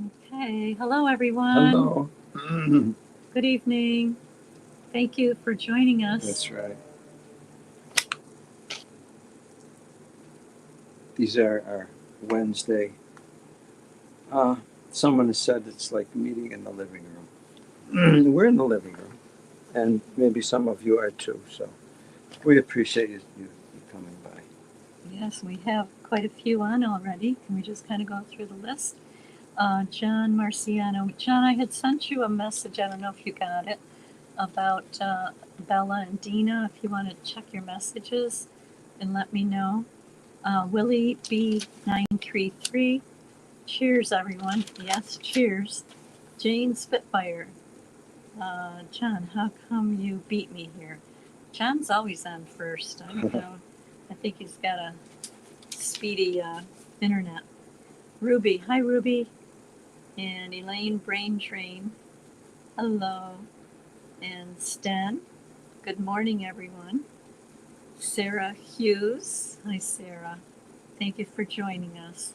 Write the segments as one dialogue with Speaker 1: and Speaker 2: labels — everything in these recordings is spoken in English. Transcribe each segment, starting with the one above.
Speaker 1: Okay, hello everyone.
Speaker 2: Hello.
Speaker 1: Good evening. Thank you for joining us.
Speaker 2: That's right. These are our Wednesday. Uh, Someone has said it's like meeting in the living room. We're in the living room, and maybe some of you are too. So we appreciate you coming by.
Speaker 1: Yes, we have quite a few on already. Can we just kind of go through the list? John Marciano. John, I had sent you a message. I don't know if you got it about Bella and Dina. If you want to check your messages and let me know. Willie B933. Cheers, everyone. Yes, cheers. Jane Spitfire. John, how come you beat me here? John's always on first. I don't know. I think he's got a speedy internet. Ruby, hi Ruby. And Elaine Brain Train, hello. And Sten, good morning everyone. Sarah Hughes, hi Sarah. Thank you for joining us.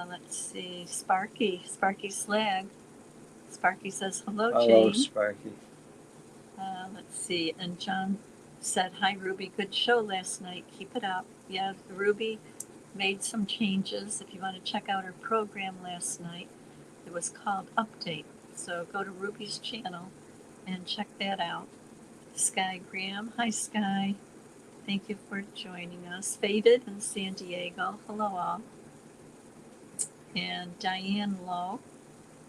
Speaker 1: Let's see, Sparky Slag. Sparky says hello,
Speaker 2: Hello,
Speaker 1: Jane.
Speaker 2: Sparky.
Speaker 1: Let's see, and John said, hi, Ruby, good show last night. Keep it up. Yeah, Ruby made some changes. If you want to check out her program last night, it was called Update. So go to Ruby's channel and check that out. Sky Graham, hi, Sky. Thank you for joining us. Faded in San Diego, hello all. And Diane Lowe,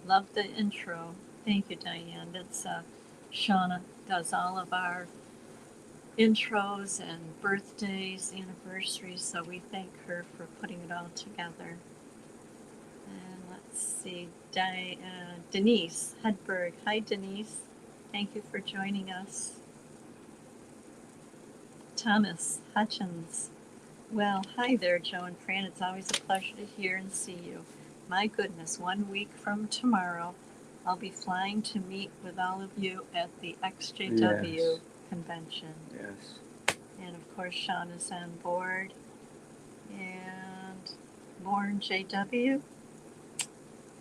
Speaker 1: love the intro. Thank you, Diane. That's Shauna does all of our intros and birthdays, anniversaries, so we thank her for putting it all together. And let's see, Denise Hedberg. Hi, Denise. Thank you for joining us. Thomas Hutchins. Well, hi there, Joe and Fran. It's always a pleasure to hear and see you. My goodness, 1 week from tomorrow, I'll be flying to meet with all of you at the ExJW convention.
Speaker 2: Yes.
Speaker 1: And of course, Sean is on board. And Born JW.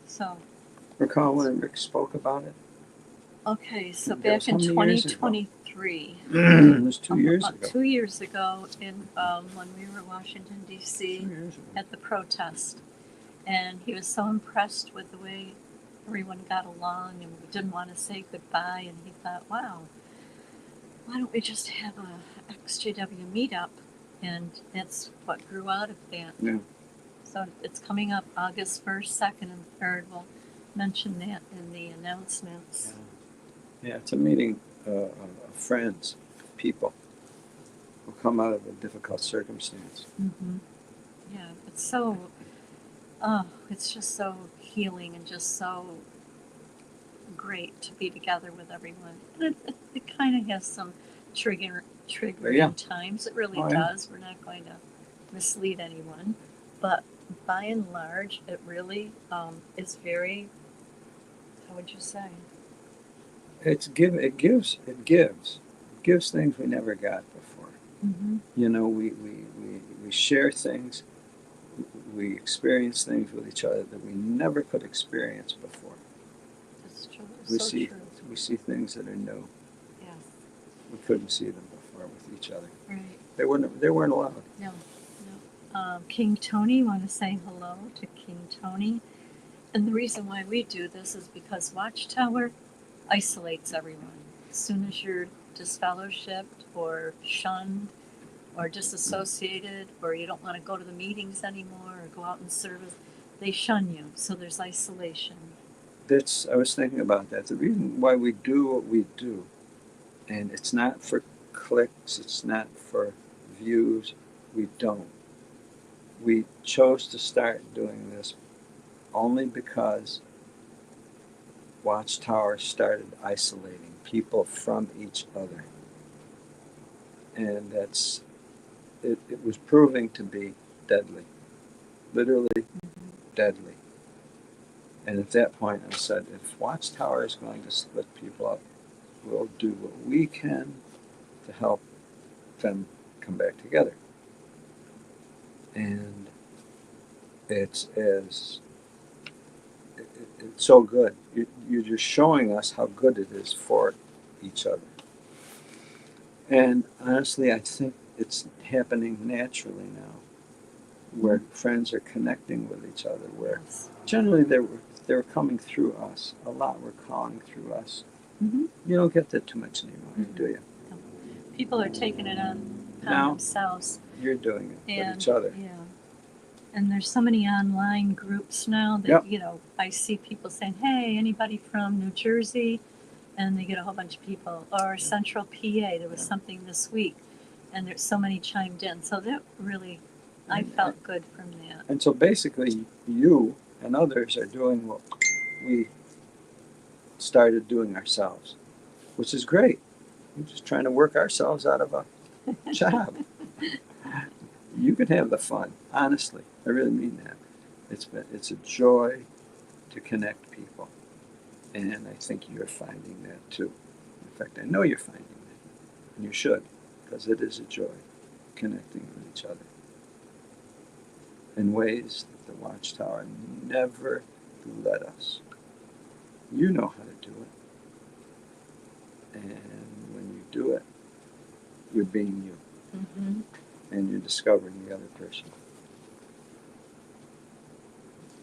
Speaker 1: So.
Speaker 2: Recall when Rick spoke about it?
Speaker 1: Okay, so back in 2023.
Speaker 2: It was 2 years ago.
Speaker 1: 2 years ago, when we were in Washington, D.C. at the protest. And he was so impressed with the way everyone got along and didn't want to say goodbye. And he thought, wow, why don't we just have a ExJW meetup? And that's what grew out of that.
Speaker 2: Yeah.
Speaker 1: So it's coming up August 1st, 2nd, and 3rd. We'll mention that in the announcements.
Speaker 2: Yeah, it's a meeting of friends, people who come out of a difficult circumstance.
Speaker 1: Mm-hmm. Yeah, it's just so healing and just so great to be together with everyone. It kind of has some triggering times. It really does. We're not going to mislead anyone, but by and large, it really is very. How would you say?
Speaker 2: It gives things we never got before.
Speaker 1: Mm-hmm.
Speaker 2: You know, we share things, we experience things with each other that we never could experience before.
Speaker 1: That's true.
Speaker 2: We see things that are new.
Speaker 1: Yes.
Speaker 2: We couldn't see them before with each other.
Speaker 1: Right.
Speaker 2: They weren't allowed.
Speaker 1: No. King Tony, want to say hello to King Tony. And the reason why we do this is because Watchtower isolates everyone. As soon as you're disfellowshipped or shunned or disassociated or you don't want to go to the meetings anymore or go out in service, they shun you. So there's isolation.
Speaker 2: I was thinking about that. The reason why we do what we do, and it's not for clicks, it's not for views, we don't. We chose to start doing this only because Watchtower started isolating people from each other. And it was proving to be deadly, literally deadly. And at that point I said, if Watchtower is going to split people up, we'll do what we can to help them come back together. And it's as it's so good. You're just showing us how good it is for each other. And honestly, I think it's happening naturally now, where friends are connecting with each other, where
Speaker 1: Yes.
Speaker 2: generally they were coming through us. A lot were calling through us.
Speaker 1: Mm-hmm.
Speaker 2: You don't get that too much anymore, do you?
Speaker 1: People are taking it on
Speaker 2: Now,
Speaker 1: themselves.
Speaker 2: you're doing it with
Speaker 1: And
Speaker 2: each other.
Speaker 1: yeah. And there's so many online groups now that,
Speaker 2: Yep.
Speaker 1: you know, I see people saying, hey, anybody from New Jersey? And they get a whole bunch of people. Or Central PA, there was something this week. And there's so many chimed in. So that really, I felt good from that.
Speaker 2: And so basically, you and others are doing what we started doing ourselves, which is great. We're just trying to work ourselves out of a job. You can have the fun, honestly. I really mean that. It's a joy to connect people, and I think you're finding that too. In fact, I know you're finding that, and you should, because it is a joy connecting with each other in ways that the Watchtower never let us. You know how to do it, and when you do it, you're being you.
Speaker 1: Mm-hmm.
Speaker 2: And you're discovering the other person.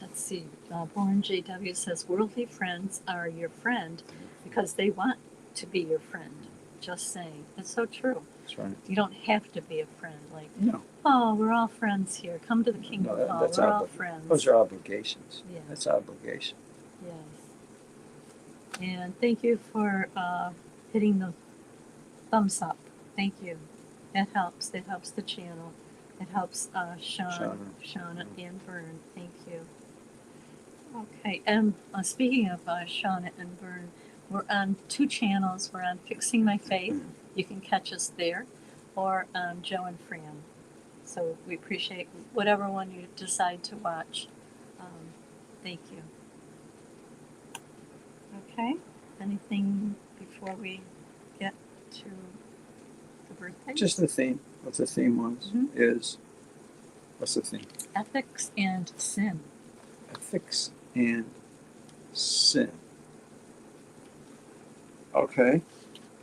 Speaker 1: Let's see. Born JW says, worldly friends are your friend because they want to be your friend. Just saying. It's so true.
Speaker 2: That's right.
Speaker 1: You don't have to be a friend. Like,
Speaker 2: No.
Speaker 1: oh, we're all friends here. Come to the Kingdom
Speaker 2: No,
Speaker 1: Hall.
Speaker 2: that's
Speaker 1: We're all friends.
Speaker 2: Those are obligations.
Speaker 1: Yeah.
Speaker 2: That's obligation.
Speaker 1: Yes. And thank you for hitting the thumbs up. Thank you. That helps. That helps the channel. It helps Shauna, and Vern. Thank you. Okay. And speaking of Shauna and Vern, we're on 2 channels. We're on Fixing My Faith. You can catch us there, or on Joe and Fran. So we appreciate whatever one you decide to watch. Thank you. Okay. Anything before we get to the birthday?
Speaker 2: Just the theme. What the theme was is, what's the theme?
Speaker 1: Ethics and sin.
Speaker 2: Ethics and sin. Okay.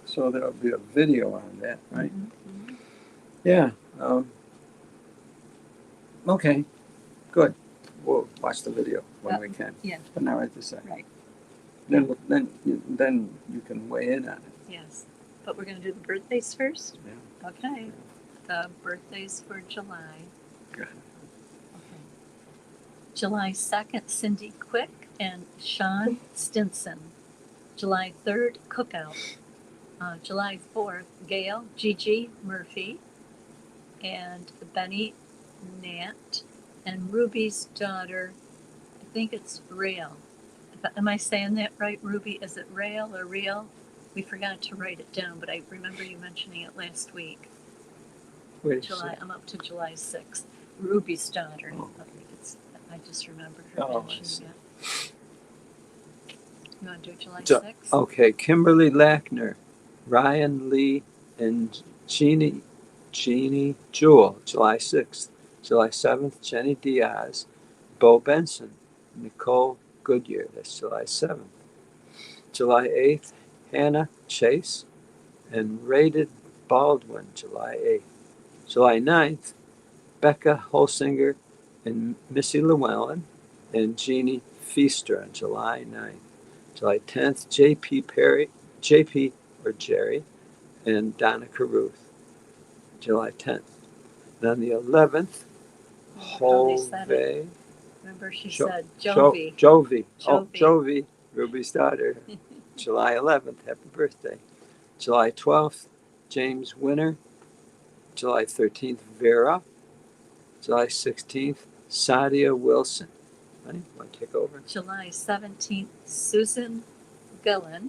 Speaker 2: So there'll be a video on that, right?
Speaker 1: Mm-hmm.
Speaker 2: Yeah. Okay. Good. We'll watch the video when we can.
Speaker 1: Yeah.
Speaker 2: But not right this second.
Speaker 1: Right.
Speaker 2: Then you can weigh in on it.
Speaker 1: Yes. But we're going to do the birthdays first?
Speaker 2: Yeah.
Speaker 1: Okay. The birthdays for July.
Speaker 2: Good.
Speaker 1: Okay. July 2nd, Cindy Quick and Sean Stinson. July 3rd, Cookout. July 4th, Gail Gigi Murphy and Benny Nat and Ruby's daughter, I think it's Rael. Am I saying that right, Ruby? Is it Rael or Real? We forgot to write it down, but I remember you mentioning it last week.
Speaker 2: Wait.
Speaker 1: July. I'm up to July 6th. Ruby's daughter.
Speaker 2: Oh.
Speaker 1: I just remembered her mentioning it. You want to do July 6th?
Speaker 2: Okay, Kimberly Lackner, Ryan Lee, and Jeannie Jewell, July 6th. July 7th, Jenny Diaz, Bo Benson, Nicole Goodyear, that's July 7th. July 8th, Hannah Chase, and Rated Baldwin, July 8th. July 9th, Becca Holsinger and Missy Llewellyn, and Jeannie Feaster on July 9th. July 10th, JP or Jerry, and Donna Caruth, July 10th. Then the 11th, Hove.
Speaker 1: Remember she said Jovi.
Speaker 2: Jovi, Ruby's daughter, July 11th, happy birthday. July 12th, James Winner. July 13th, Vera. July 16th, Sadia Wilson. Honey, want to take over?
Speaker 1: July 17th, Susan Gillen,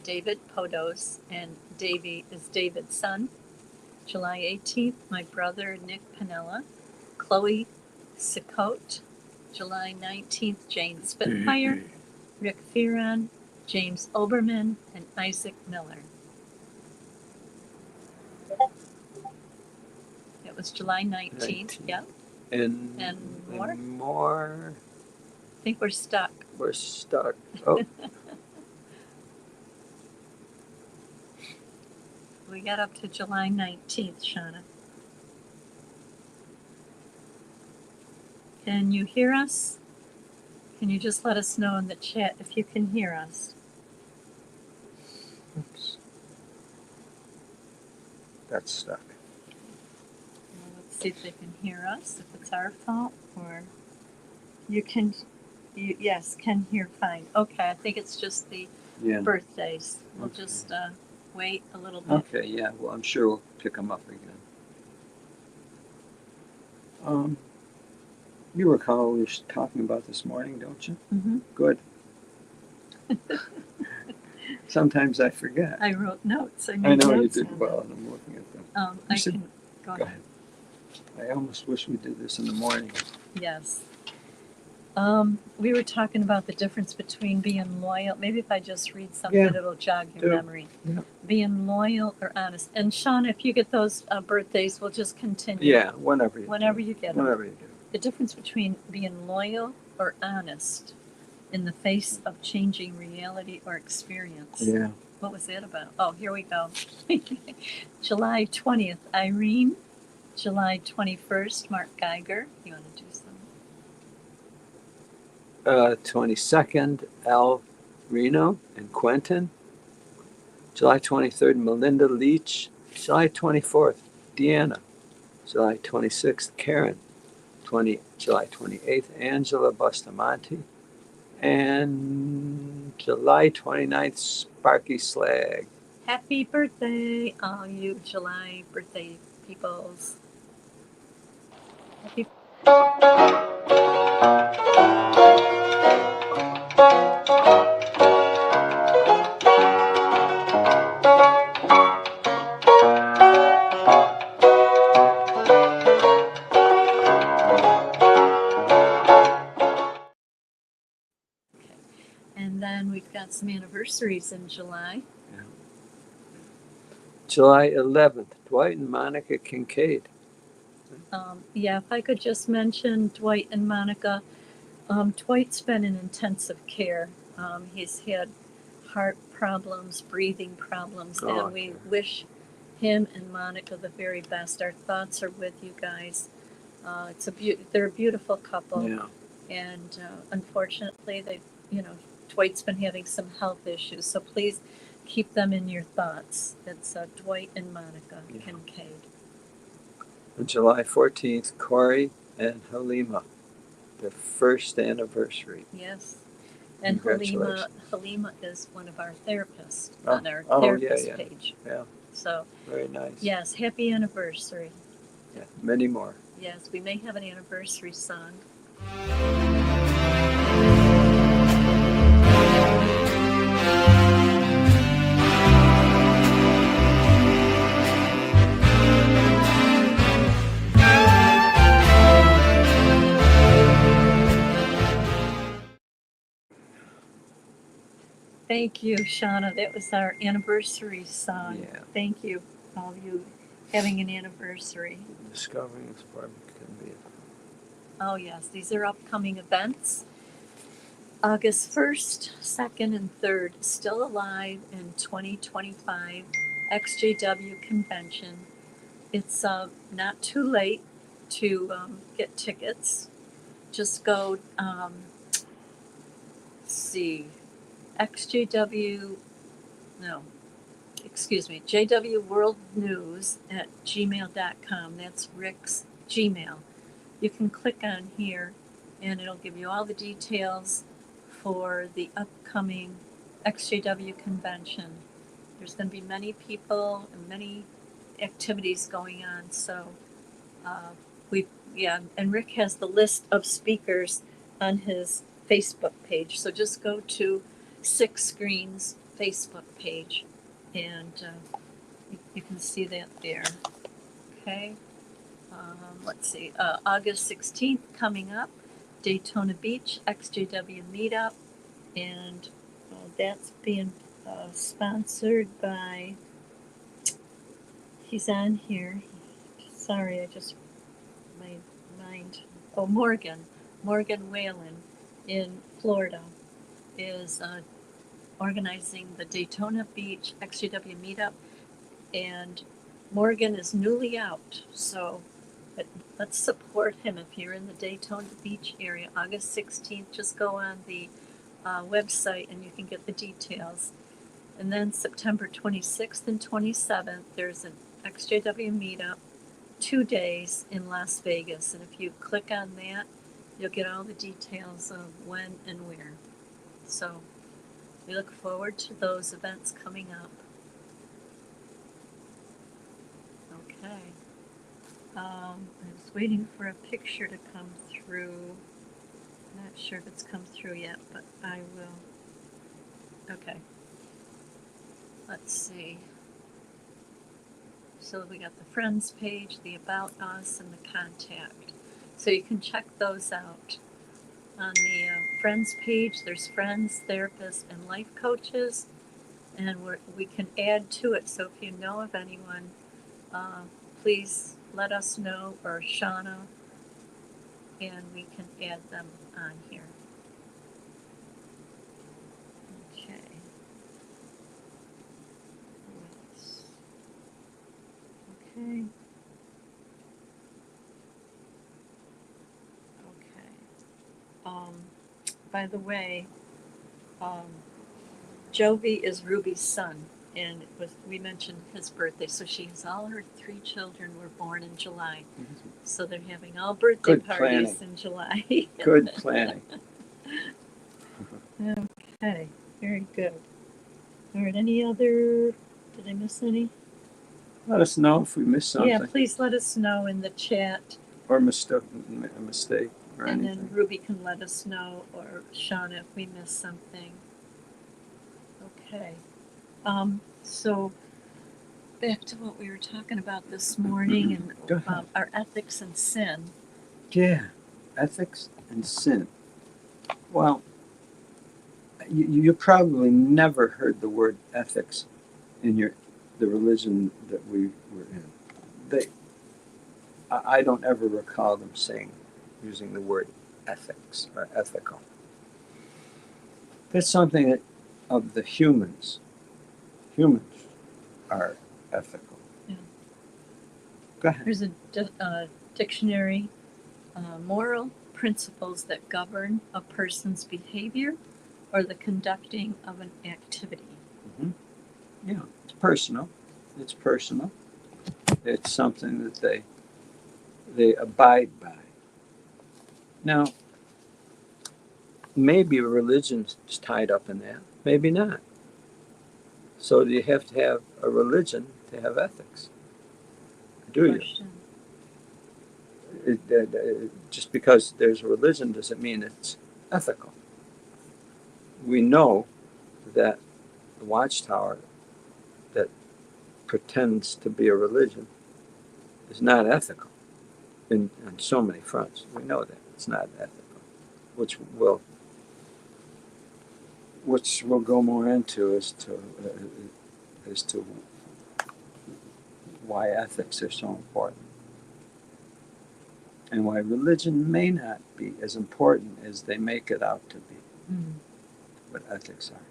Speaker 1: David Podos, and Davy is David's son. July 18th, my brother Nick Pinella, Chloe Sicote. July 19th, Jane Spitfire, Rick Fearon, James Oberman, and Isaac Miller. It was July 19th, yep.
Speaker 2: And
Speaker 1: more?
Speaker 2: more
Speaker 1: think we're stuck.
Speaker 2: We're stuck. Oh,
Speaker 1: We got up to July 19th, Shauna. Can you hear us? Can you just let us know in the chat if you can hear us?
Speaker 2: oops. That's stuck.
Speaker 1: Well, let's see if they can hear us, if it's our fault, or you can, yes, can hear fine. Okay, I think it's just the
Speaker 2: Yeah.
Speaker 1: birthdays. We'll
Speaker 2: Okay.
Speaker 1: just wait a little bit.
Speaker 2: Okay, yeah. Well, I'm sure we'll pick them up again. You recall we were talking about this morning, don't you?
Speaker 1: Mm-hmm.
Speaker 2: Good. Sometimes I forget.
Speaker 1: I wrote notes.
Speaker 2: I know you
Speaker 1: notes
Speaker 2: did
Speaker 1: on
Speaker 2: well, and I'm looking at them.
Speaker 1: them.
Speaker 2: You
Speaker 1: I
Speaker 2: said-
Speaker 1: can go
Speaker 2: Go
Speaker 1: ahead.
Speaker 2: ahead. I almost wish we did this in the morning.
Speaker 1: Yes. We were talking about the difference between being loyal. Maybe if I just read something,
Speaker 2: Yeah.
Speaker 1: it'll jog your
Speaker 2: Do.
Speaker 1: memory.
Speaker 2: Yeah.
Speaker 1: Being loyal or honest. And Sean, if you get those birthdays, we'll just continue.
Speaker 2: Yeah, whenever you
Speaker 1: get them.
Speaker 2: Whenever you do.
Speaker 1: The difference between being loyal or honest in the face of changing reality or experience.
Speaker 2: Yeah.
Speaker 1: What was that about? Oh, here we go. July 20th, Irene. July 21st, Mark Geiger. You want to do something?
Speaker 2: 22nd, Al Reno and Quentin. July 23rd, Melinda Leach. July 24th, Deanna. July 26th, Karen. July 28th, Angela Bustamante. And July 29th, Sparky Slag.
Speaker 1: Happy birthday, all you July birthday peoples. Happy And then we've got some anniversaries in July.
Speaker 2: July 11th, Dwight and Monica Kincaid.
Speaker 1: Yeah, if I could just mention Dwight and Monica. Dwight's been in intensive care. He's had heart problems, breathing problems, and we wish him and Monica the very best. Our thoughts are with you guys. They're a beautiful couple.
Speaker 2: Yeah.
Speaker 1: And unfortunately, Dwight's been having some health issues. So please keep them in your thoughts. It's Dwight and Monica Kincaid.
Speaker 2: On July 14th, Corey and Halima, their first anniversary.
Speaker 1: Yes. And Halima is one of our therapists on our therapist page.
Speaker 2: Yeah.
Speaker 1: So
Speaker 2: very nice.
Speaker 1: Yes, happy anniversary.
Speaker 2: Yeah, many more.
Speaker 1: Yes, we may have an anniversary song. Thank you, Shauna. That was our anniversary song.
Speaker 2: Yeah.
Speaker 1: Thank you, all of you having an anniversary.
Speaker 2: Discovering this apartment can be.
Speaker 1: Oh, yes. These are upcoming events. August 1st, 2nd, and 3rd, still alive in 2025 ExJW convention. It's not too late to get tickets. Just go, JW World News at gmail.com. That's Rick's Gmail. You can click on here and it'll give you all the details for the upcoming ExJW convention. There's going to be many people and many activities going on. So and Rick has the list of speakers on his Facebook page. So just go to Six Screens Facebook page and you can see that there. Okay. Let's see. August 16th coming up, Daytona Beach ExJW meetup, and that's being sponsored by. He's on here. Sorry, my mind. Oh, Morgan Whalen in Florida is organizing the Daytona Beach ExJW meetup, and Morgan is newly out, so let's support him. If you're in the Daytona Beach area, August 16th, just go on the website and you can get the details. And then September 26th and 27th, there's an ExJW meetup, 2 days in Las Vegas. And if you click on that, you'll get all the details of when and where. So we look forward to those events coming up. Okay. I was waiting for a picture to come through. Not sure if it's come through yet, but I will. Okay. Let's see. So we got the friends page, the about us, and the contact. So you can check those out. On the friends page, there's friends, therapists, and life coaches, and we can add to it. So if you know of anyone, please let us know, or Shauna, and we can add them on here. Okay. Okay. By the way, Jovi is Ruby's son, and we mentioned his birthday. So all her 3 children were born in July. Mm-hmm. So they're having all birthday
Speaker 2: Good
Speaker 1: parties
Speaker 2: planning.
Speaker 1: in July.
Speaker 2: Good planning.
Speaker 1: Okay, very good. All right, any other? Did I miss any?
Speaker 2: Let us know if we missed something.
Speaker 1: Yeah, please let us know in the chat.
Speaker 2: Or a mistake or
Speaker 1: and
Speaker 2: anything.
Speaker 1: then Ruby can let us know, or Shauna, if we missed something. Okay. So back to what we were talking about this morning, and our ethics and sin.
Speaker 2: Yeah, ethics and sin. Well, you probably never heard the word ethics in the religion that we were in. I don't ever recall them using the word ethics or ethical. That's something that of the humans. Humans are ethical.
Speaker 1: Yeah.
Speaker 2: Go ahead.
Speaker 1: There's a dictionary, moral principles that govern a person's behavior or the conducting of an activity.
Speaker 2: Mm-hmm. Yeah, it's personal. It's personal. It's something that they abide by. Now, maybe religion's tied up in that. Maybe not. So you have to have a religion to have ethics. Do
Speaker 1: Question.
Speaker 2: you? Just because there's a religion doesn't mean it's ethical. We know that the Watchtower that pretends to be a religion is not ethical on so many fronts. We know that it's not ethical, which we'll go more into as to why ethics are so important and why religion may not be as important as they make it out to be. What ethics are.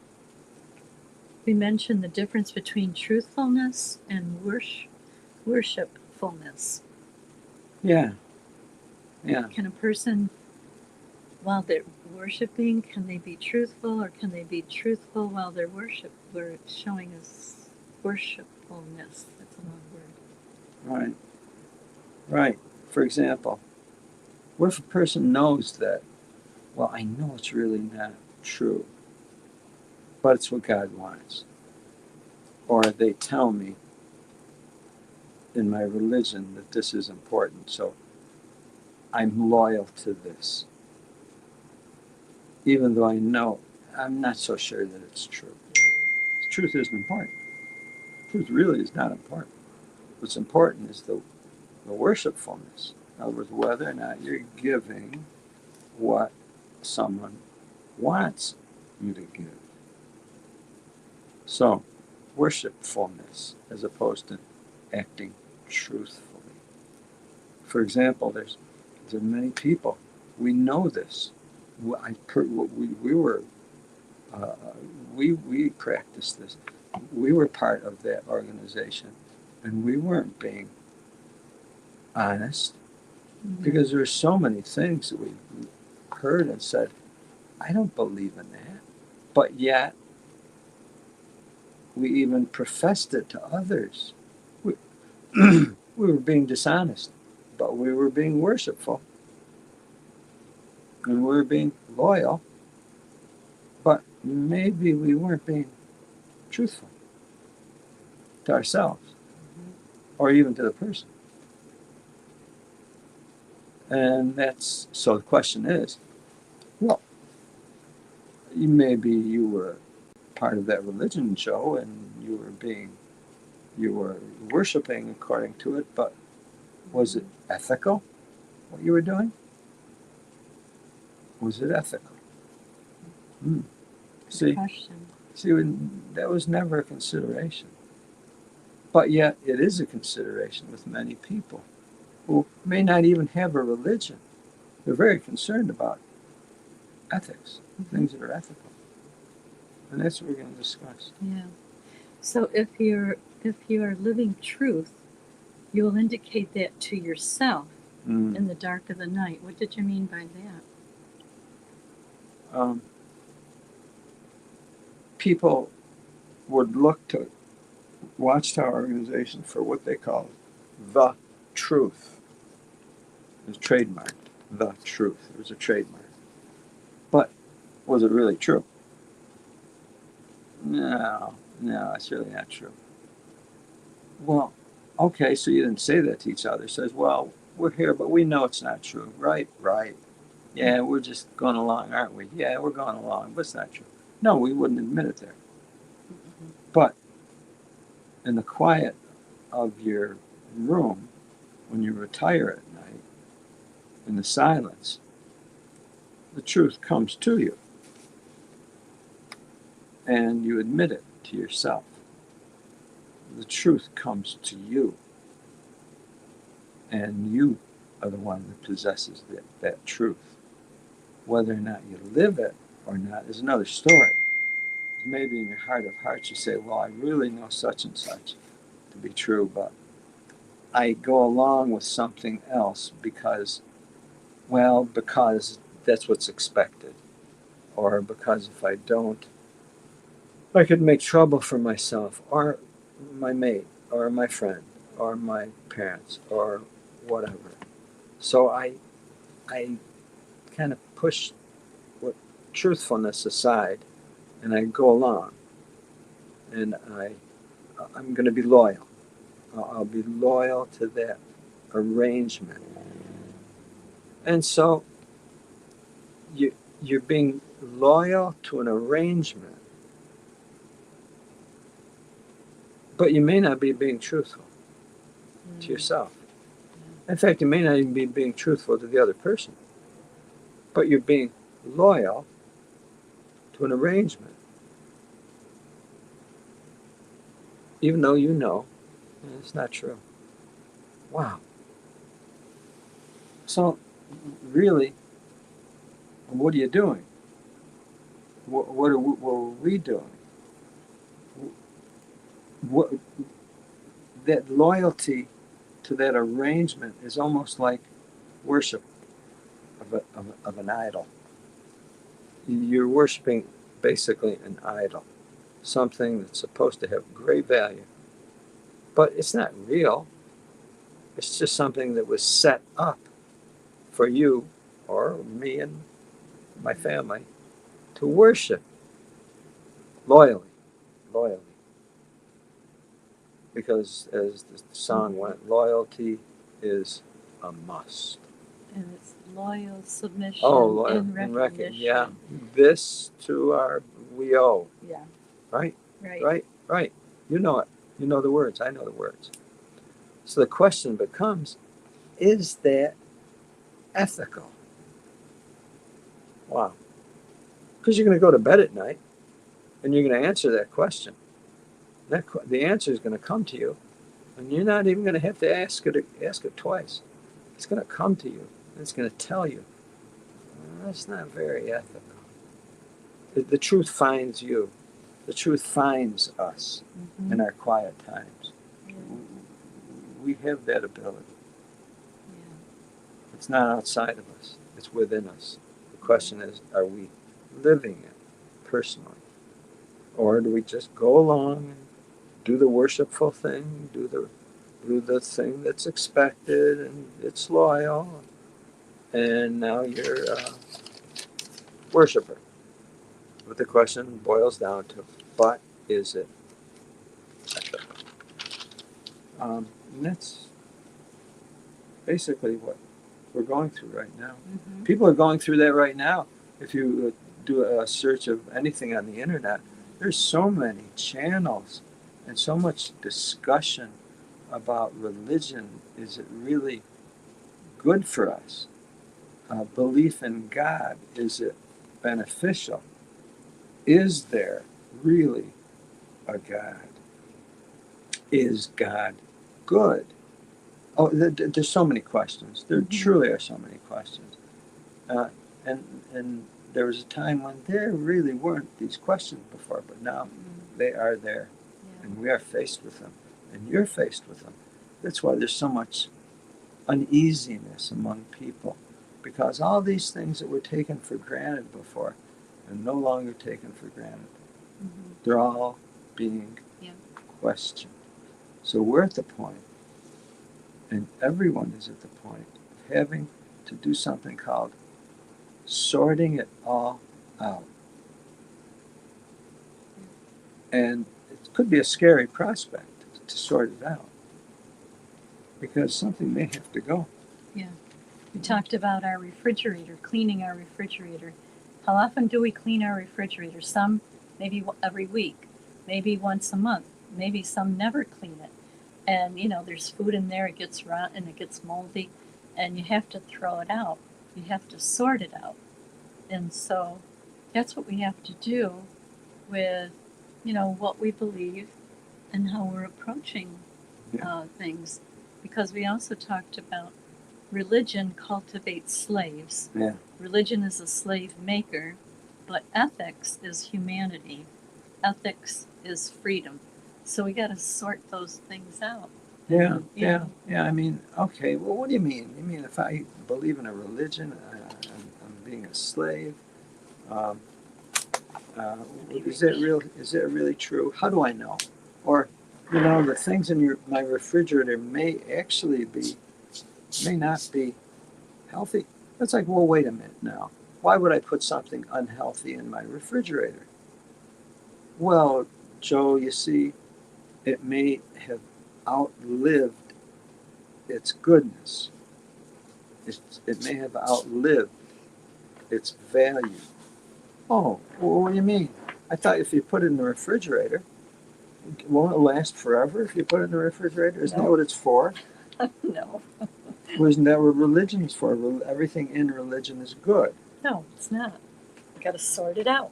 Speaker 1: We mentioned the difference between truthfulness and worshipfulness.
Speaker 2: Yeah.
Speaker 1: Can a person, while they're worshiping, can they be truthful, or can they be truthful while they're we're showing us worshipfulness? That's a long word.
Speaker 2: Right. For example, what if a person knows that, well, I know it's really not true, but it's what God wants. Or they tell me in my religion that this is important, so I'm loyal to this. Even though I know, I'm not so sure that it's true. Truth isn't important. Truth really is not important. What's important is the worshipfulness. In other words, whether or not you're giving what someone wants you to give. So, worshipfulness as opposed to acting truthfully. For example, there are many people, we know this, we were we practiced this. We were part of that organization, and we weren't being honest because there were so many things that we heard and said, I don't believe in that, but yet we even professed it to others. We, we were being dishonest, but we were being worshipful, and we were being loyal, but maybe we weren't being truthful to ourselves or even to the person. And that's so the question is, well, maybe you were part of that religion, Joe, and you were worshiping according to it, but was it ethical what you were doing? Was it ethical? See, that was never a consideration. But yet it is a consideration with many people who may not even have a religion. They're very concerned about ethics, things that are ethical. And that's what we're going to discuss.
Speaker 1: Yeah. So if you are living truth, you will indicate that to yourself in the dark of the night. What did you mean by that?
Speaker 2: People would look to Watchtower organization for what they call the truth. It was trademarked, the truth. It was a trademark. But was it really true? No, it's really not true. Well, okay, so you didn't say that to each other. It says, well, we're here, but we know it's not true. Right. Yeah, we're just going along, aren't we? Yeah, we're going along, but it's not true. No, we wouldn't admit it there. But in the quiet of your room, when you retire at night, in the silence, the truth comes to you. And you admit it to yourself. The truth comes to you. And you are the one that possesses that truth. Whether or not you live it or not is another story. Maybe in your heart of hearts you say, well, I really know such and such to be true, but I go along with something else because that's what's expected. Or because if I don't, I could make trouble for myself or my mate or my friend or my parents or whatever. So I kind of push truthfulness aside and I go along and I'm going to be loyal. I'll be loyal to that arrangement. And so you're being loyal to an arrangement, but you may not be being truthful to yourself. In fact, you may not even be being truthful to the other person, but you're being loyal to an arrangement, even though you know it's not true. Wow. So, really, what are you doing? What were we doing? That loyalty to that arrangement is almost like worship of an idol. You're worshiping basically an idol, something that's supposed to have great value, but it's not real. It's just something that was set up for you or me and my family to worship loyally. Because as the song went, loyalty is a must.
Speaker 1: And it's loyal submission and recognition.
Speaker 2: Yeah, this to we owe.
Speaker 1: Yeah.
Speaker 2: Right. You know it. You know the words. I know the words. So the question becomes, is that ethical? Wow. Because you're going to go to bed at night and you're going to answer that question. The answer is going to come to you, and you're not even going to have to ask it twice. It's going to come to you, and it's going to tell you, That's not very ethical. The truth finds you. The truth finds us in our quiet times.
Speaker 1: Yeah.
Speaker 2: We have that ability.
Speaker 1: Yeah.
Speaker 2: It's not outside of us. It's within us. The question is, are we living it personally? Or do we just go along and do the worshipful thing, do the thing that's expected and it's loyal, and now you're a worshiper? But the question boils down to, but is it ethical? And that's basically what we're going through right now. People are going through that right now. If you do a search of anything on the internet, there's so many channels and so much discussion about religion. Is it really good for us? Belief in God, is it beneficial? Is there really a God? Is God good? Oh, there's so many questions. There truly are so many questions. And there was a time when there really weren't these questions before, but now they are there. Yeah. And we are faced with them. And you're faced with them. That's why there's so much uneasiness among people. Because all these things that were taken for granted before are no longer taken for granted. They're all being questioned. So we're at the point, and everyone is at the point, of having to do something called sorting it all out. And it could be a scary prospect to sort it out, because something may have to go.
Speaker 1: Yeah. We talked about our refrigerator, cleaning our refrigerator. How often do we clean our refrigerator? Some maybe every week, maybe once a month, maybe some never clean it. And, there's food in there, it gets rotten, it gets moldy, and you have to throw it out. You have to sort it out. And so that's what we have to do with, what we believe and how we're approaching things. Because we also talked about religion cultivates slaves.
Speaker 2: Yeah.
Speaker 1: Religion is a slave maker, but ethics is humanity. Ethics is freedom. So we got to sort those things out.
Speaker 2: Yeah. I mean, okay, well, what do you mean? You mean if I believe in a religion, I'm being a slave? Is that really true? How do I know? Or, the things in my refrigerator may not be healthy. It's like, well, wait a minute now. Why would I put something unhealthy in my refrigerator? Well, Joe, you see, it may have outlived its goodness. It may have outlived its value. Oh, well, what do you mean? I thought if you put it in the refrigerator, won't it last forever if you put it in the refrigerator? Isn't that what it's for?
Speaker 1: No.
Speaker 2: Well, isn't that what religion is for? Everything in religion is good.
Speaker 1: No, it's not. You got to sort it out.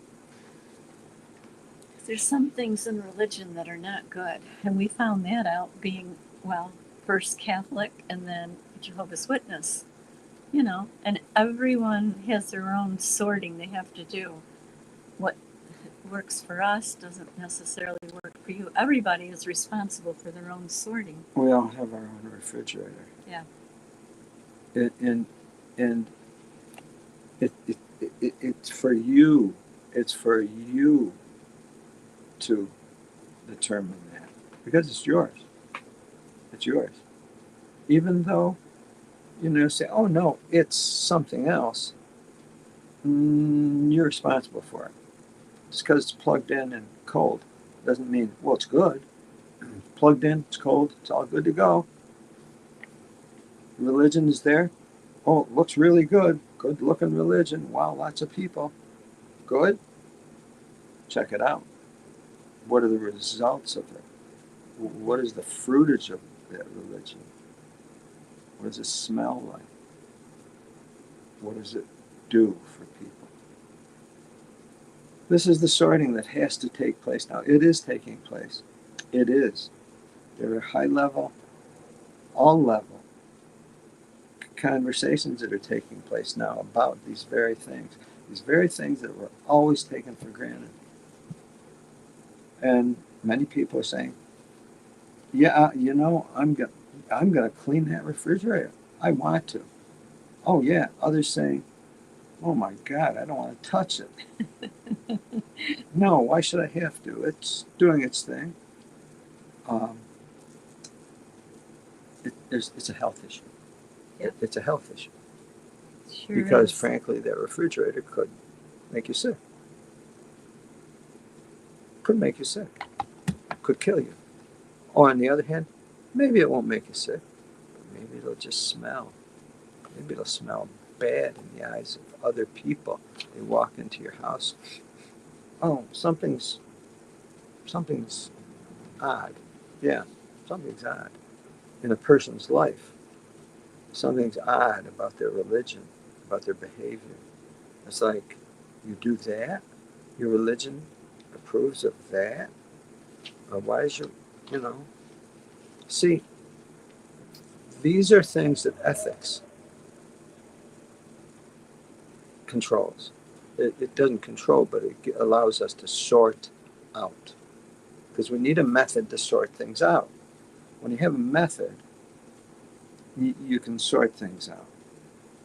Speaker 1: There's some things in religion that are not good. And we found that out being, first Catholic and then Jehovah's Witness. And everyone has their own sorting they have to do. What works for us doesn't necessarily work for you. Everybody is responsible for their own sorting.
Speaker 2: We all have our own refrigerator.
Speaker 1: Yeah.
Speaker 2: And it's for you. It's for you to determine that, because it's yours. It's yours. Even though, say, oh no, it's something else. You're responsible for it. Just because it's plugged in and cold doesn't mean, well, it's good. Plugged in, it's cold, it's all good to go. Religion is there. Oh, it looks really good. Good looking religion. Wow, lots of people. Good. Check it out. What are the results of it? What is the fruitage of that religion? What does it smell like? What does it do for people? This is the sorting that has to take place now. It is taking place. It is. There are high level, all level conversations that are taking place now about these very things that were always taken for granted. And many people are saying, yeah, I'm going to clean that refrigerator. I want to. Oh, yeah. Others saying, oh, my God, I don't want to touch it. No, why should I have to? It's doing its thing. It's a health issue.
Speaker 1: Yeah.
Speaker 2: It's a health issue.
Speaker 1: Sure
Speaker 2: Because,
Speaker 1: is.
Speaker 2: frankly, that refrigerator could make you sick. Could make you sick. Could kill you. Or on the other hand, maybe it won't make you sick, but maybe it'll just smell. Maybe it'll smell bad in the eyes of other people. They walk into your house. Oh, something's odd. Yeah, something's odd in a person's life. Something's odd about their religion, about their behavior. It's like, you do that? Your religion approves of that? Why is see, these are things that ethics controls. It doesn't control, but it allows us to sort out. Because we need a method to sort things out. When you have a method, you can sort things out.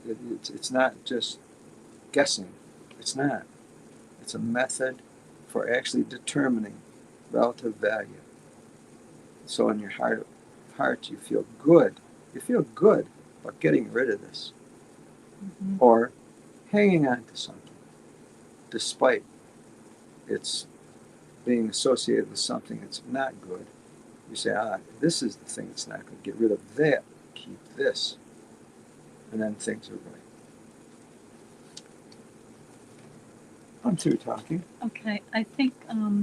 Speaker 2: It's not just guessing. It's not. It's a method for actually determining relative value. So in your heart, you feel good. You feel good about getting rid of this.
Speaker 1: Mm-hmm.
Speaker 2: Or hanging on to something, despite its being associated with something that's not good. You say, this is the thing that's not good. Get rid of that. Keep this. And then things are right. I'm through talking.
Speaker 1: Okay, I think,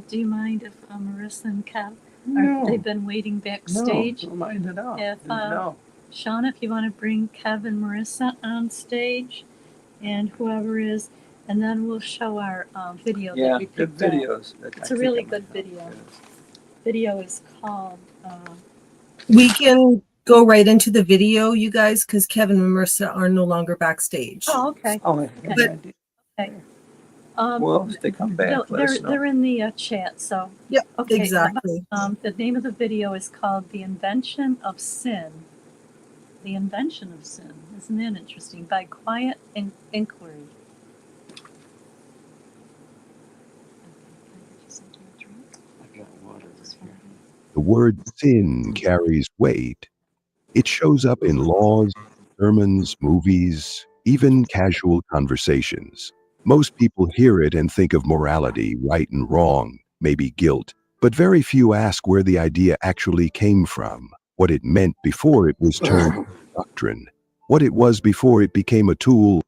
Speaker 1: do you mind if Marissa and Kev,
Speaker 2: No.
Speaker 1: they've been waiting backstage?
Speaker 2: No, don't mind at all.
Speaker 1: If,
Speaker 2: No.
Speaker 1: Shauna, if you want to bring Kev and Marissa on stage, and whoever is, and then we'll show our video that we
Speaker 2: good
Speaker 1: picked out.
Speaker 2: videos.
Speaker 1: It's a really good video. Video is called...
Speaker 3: We can go right into the video, you guys, because Kevin and Marissa are no longer backstage.
Speaker 1: Oh, okay.
Speaker 2: Oh, I have an idea.
Speaker 1: Okay.
Speaker 2: Well, if they come back, let us know.
Speaker 1: They're in the chat, so...
Speaker 3: Yep,
Speaker 1: Okay,
Speaker 3: exactly.
Speaker 1: The name of the video is called The Invention of Sin. The Invention of Sin. Isn't that interesting? By Quiet Inquiry.
Speaker 2: I got water right here.
Speaker 4: The word sin carries weight. It shows up in laws, sermons, movies, even casual conversations. Most people hear it and think of morality, right and wrong, maybe guilt, but very few ask where the idea actually came from, what it meant before it was turned doctrine, what it was before it became a tool,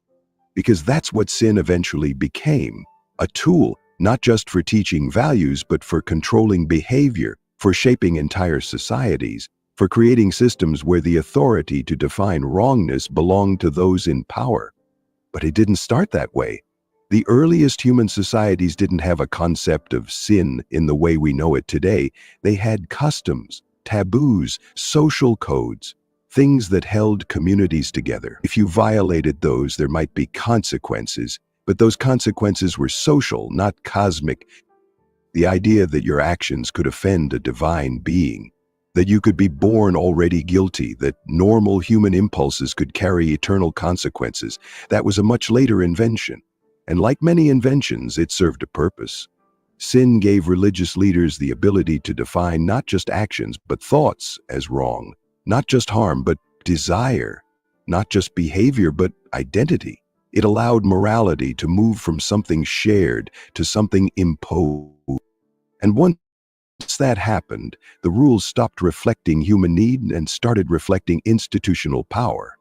Speaker 4: because that's what sin eventually became, a tool, not just for teaching values, but for controlling behavior, for shaping entire societies, for creating systems where the authority to define wrongness belonged to those in power. But it didn't start that way. The earliest human societies didn't have a concept of sin in the way we know it today. They had customs, taboos, social codes, things that held communities together. If you violated those, there might be consequences, but those consequences were social, not cosmic. The idea that your actions could offend a divine being, that you could be born already guilty, that normal human impulses could carry eternal consequences, that was a much later invention. And like many inventions, it served a purpose. Sin gave religious leaders the ability to define not just actions, but thoughts as wrong, not just harm, but desire, not just behavior, but identity. It allowed morality to move from something shared to something imposed. And once that happened, the rules stopped reflecting human need and started reflecting institutional power.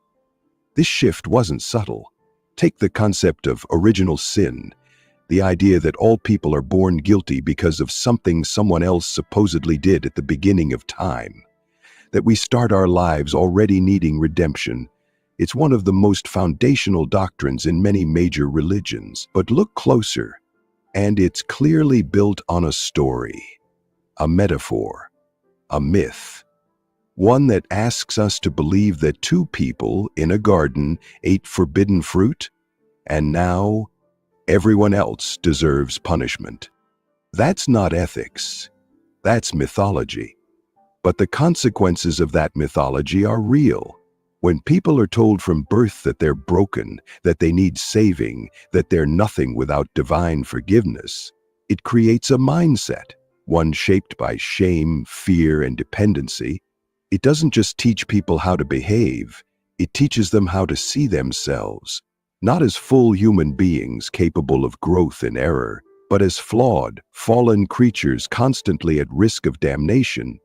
Speaker 4: This shift wasn't subtle. Take the concept of original sin, the idea that all people are born guilty because of something someone else supposedly did at the beginning of time, that we start our lives already needing redemption. It's one of the most foundational doctrines in many major religions. But look closer, and it's clearly built on a story, a metaphor, a myth. One that asks us to believe that two people in a garden ate forbidden fruit, and now everyone else deserves punishment. That's not ethics. That's mythology. But the consequences of that mythology are real. When people are told from birth that they're broken, that they need saving, that they're nothing without divine forgiveness, it creates a mindset, one shaped by shame, fear, and dependency. It doesn't just teach people how to behave, it teaches them how to see themselves, not as full human beings capable of growth and error, but as flawed, fallen creatures constantly at risk of damnation.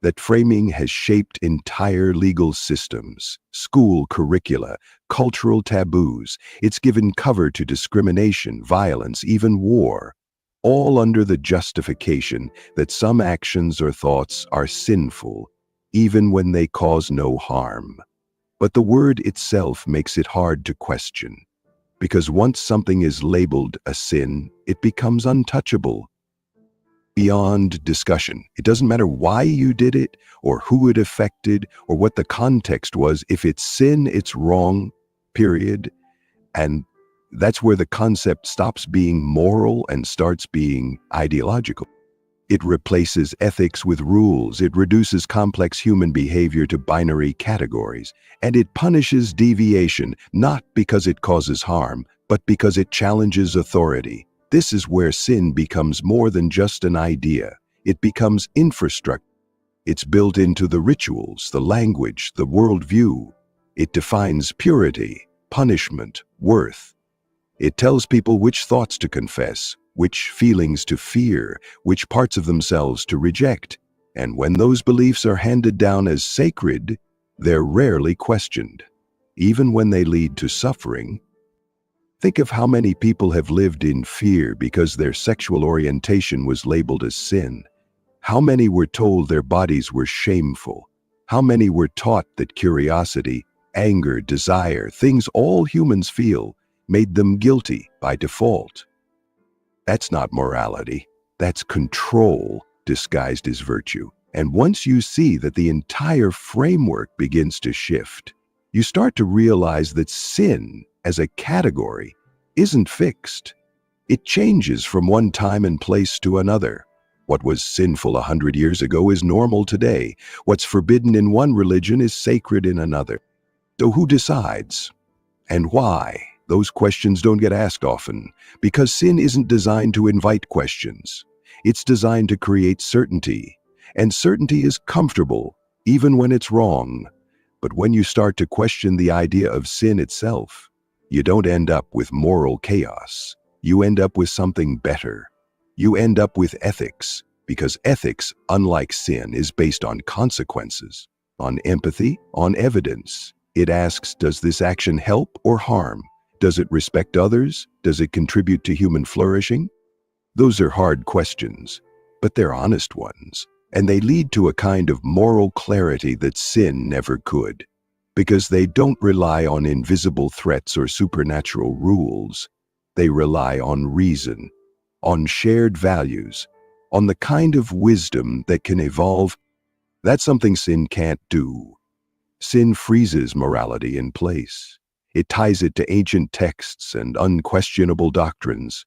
Speaker 4: That framing has shaped entire legal systems, school curricula, cultural taboos. It's given cover to discrimination, violence, even war, all under the justification that some actions or thoughts are sinful, even when they cause no harm. But the word itself makes it hard to question, because once something is labeled a sin, it becomes untouchable, beyond discussion. It doesn't matter why you did it, or who it affected, or what the context was. If it's sin, it's wrong, period. And that's where the concept stops being moral and starts being ideological. It replaces ethics with rules. It reduces complex human behavior to binary categories. And it punishes deviation, not because it causes harm, but because it challenges authority. This is where sin becomes more than just an idea. It becomes infrastructure. It's built into the rituals, the language, the worldview. It defines purity, punishment, worth. It tells people which thoughts to confess, which feelings to fear, which parts of themselves to reject. And when those beliefs are handed down as sacred, they're rarely questioned. Even when they lead to suffering, think of how many people have lived in fear because their sexual orientation was labeled as sin. How many were told their bodies were shameful? How many were taught that curiosity, anger, desire, things all humans feel, made them guilty by default? That's not morality. That's control disguised as virtue. And once you see that the entire framework begins to shift, you start to realize that sin as a category isn't fixed. It changes from one time and place to another. What was sinful 100 years ago is normal today. What's forbidden in one religion is sacred in another. So who decides? And why? Those questions don't get asked often, because sin isn't designed to invite questions. It's designed to create certainty. And certainty is comfortable, even when it's wrong. But when you start to question the idea of sin itself, you don't end up with moral chaos. You end up with something better. You end up with ethics, because ethics, unlike sin, is based on consequences, on empathy, on evidence. It asks, does this action help or harm? Does it respect others? Does it contribute to human flourishing? Those are hard questions, but they're honest ones, and they lead to a kind of moral clarity that sin never could, because they don't rely on invisible threats or supernatural rules. They rely on reason, on shared values, on the kind of wisdom that can evolve. That's something sin can't do. Sin freezes morality in place. It ties it to ancient texts and unquestionable doctrines.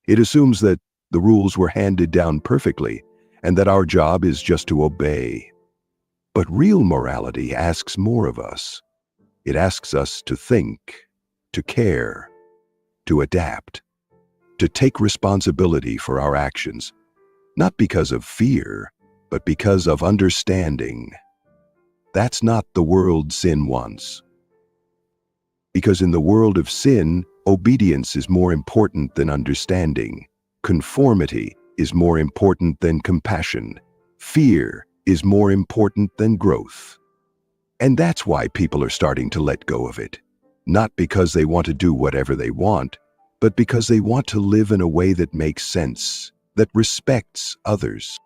Speaker 4: It assumes that the rules were handed down perfectly and that our job is just to obey. But real morality asks more of us. It asks us to think, to care, to adapt, to take responsibility for our actions, not because of fear, but because of understanding. That's not the world sin wants. Because in the world of sin, obedience is more important than understanding. Conformity is more important than compassion. Fear is more important than growth. And that's why people are starting to let go of it. Not because they want to do whatever they want, but because they want to live in a way that makes sense, that respects others,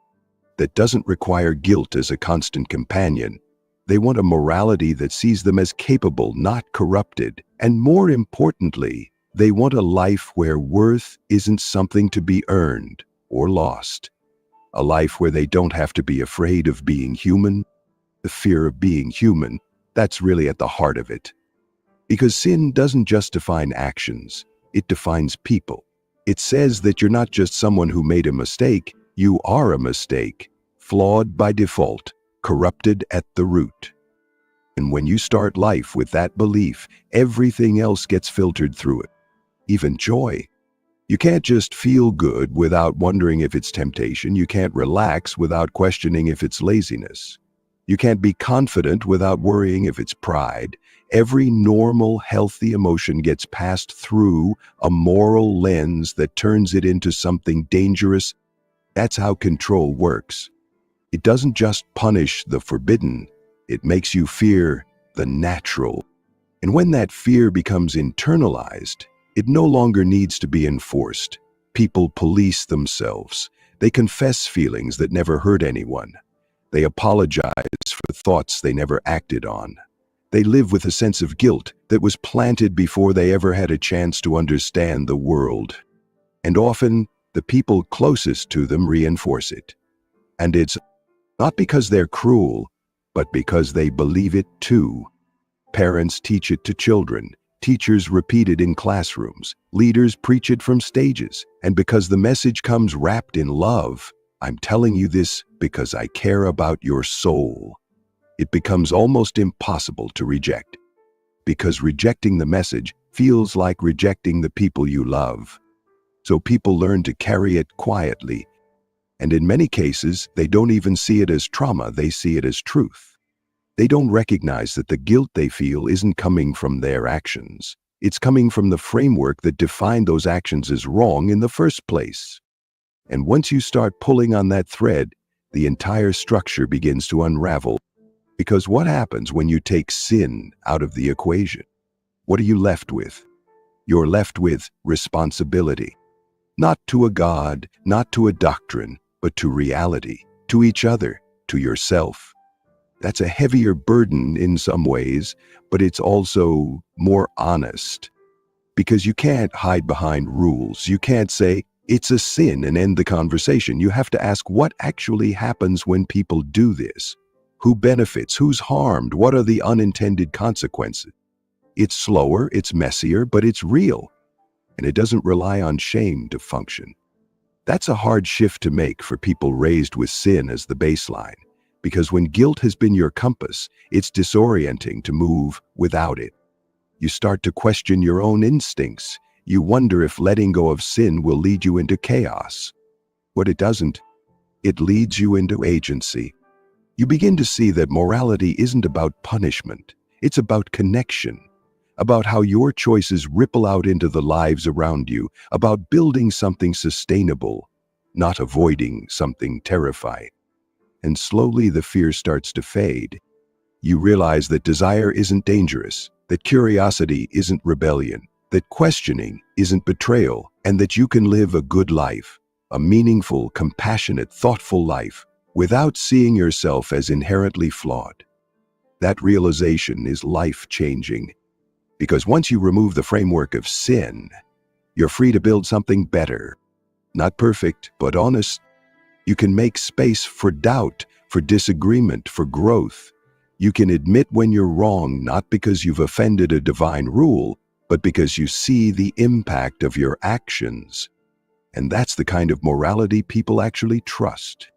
Speaker 4: that doesn't require guilt as a constant companion. They want a morality that sees them as capable, not corrupted. And more importantly, they want a life where worth isn't something to be earned or lost. A life where they don't have to be afraid of being human, The fear of being human, that's really at the heart of it. Because sin doesn't just define actions, it defines people. It says that you're not just someone who made a mistake, you are a mistake, flawed by default, corrupted at the root. And when you start life with that belief, everything else gets filtered through it, even joy. You can't just feel good without wondering if it's temptation. You can't relax without questioning if it's laziness. You can't be confident without worrying if it's pride. Every normal, healthy emotion gets passed through a moral lens that turns it into something dangerous. That's how control works. It doesn't just punish the forbidden, it makes you fear the natural. And when that fear becomes internalized, it no longer needs to be enforced. People police themselves. They confess feelings that never hurt anyone. They apologize for thoughts they never acted on. They live with a sense of guilt that was planted before they ever had a chance to understand the world. And often, the people closest to them reinforce it. And it's not because they're cruel, but because they believe it too. Parents teach it to children. Teachers repeat it in classrooms. Leaders preach it from stages. And because the message comes wrapped in love, I'm telling you this because I care about your soul. It becomes almost impossible to reject, because rejecting the message feels like rejecting the people you love. So people learn to carry it quietly, and in many cases, they don't even see it as trauma, they see it as truth. They don't recognize that the guilt they feel isn't coming from their actions. It's coming from the framework that defined those actions as wrong in the first place. And once you start pulling on that thread, the entire structure begins to unravel. Because what happens when you take sin out of the equation? What are you left with? You're left with responsibility. Not to a God, not to a doctrine, but to reality, to each other, to yourself. That's a heavier burden in some ways, but it's also more honest. Because you can't hide behind rules. You can't say, it's a sin and end the conversation. You have to ask what actually happens when people do this. Who benefits? Who's harmed? What are the unintended consequences? It's slower, it's messier, but it's real. And it doesn't rely on shame to function. That's a hard shift to make for people raised with sin as the baseline. Because when guilt has been your compass, it's disorienting to move without it. You start to question your own instincts. You wonder if letting go of sin will lead you into chaos. What it doesn't, it leads you into agency. You begin to see that morality isn't about punishment. It's about connection, about how your choices ripple out into the lives around you, about building something sustainable, not avoiding something terrifying. And slowly the fear starts to fade. You realize that desire isn't dangerous, that curiosity isn't rebellion, that questioning isn't betrayal, and that you can live a good life, a meaningful, compassionate, thoughtful life, without seeing yourself as inherently flawed. That realization is life-changing, because once you remove the framework of sin, you're free to build something better. Not perfect, but honest. You can make space for doubt, for disagreement, for growth. You can admit when you're wrong, not because you've offended a divine rule, but because you see the impact of your actions. And that's the kind of morality people actually trust.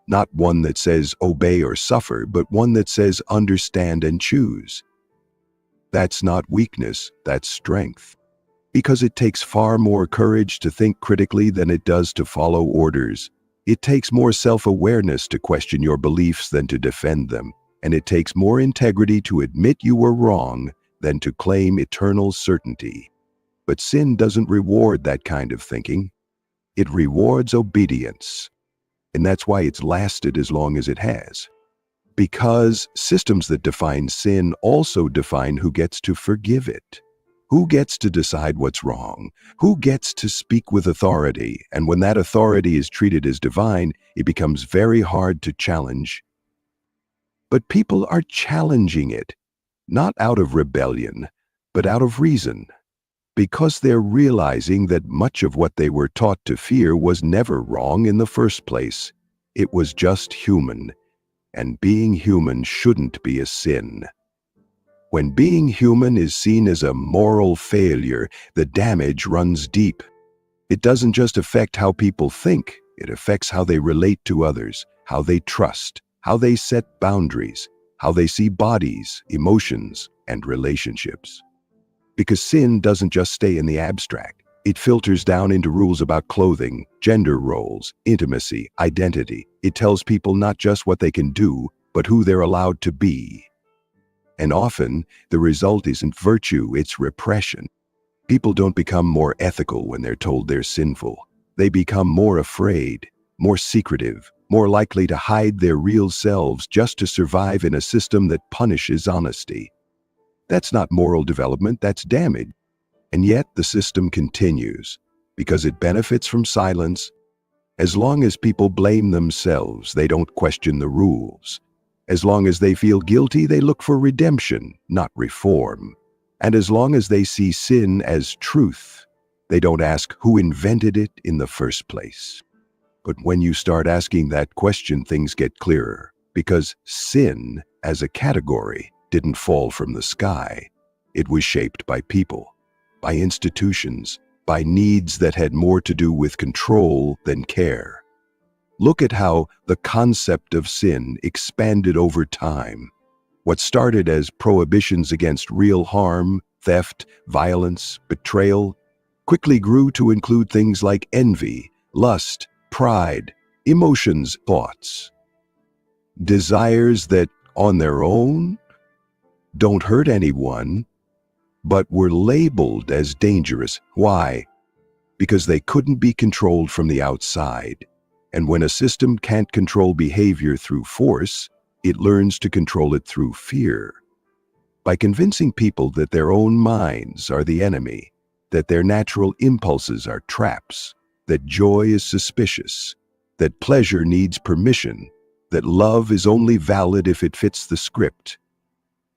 Speaker 4: Not one that says obey or suffer, but one that says understand and choose. That's not weakness, that's strength. Because it takes far more courage to think critically than it does to follow orders. It takes more self-awareness to question your beliefs than to defend them. And it takes more integrity to admit you were wrong than to claim eternal certainty. But sin doesn't reward that kind of thinking. It rewards obedience. And that's why it's lasted as long as it has. Because systems that define sin also define who gets to forgive it. Who gets to decide what's wrong? Who gets to speak with authority? And when that authority is treated as divine, it becomes very hard to challenge. But people are challenging it, not out of rebellion, but out of reason. Because they're realizing that much of what they were taught to fear was never wrong in the first place. It was just human. and being human shouldn't be a sin. When being human is seen as a moral failure, the damage runs deep. It doesn't just affect how people think, it affects how they relate to others, how they trust, how they set boundaries, how they see bodies, emotions, and relationships. Because sin doesn't just stay in the abstract. It filters down into rules about clothing, gender roles, intimacy, identity. It tells people not just what they can do, but who they're allowed to be. And often, the result isn't virtue, it's repression. People don't become more ethical when they're told they're sinful. They become more afraid, more secretive, more likely to hide their real selves just to survive in a system that punishes honesty. That's not moral development, that's damage. And yet the system continues, because it benefits from silence. As long as people blame themselves, they don't question the rules. As long as they feel guilty, they look for redemption, not reform. And as long as they see sin as truth, they don't ask who invented it in the first place. But when you start asking that question, things get clearer, because sin, as a category, didn't fall from the sky. It was shaped by people, by institutions, by needs that had more to do with control than care. Look at how the concept of sin expanded over time. What started as prohibitions against real harm, theft, violence, betrayal, quickly grew to include things like envy, lust, pride, emotions, thoughts. Desires that, on their own, don't hurt anyone, but were labeled as dangerous. Why? Because they couldn't be controlled from the outside. And when a system can't control behavior through force, it learns to control it through fear. By convincing people that their own minds are the enemy, that their natural impulses are traps, that joy is suspicious, that pleasure needs permission, that love is only valid if it fits the script.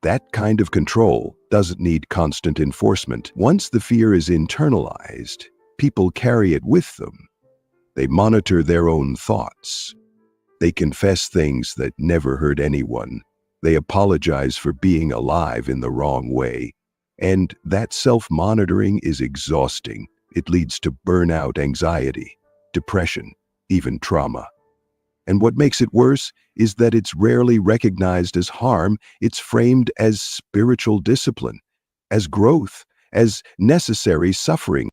Speaker 4: That kind of control doesn't need constant enforcement. Once the fear is internalized, people carry it with them. They monitor their own thoughts. They confess things that never hurt anyone. They apologize for being alive in the wrong way. And that self-monitoring is exhausting. It leads to burnout, anxiety, depression, even trauma. And what makes it worse is that it's rarely recognized as harm. It's framed as spiritual discipline, as growth, as necessary suffering.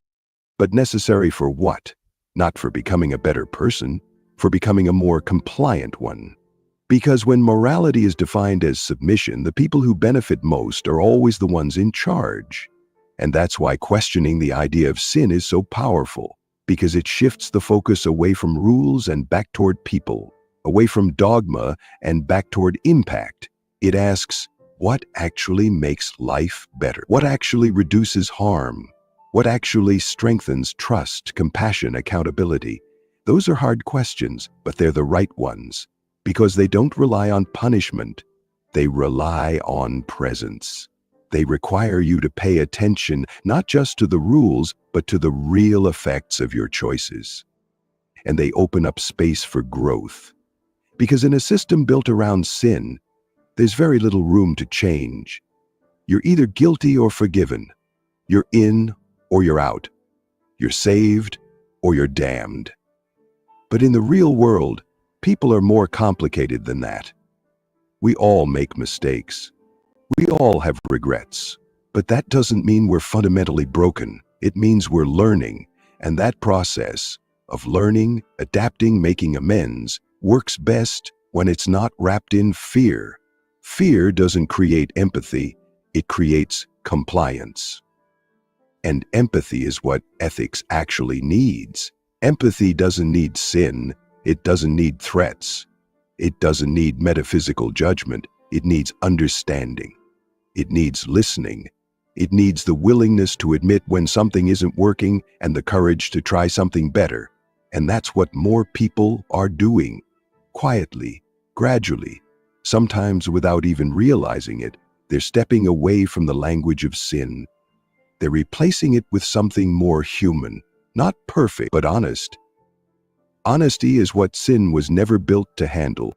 Speaker 4: But necessary for what? Not for becoming a better person, for becoming a more compliant one. Because when morality is defined as submission, the people who benefit most are always the ones in charge. And that's why questioning the idea of sin is so powerful, because it shifts the focus away from rules and back toward people, away from dogma and back toward impact. It asks, what actually makes life better? What actually reduces harm? What actually strengthens trust, compassion, accountability? Those are hard questions, but they're the right ones, because they don't rely on punishment. They rely on presence. They require you to pay attention not just to the rules, but to the real effects of your choices. And they open up space for growth. Because in a system built around sin, there's very little room to change. You're either guilty or forgiven. You're in or you're out. You're saved or you're damned. But in the real world, people are more complicated than that. We all make mistakes. We all have regrets. But that doesn't mean we're fundamentally broken. It means we're learning. And that process of learning, adapting, making amends works best when it's not wrapped in fear. Fear doesn't create empathy. It creates compliance. And empathy is what ethics actually needs. Empathy doesn't need sin. It doesn't need threats. It doesn't need metaphysical judgment. It needs understanding. It needs listening. It needs the willingness to admit when something isn't working and the courage to try something better. And that's what more people are doing. Quietly, gradually, sometimes without even realizing it, they're stepping away from the language of sin. They're replacing it with something more human, not perfect, but honest. Honesty is what sin was never built to handle.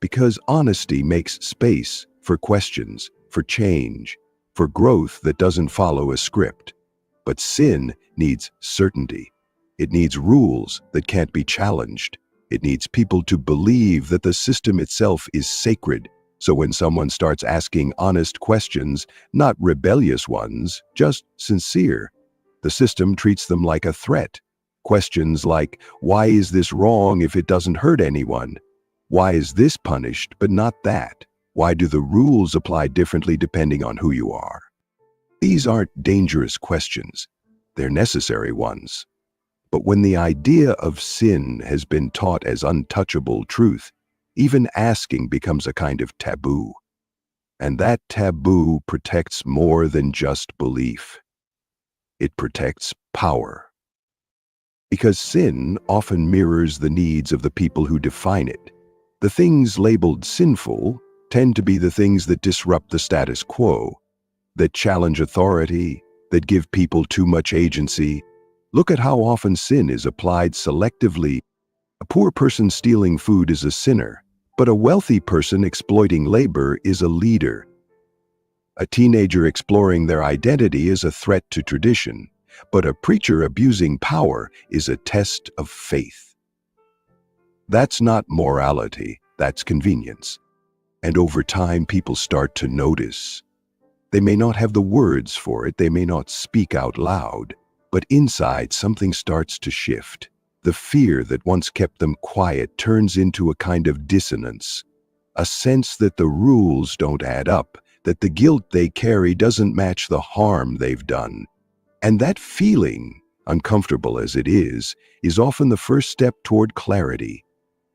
Speaker 4: Because honesty makes space for questions, for change, for growth that doesn't follow a script. But sin needs certainty. It needs rules that can't be challenged. It needs people to believe that the system itself is sacred. So when someone starts asking honest questions, not rebellious ones, just sincere, the system treats them like a threat. Questions like, why is this wrong if it doesn't hurt anyone? Why is this punished but not that? Why do the rules apply differently depending on who you are? These aren't dangerous questions. They're necessary ones. But when the idea of sin has been taught as untouchable truth, even asking becomes a kind of taboo. And that taboo protects more than just belief. It protects power. Because sin often mirrors the needs of the people who define it. The things labeled sinful tend to be the things that disrupt the status quo, that challenge authority, that give people too much agency. Look at how often sin is applied selectively. A poor person stealing food is a sinner, but a wealthy person exploiting labor is a leader. A teenager exploring their identity is a threat to tradition, but a preacher abusing power is a test of faith. That's not morality, that's convenience. And over time, people start to notice. They may not have the words for it, they may not speak out loud, but inside something starts to shift. The fear that once kept them quiet turns into a kind of dissonance, a sense that the rules don't add up, that the guilt they carry doesn't match the harm they've done. And that feeling, uncomfortable as it is often the first step toward clarity.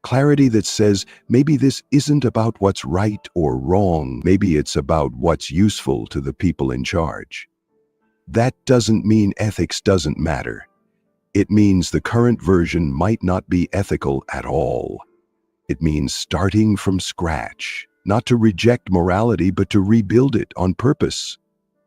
Speaker 4: Clarity that says, maybe this isn't about what's right or wrong, maybe it's about what's useful to the people in charge. That doesn't mean ethics doesn't matter. It means the current version might not be ethical at all. It means starting from scratch, not to reject morality, but to rebuild it on purpose.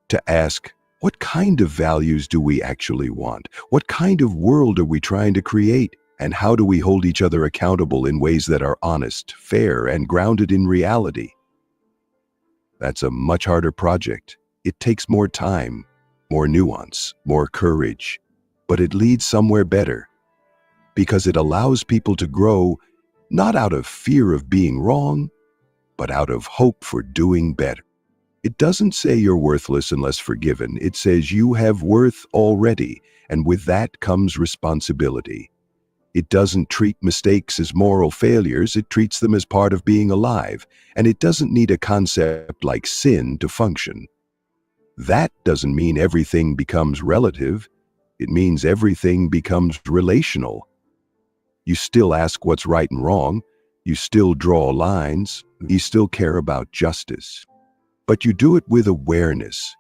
Speaker 4: To ask, what kind of values do we actually want? What kind of world are we trying to create? And how do we hold each other accountable in ways that are honest, fair, and grounded in reality? That's a much harder project. It takes more time, more nuance, more courage, but it leads somewhere better because it allows people to grow not out of fear of being wrong, but out of hope for doing better. It doesn't say you're worthless unless forgiven. It says you have worth already, and with that comes responsibility. It doesn't treat mistakes as moral failures, it treats them as part of being alive, and it doesn't need a concept like sin to function. That doesn't mean everything becomes relative, it means everything becomes relational. You still ask what's right and wrong, you still draw lines, you still care about justice. But you do it with awareness,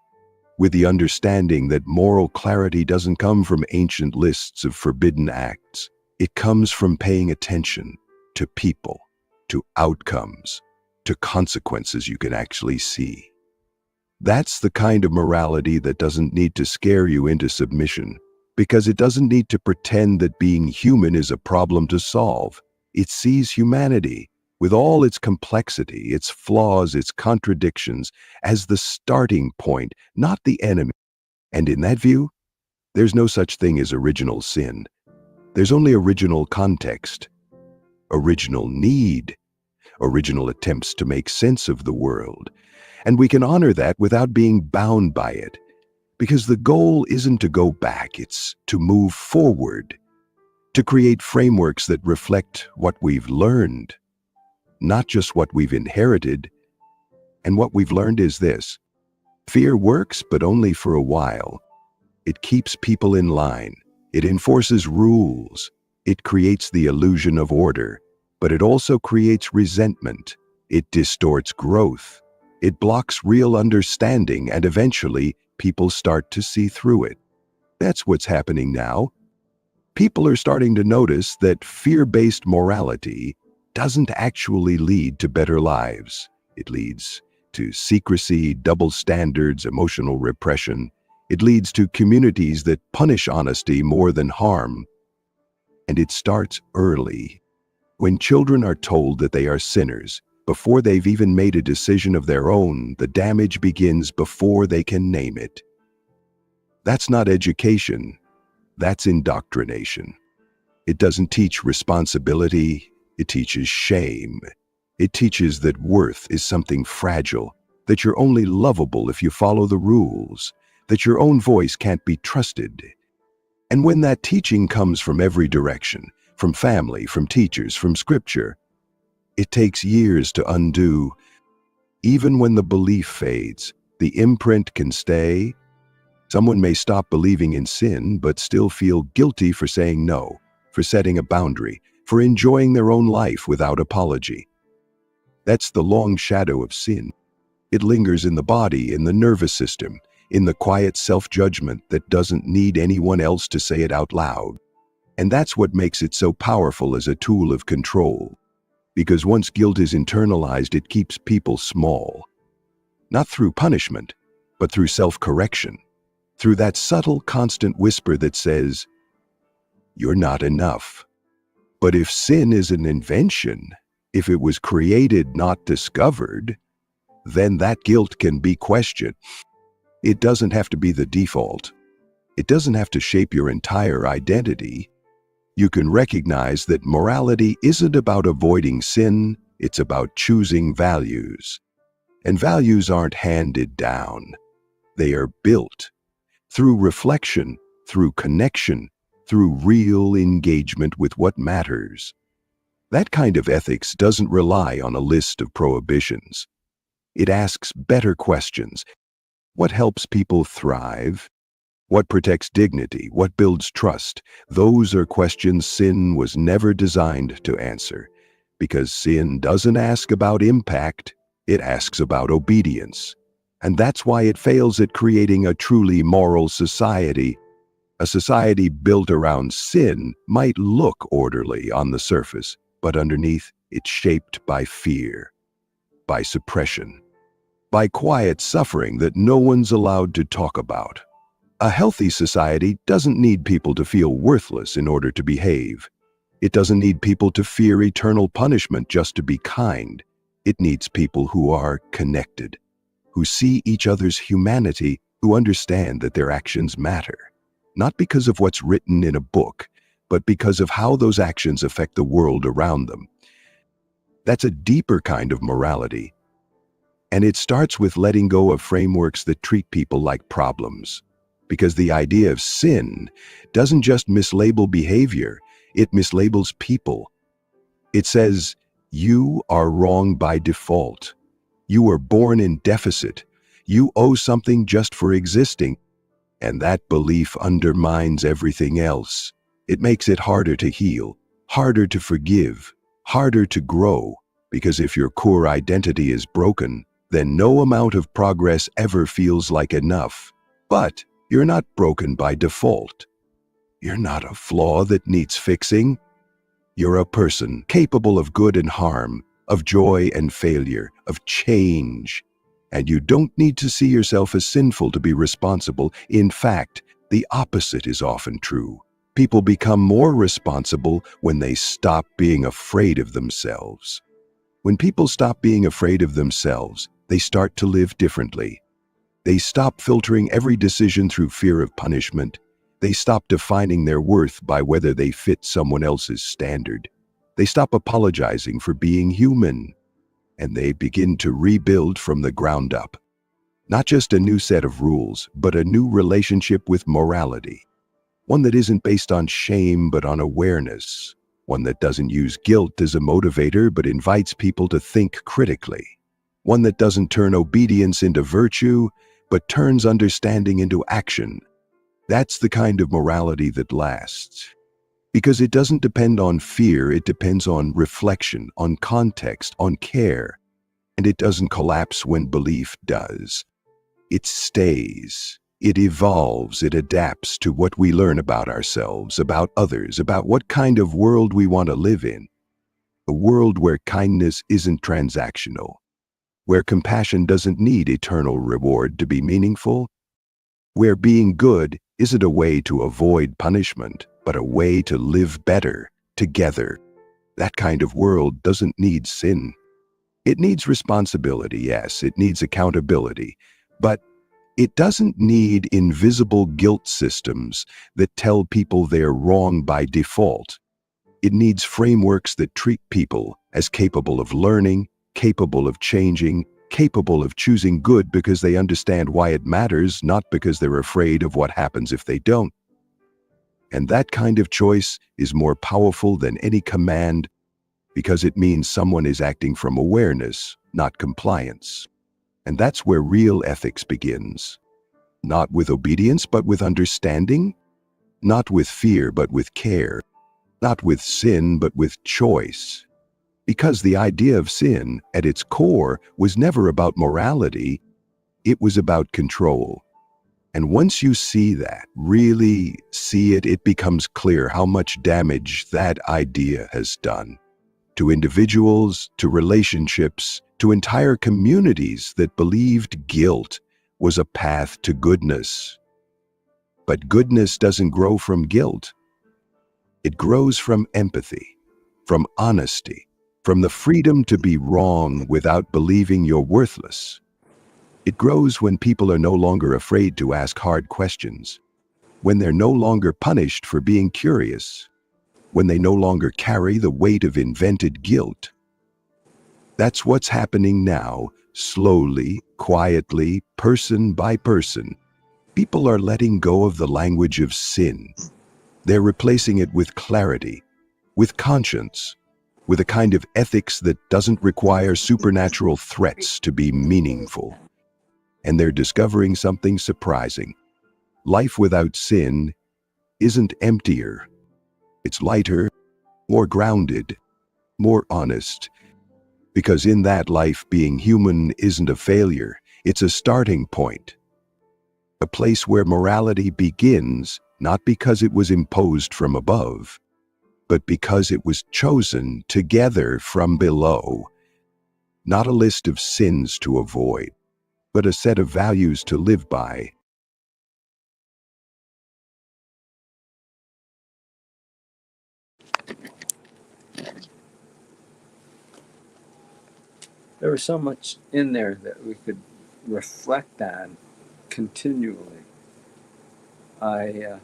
Speaker 4: with the understanding that moral clarity doesn't come from ancient lists of forbidden acts. It comes from paying attention to people, to outcomes, to consequences you can actually see. That's the kind of morality that doesn't need to scare you into submission, because it doesn't need to pretend that being human is a problem to solve. It sees humanity, with all its complexity, its flaws, its contradictions, as the starting point, not the enemy. And in that view, there's no such thing as original sin. There's only original context, original need, original attempts to make sense of the world. And we can honor that without being bound by it, because the goal isn't to go back, it's to move forward, to create frameworks that reflect what we've learned, not just what we've inherited. And what we've learned is this: fear works, but only for a while. It keeps people in line. It enforces rules. It creates the illusion of order, but it also creates resentment. It distorts growth. It blocks real understanding, and eventually people start to see through it. That's what's happening now. People are starting to notice that fear-based morality doesn't actually lead to better lives. It leads to secrecy, double standards, emotional repression. It leads to communities that punish honesty more than harm. And it starts early. When children are told that they are sinners, before they've even made a decision of their own, the damage begins before they can name it. That's not education, that's indoctrination. It doesn't teach responsibility, it teaches shame. It teaches that worth is something fragile, that you're only lovable if you follow the rules, that your own voice can't be trusted. And when that teaching comes from every direction, from family, from teachers, from scripture, it takes years to undo. Even when the belief fades, the imprint can stay. Someone may stop believing in sin, but still feel guilty for saying no, for setting a boundary, for enjoying their own life without apology. That's the long shadow of sin. It lingers in the body, in the nervous system, in the quiet self-judgment that doesn't need anyone else to say it out loud. And that's what makes it so powerful as a tool of control. Because once guilt is internalized, it keeps people small. Not through punishment, but through self-correction. Through that subtle, constant whisper that says, "You're not enough." But if sin is an invention, if it was created, not discovered, then that guilt can be questioned. It doesn't have to be the default. It doesn't have to shape your entire identity. You can recognize that morality isn't about avoiding sin, it's about choosing values. And values aren't handed down. They are built through reflection, through connection, through real engagement with what matters. That kind of ethics doesn't rely on a list of prohibitions. It asks better questions. What helps people thrive? What protects dignity? What builds trust? Those are questions sin was never designed to answer, because sin doesn't ask about impact, it asks about obedience. And that's why it fails at creating a truly moral society. A society built around sin might look orderly on the surface, but underneath, it's shaped by fear, by suppression, by quiet suffering that no one's allowed to talk about. A healthy society doesn't need people to feel worthless in order to behave. It doesn't need people to fear eternal punishment just to be kind. It needs people who are connected, who see each other's humanity, who understand that their actions matter. Not because of what's written in a book, but because of how those actions affect the world around them. That's a deeper kind of morality. And it starts with letting go of frameworks that treat people like problems. Because the idea of sin doesn't just mislabel behavior, it mislabels people. It says, you are wrong by default. You were born in deficit. You owe something just for existing. And that belief undermines everything else. It makes it harder to heal, harder to forgive, harder to grow. Because if your core identity is broken, then no amount of progress ever feels like enough. But you're not broken by default. You're not a flaw that needs fixing. You're a person capable of good and harm, of joy and failure, of change. And you don't need to see yourself as sinful to be responsible. In fact, the opposite is often true. People become more responsible when they stop being afraid of themselves. When people stop being afraid of themselves, they start to live differently. They stop filtering every decision through fear of punishment. They stop defining their worth by whether they fit someone else's standard. They stop apologizing for being human. And they begin to rebuild from the ground up. Not just a new set of rules, but a new relationship with morality. One that isn't based on shame, but on awareness. One that doesn't use guilt as a motivator, but invites people to think critically. One that doesn't turn obedience into virtue, but turns understanding into action. That's the kind of morality that lasts. Because it doesn't depend on fear, it depends on reflection, on context, on care. And it doesn't collapse when belief does. It stays. It evolves. It adapts to what we learn about ourselves, about others, about what kind of world we want to live in. A world where kindness isn't transactional. Where compassion doesn't need eternal reward to be meaningful. Where being good isn't a way to avoid punishment, but a way to live better together. That kind of world doesn't need sin. It needs responsibility, yes, it needs accountability, but it doesn't need invisible guilt systems that tell people they're wrong by default. It needs frameworks that treat people as capable of learning, capable of changing, capable of choosing good because they understand why it matters, not because they're afraid of what happens if they don't. And that kind of choice is more powerful than any command because it means someone is acting from awareness, not compliance. And that's where real ethics begins. Not with obedience, but with understanding. Not with fear, but with care. Not with sin, but with choice. Because the idea of sin, at its core, was never about morality, it was about control. And once you see that, really see it, it becomes clear how much damage that idea has done. To individuals, to relationships, to entire communities that believed guilt was a path to goodness. But goodness doesn't grow from guilt. It grows from empathy, from honesty, from the freedom to be wrong without believing you're worthless. It grows when people are no longer afraid to ask hard questions, when they're no longer punished for being curious, when they no longer carry the weight of invented guilt. That's what's happening now, slowly, quietly, person by person. People are letting go of the language of sin. They're replacing it with clarity, with conscience, with a kind of ethics that doesn't require supernatural threats to be meaningful. And they're discovering something surprising. Life without sin isn't emptier. It's lighter, more grounded, more honest. Because in that life, being human isn't a failure, it's a starting point. A place where morality begins, not because it was imposed from above, but because it was chosen together from below. Not a list of sins to avoid, but a set of values to live by.
Speaker 2: There was so much in there that we could reflect on continually. I,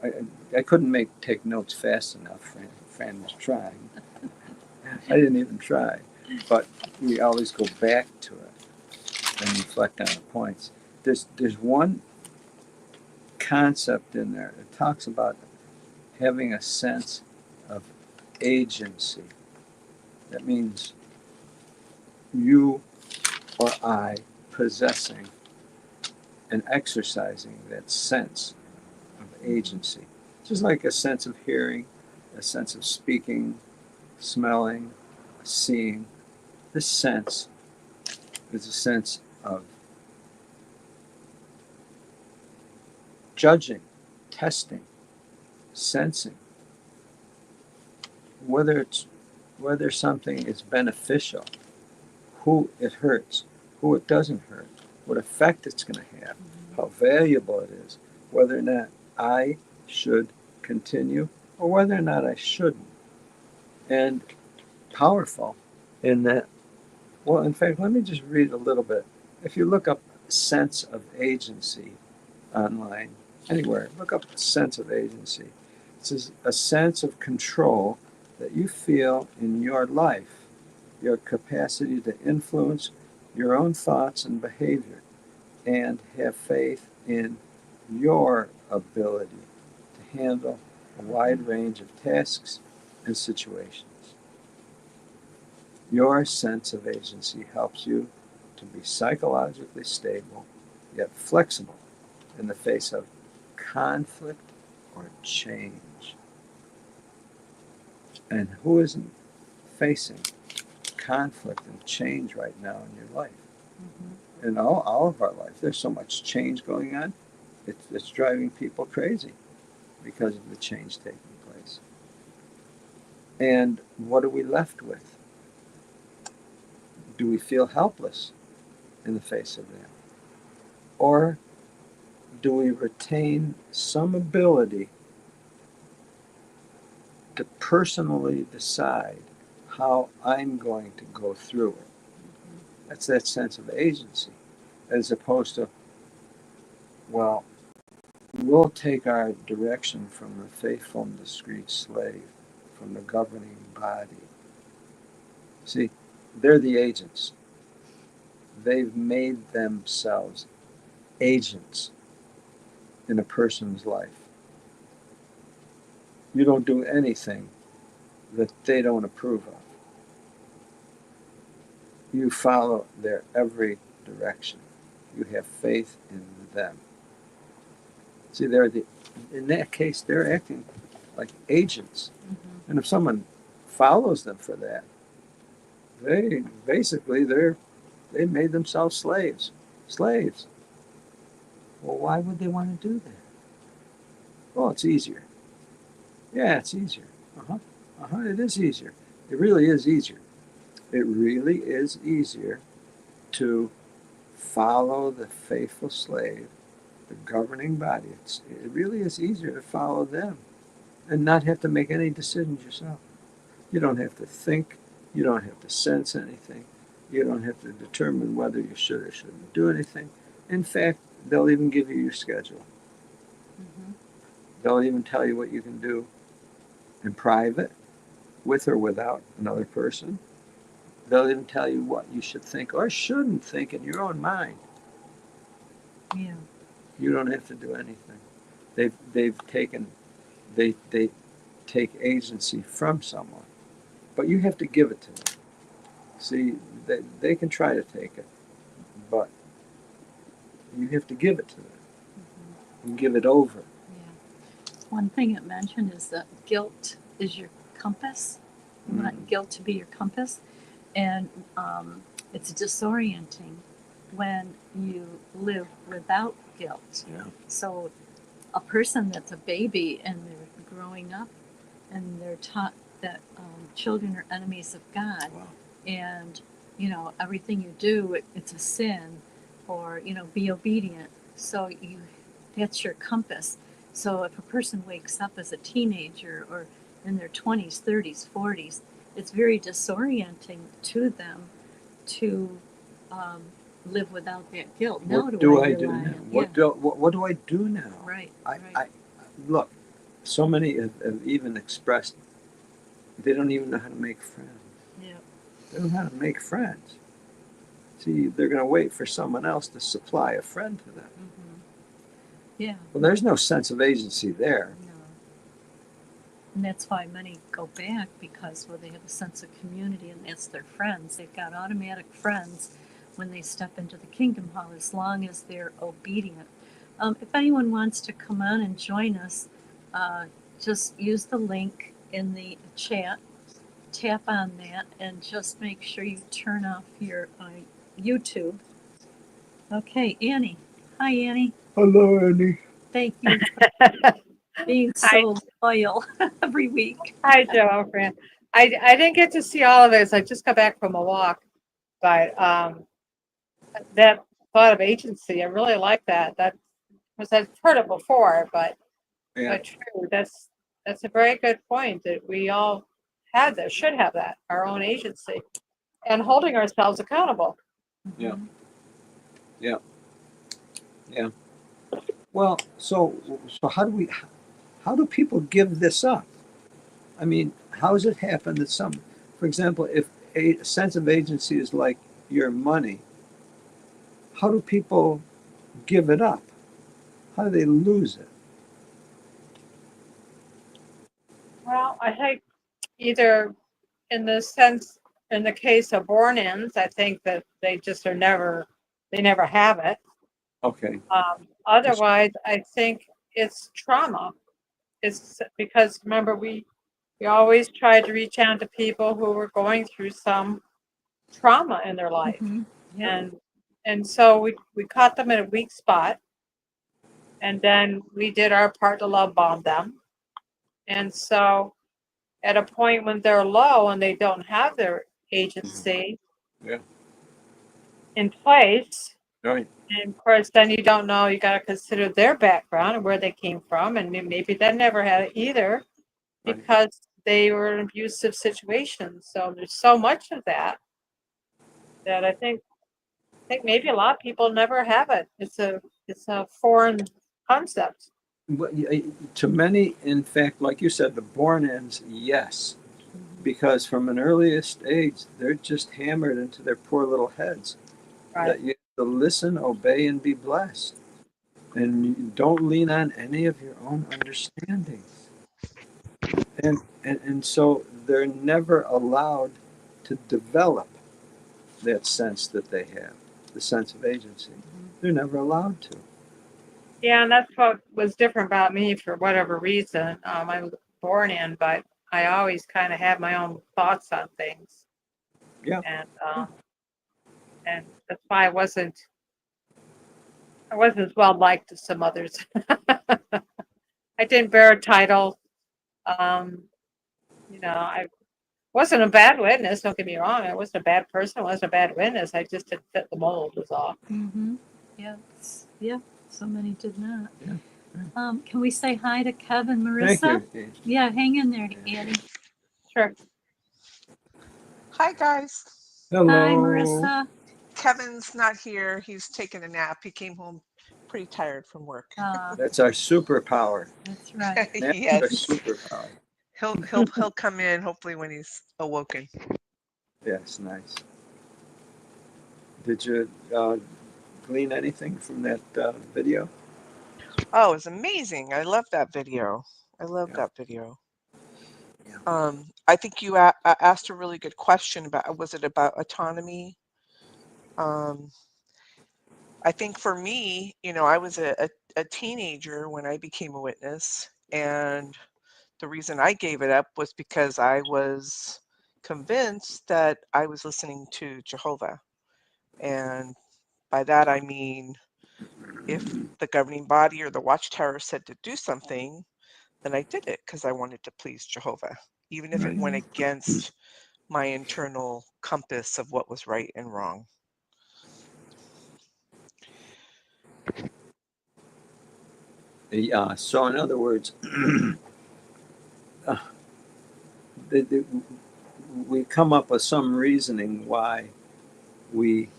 Speaker 2: I, I couldn't take notes fast enough. Fran was trying. I didn't even try, but we always go back to it and reflect on the points. There's one concept in there that talks about having a sense of agency. That means you or I possessing and exercising that sense of agency. Just like a sense of hearing, a sense of speaking, smelling, seeing. This sense is a sense of judging, testing, sensing, whether something is beneficial, who it hurts, who it doesn't hurt, what effect it's going to have, how valuable it is, whether or not I should continue or whether or not I shouldn't. And powerful in that, well, in fact, let me just read a little bit. If you look up sense of agency online, anywhere, look up sense of agency. It says a sense of control that you feel in your life, your capacity to influence your own thoughts and behavior, and have faith in your ability to handle a wide range of tasks and situations. Your sense of agency helps you to be psychologically stable, yet flexible in the face of conflict or change. And who isn't facing conflict and change right now in your life? Mm-hmm. In all of our life, there's so much change going on. It's driving people crazy because of the change taking place. And what are we left with? Do we feel helpless in the face of that? Or do we retain some ability to personally decide how I'm going to go through it. That's that sense of agency, as opposed to, well, we'll take our direction from the faithful and discreet slave, from the governing body. See, they're the agents. They've made themselves agents in a person's life. You don't do anything that they don't approve of. You follow their every direction. You have faith in them. See, in that case, they're acting like agents.
Speaker 1: Mm-hmm.
Speaker 2: And if someone follows them for that, they made themselves slaves. Slaves. Well, why would they want to do that? Well, it's easier. Yeah, it's easier. It is easier. It really is easier. It really is easier to follow the faithful slave, the governing body. It really is easier to follow them and not have to make any decisions yourself. You don't have to think. You don't have to sense anything. You don't have to determine whether you should or shouldn't do anything. In fact, they'll even give you your schedule.
Speaker 1: Mm-hmm.
Speaker 2: They'll even tell you what you can do in private, with or without another person. They'll even tell you what you should think or shouldn't think in your own mind.
Speaker 1: Yeah.
Speaker 2: You don't have to do anything. They take agency from someone, but you have to give it to them. See, they can try to take it, but you have to give it to them.
Speaker 1: Mm-hmm.
Speaker 2: And give it over.
Speaker 1: Yeah. One thing it mentioned is that guilt is your compass. You want guilt to be your compass, and it's disorienting when you live without guilt.
Speaker 2: Yeah.
Speaker 1: So a person that's a baby and they're growing up and they're taught that children are enemies of God.
Speaker 2: Wow.
Speaker 1: And everything you do, it's a sin, or be obedient. So that's your compass. So if a person wakes up as a teenager or in their 20s, 30s, 40s, it's very disorienting to them to live without that guilt. Now
Speaker 2: What do I do
Speaker 1: rely
Speaker 2: now?
Speaker 1: on-
Speaker 2: What do I do now?
Speaker 1: Right.
Speaker 2: I look. So many have even expressed they don't even know how to make friends.
Speaker 1: Yeah.
Speaker 2: They don't know how to make friends. See, they're going to wait for someone else to supply a friend to them.
Speaker 1: Mm-hmm. Yeah.
Speaker 2: Well, there's no sense of agency there.
Speaker 1: No. And that's why many go back, because they have a sense of community and that's their friends. They've got automatic friends when they step into the kingdom hall, as long as they're obedient. If anyone wants to come on and join us, just use the link in the chat, tap on that, and just make sure you turn off your YouTube. Okay, Annie. Hi, Annie.
Speaker 2: Hello, Annie.
Speaker 1: Thank you for being so loyal every week.
Speaker 5: Hi, Joe Fran. I didn't get to see all of this. I just got back from a walk, but that thought of agency, I really like that. I've heard it before, but true. That's a very good point, that we all should have that, our own agency, and holding ourselves accountable.
Speaker 2: Yeah. Well, so how do people give this up? I mean, how does it happen that for example, if a sense of agency is like your money, how do people give it up? How do they lose it?
Speaker 5: Well, I think either in the case of born-ins, I think that they never have it.
Speaker 2: Okay.
Speaker 5: Otherwise, I think it's trauma. It's because, remember, we always try to reach out to people who were going through some trauma in their life.
Speaker 1: Mm-hmm. Yep.
Speaker 5: And so we caught them in a weak spot, and then we did our part to love bomb them. And so at a point when they're low and they don't have their agency in place,
Speaker 2: Right.
Speaker 5: and of course, then you don't know, you got to consider their background and where they came from. And maybe they never had it either, because they were in abusive situations. So there's so much of that I think maybe a lot of people never have it. It's a foreign concept.
Speaker 2: To many, in fact, like you said, the born ends, yes, because from an earliest age, they're just hammered into their poor little heads that you have to listen, obey, and be blessed. And you don't lean on any of your own understandings. And so they're never allowed to develop that sense that they have, the sense of agency. They're never allowed to.
Speaker 5: Yeah, and that's what was different about me for whatever reason. I was born in, but I always kind of had my own thoughts on things.
Speaker 2: Yeah.
Speaker 5: And that's why I wasn't as well liked as some others. I didn't bear a title. I wasn't a bad witness. Don't get me wrong. I wasn't a bad person. I wasn't a bad witness. I just didn't fit the mold. Was all.
Speaker 1: Yeah. So many did not.
Speaker 2: Yeah.
Speaker 1: Can we say hi to Kevin, Marissa?
Speaker 2: Thank you.
Speaker 1: Yeah, hang in there, Annie.
Speaker 5: Sure.
Speaker 6: Hi, guys.
Speaker 2: Hello.
Speaker 1: Hi, Marissa.
Speaker 6: Kevin's not here. He's taking a nap. He came home pretty tired from work.
Speaker 2: That's our superpower.
Speaker 1: That's right.
Speaker 2: That's
Speaker 6: Yes.
Speaker 2: our superpower.
Speaker 6: He'll come in hopefully when he's awoken.
Speaker 2: Yes, nice. Did you glean anything from that video?
Speaker 6: Oh, it's amazing. I love that video.
Speaker 2: Yeah.
Speaker 6: I think you asked a really good question about, was it about autonomy? I think for me, I was a teenager when I became a witness, and the reason I gave it up was because I was convinced that I was listening to Jehovah. And by that, I mean, if the governing body or the watchtower said to do something, then I did it because I wanted to please Jehovah, even if it went against my internal compass of what was right and wrong.
Speaker 2: Yeah. So in other words, we come up with some reasoning why we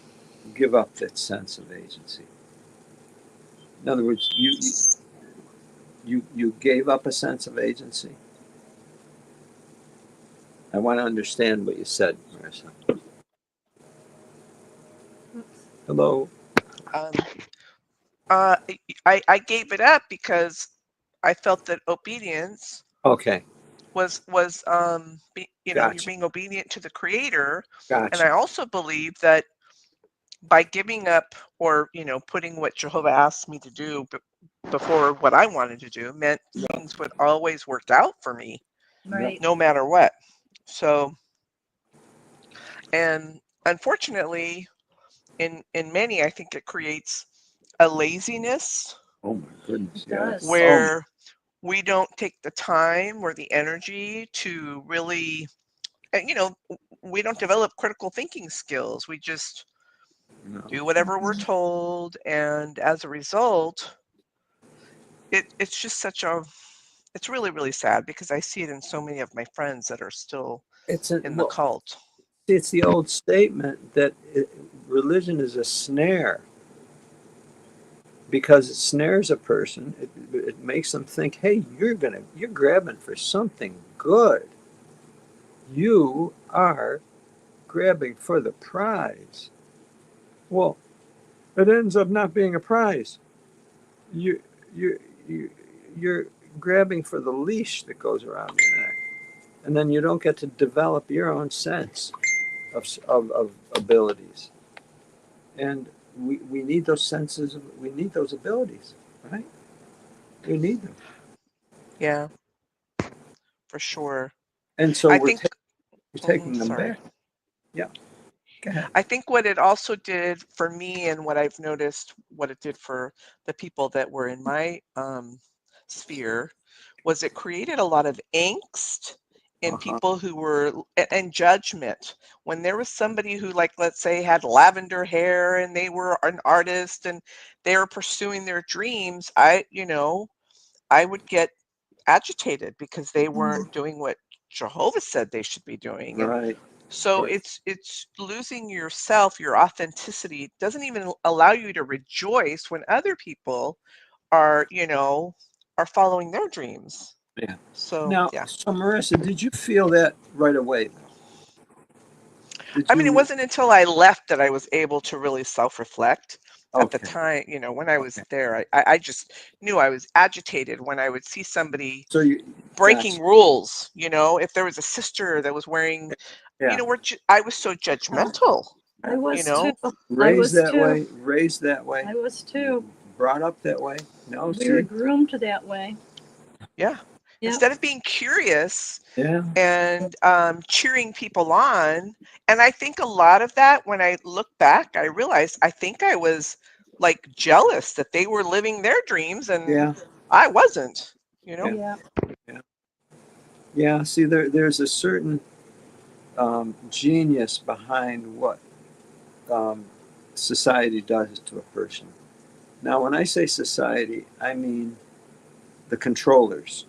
Speaker 2: give up that sense of agency. In other words, you gave up a sense of agency. I want to understand what you said, Marissa. Hello.
Speaker 6: I gave it up because I felt that obedience
Speaker 2: Okay.
Speaker 6: was you're
Speaker 2: Gotcha.
Speaker 6: being obedient to the Creator.
Speaker 2: Gotcha.
Speaker 6: And I also believe that by giving up or putting what Jehovah asked me to do before what I wanted to do meant things would always work out for me,
Speaker 1: Right.
Speaker 6: no matter what. So, and unfortunately, in many, I think it creates a laziness.
Speaker 2: Oh my goodness.
Speaker 1: It does.
Speaker 6: Where we don't take the time or the energy to really, we don't develop critical thinking skills. We just do whatever we're told, and as a result, it's just it's really, really sad because I see it in so many of my friends that are still in the cult.
Speaker 2: It's the old statement that religion is a snare. Because it snares a person, it makes them think, hey, you're grabbing for something good. You are grabbing for the prize. Well, it ends up not being a prize. You're grabbing for the leash that goes around your neck, and then you don't get to develop your own sense of abilities. And we need those senses. We need those abilities, right? We need them.
Speaker 6: Yeah, for sure.
Speaker 2: And so
Speaker 6: I
Speaker 2: we're
Speaker 6: think
Speaker 2: taking them back. Yeah. Go ahead.
Speaker 6: I think what it also did for me, and what I've noticed, what it did for the people that were in my sphere, was it created a lot of angst in people who were, and judgment. When there was somebody who, like, let's say, had lavender hair and they were an artist and they were pursuing their dreams, I would get agitated because they weren't doing what Jehovah said they should be doing. And
Speaker 2: Right.
Speaker 6: so
Speaker 2: Right.
Speaker 6: it's losing yourself, your authenticity. It doesn't even allow you to rejoice when other people are, are following their dreams.
Speaker 2: Yeah.
Speaker 6: So
Speaker 2: Now,
Speaker 6: yeah.
Speaker 2: so Marissa, did you feel that right away? Did
Speaker 6: I mean, it
Speaker 2: you?
Speaker 6: wasn't until I left that I was able to really self-reflect. At the
Speaker 2: Okay.
Speaker 6: time, when I was
Speaker 2: Okay.
Speaker 6: there, I just knew I was agitated when I would see somebody
Speaker 2: So you
Speaker 6: breaking
Speaker 2: gotcha.
Speaker 6: rules. If there was a sister that was wearing,
Speaker 2: Yeah.
Speaker 6: I was so judgmental.
Speaker 1: I was
Speaker 6: You know?
Speaker 1: too. I
Speaker 2: Raised
Speaker 1: was
Speaker 2: that
Speaker 1: too.
Speaker 2: way. Raised that way.
Speaker 1: I was too.
Speaker 2: Brought up that way. No,
Speaker 1: We were
Speaker 2: see.
Speaker 1: groomed that way.
Speaker 6: Yeah.
Speaker 1: Yep.
Speaker 6: Instead of being curious
Speaker 2: Yeah.
Speaker 6: and cheering people on, and I think a lot of that, when I look back, I realized I think I was like jealous that they were living their dreams and
Speaker 2: Yeah.
Speaker 6: I wasn't.
Speaker 1: Yeah.
Speaker 2: Yeah. See, there's a certain genius behind what society does to a person. Now, when I say society, I mean the controllers,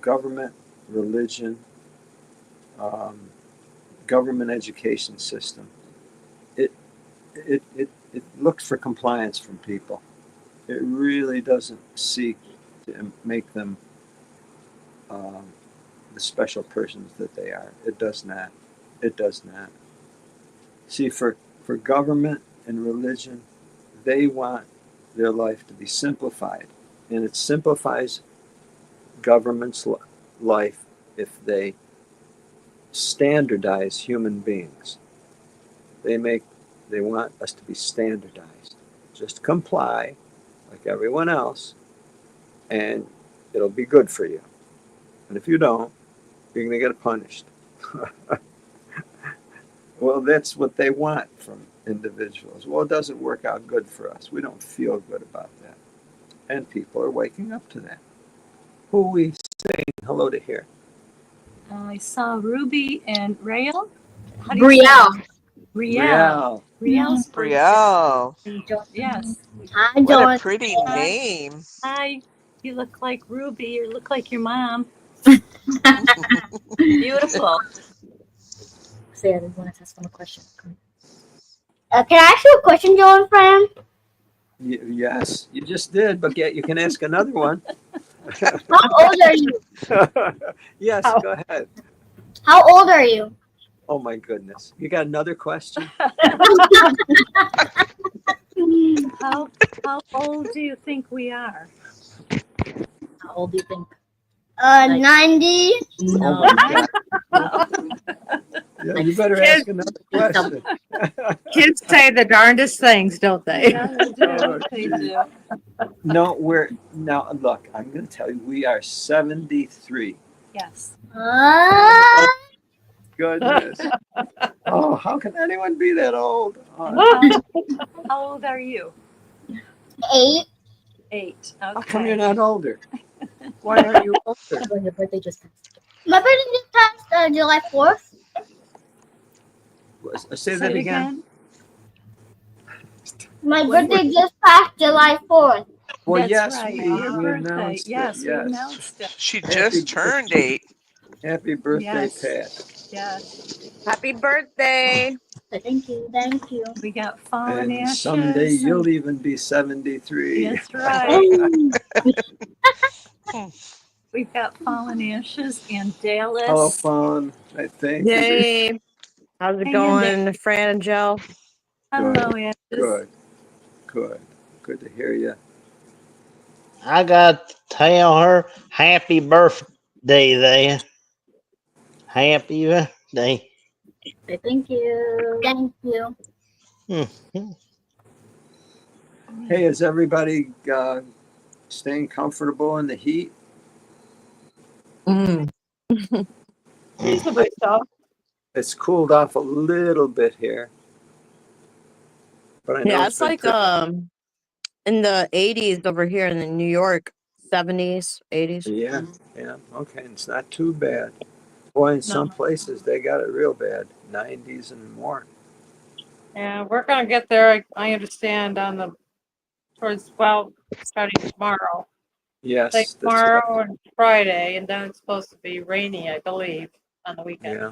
Speaker 2: government, religion, um, government education system. It, it looks for compliance from people. It really doesn't seek to make them um, the special persons that they are. It does not. It does not. See, for government and religion, they want their life to be simplified. And it simplifies government's life if they standardize human beings. They want us to be standardized. Just comply like everyone else, and it'll be good for you. And if you don't, you're going to get punished. Well, that's what they want from individuals. Well, it doesn't work out good for us. We don't feel good about that. And people are waking up to that. Who are we saying hello to here?
Speaker 1: I saw Ruby and Rael. How do you say
Speaker 7: Brielle.
Speaker 1: that? Riel. Riel's birthday.
Speaker 6: Brielle.
Speaker 1: Yes.
Speaker 7: Hi,
Speaker 6: What a
Speaker 7: John.
Speaker 6: pretty name.
Speaker 1: Hi. You look like Ruby. You look like your mom. Beautiful.
Speaker 7: Say, I want to ask them a question. Can I ask you a question, Joe Fran?
Speaker 2: Yes, you just did, but yet you can ask another one.
Speaker 7: How old are you?
Speaker 2: Yes, go ahead.
Speaker 7: How old are you?
Speaker 2: Oh my goodness. You got another question?
Speaker 1: How old do you think we are?
Speaker 7: How old do you think? 90.
Speaker 2: Oh my God. Yeah, you better ask another question.
Speaker 5: Kids say the darndest things, don't they?
Speaker 1: Yeah, they do.
Speaker 2: Oh,
Speaker 1: They
Speaker 2: geez.
Speaker 1: do.
Speaker 2: No, now look, I'm going to tell you, we are 73.
Speaker 1: Yes.
Speaker 2: Goodness. Oh, how can anyone be that old?
Speaker 1: And
Speaker 2: Oh,
Speaker 1: how old are you?
Speaker 7: 8.
Speaker 1: 8.
Speaker 2: how come
Speaker 1: Okay.
Speaker 2: you're not older? Why aren't you older?
Speaker 7: Your birthday just passed. My birthday just passed July 4th.
Speaker 2: Say that again.
Speaker 7: My birthday just passed July 4th.
Speaker 2: Well,
Speaker 1: That's
Speaker 2: yes,
Speaker 1: right.
Speaker 2: we
Speaker 1: Your birthday.
Speaker 2: announced
Speaker 1: Yes,
Speaker 2: it.
Speaker 1: we
Speaker 2: Yes.
Speaker 1: announced it.
Speaker 6: She
Speaker 2: Happy
Speaker 6: just turned 8.
Speaker 2: Happy birthday,
Speaker 1: Yes.
Speaker 2: Pat.
Speaker 1: Yes.
Speaker 8: Happy birthday.
Speaker 7: Thank you. Thank you.
Speaker 1: We got fallen
Speaker 2: And
Speaker 1: ashes.
Speaker 2: someday
Speaker 1: and-
Speaker 2: you'll even be 73.
Speaker 1: That's right.
Speaker 6: Hmm.
Speaker 1: We've got fallen ashes and Dallas.
Speaker 2: Hello, Fawn. I thank you.
Speaker 8: Yay. How's it
Speaker 1: Hey,
Speaker 8: going, Fran and Joe?
Speaker 1: Hello, ashes.
Speaker 2: Good. Good to hear you.
Speaker 9: I got to tell her happy birthday there. Happy birthday.
Speaker 7: Thank you. Thank you.
Speaker 9: Mhm.
Speaker 2: Hey, is everybody staying comfortable in the heat?
Speaker 5: Reasonably so.
Speaker 2: It's cooled off a little bit here. But I know
Speaker 8: Yeah, it's
Speaker 2: been
Speaker 8: like
Speaker 2: pretty-
Speaker 8: in the 80s over here in New York, 70s, 80s.
Speaker 2: Yeah, okay, it's not too bad. Boy, in some places they got it real bad, 90s and more.
Speaker 5: Yeah, we're gonna get there. I understand starting tomorrow.
Speaker 2: Yes,
Speaker 5: like
Speaker 2: that's
Speaker 5: tomorrow
Speaker 2: right.
Speaker 5: and Friday, and then it's supposed to be rainy, I believe, on the weekend.
Speaker 2: Yeah.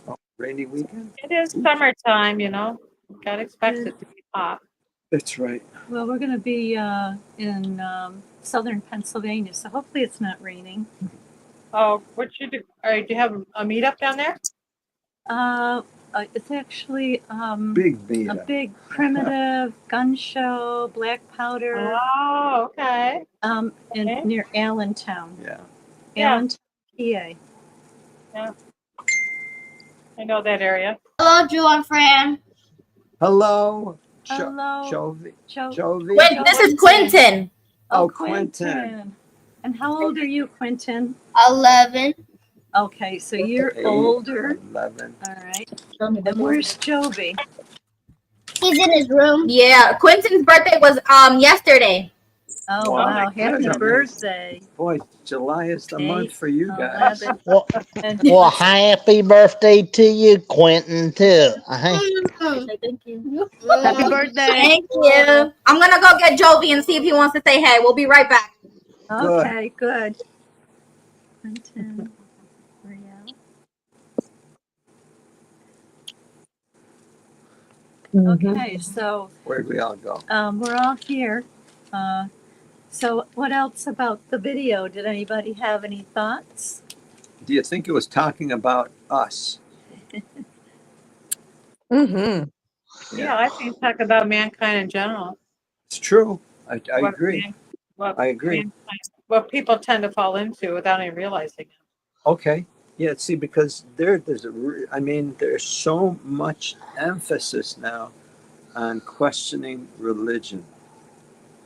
Speaker 2: Oh, rainy weekend?
Speaker 5: It is summertime, you know. Gotta expect it to be hot.
Speaker 2: That's right.
Speaker 1: Well, we're going to be in southern Pennsylvania, so hopefully it's not raining.
Speaker 5: Oh, what you do? Do you have a meetup down there?
Speaker 1: It's actually
Speaker 2: Big
Speaker 1: a
Speaker 2: meetup.
Speaker 1: big primitive gun show, black powder,
Speaker 5: Oh, okay. Okay.
Speaker 1: near Allentown.
Speaker 2: Yeah.
Speaker 5: Yeah.
Speaker 1: Allentown, PA.
Speaker 5: Yeah. I know that area.
Speaker 7: Hello, Joe and Fran.
Speaker 2: Hello.
Speaker 1: Hello,
Speaker 2: Jovi.
Speaker 1: Joe.
Speaker 2: Jovi.
Speaker 7: Wait, this is Quentin.
Speaker 2: Oh,
Speaker 1: Quentin. And how old are you, Quentin?
Speaker 7: 11.
Speaker 1: Okay, so you're
Speaker 2: 8,
Speaker 1: older.
Speaker 2: 11.
Speaker 1: All right. And where's Jovi?
Speaker 7: He's in his room. Yeah, Quentin's birthday was yesterday.
Speaker 1: Oh,
Speaker 2: Wow.
Speaker 1: wow. Happy
Speaker 2: Good.
Speaker 1: birthday.
Speaker 2: Boy, July is the month
Speaker 1: 8,
Speaker 2: for you guys.
Speaker 1: 11.
Speaker 9: Well,
Speaker 1: And
Speaker 9: well, happy birthday to you, Quentin, too.
Speaker 7: Thank you.
Speaker 8: Happy birthday.
Speaker 7: Thank you. I'm gonna go get Jovi and see if he wants to say hey. We'll be right back.
Speaker 1: okay, good. Quentin. Brielle. Okay, so
Speaker 2: Where'd we all go?
Speaker 1: we're all here. So what else about the video? Did anybody have any thoughts?
Speaker 2: Do you think it was talking about us?
Speaker 8: Mm-hmm.
Speaker 5: Yeah, I think talk about mankind in general.
Speaker 2: It's true. I
Speaker 5: What
Speaker 2: agree. I agree.
Speaker 5: What people tend to fall into without even realizing it.
Speaker 2: Okay. Yeah, see, because there's there's so much emphasis now on questioning religion,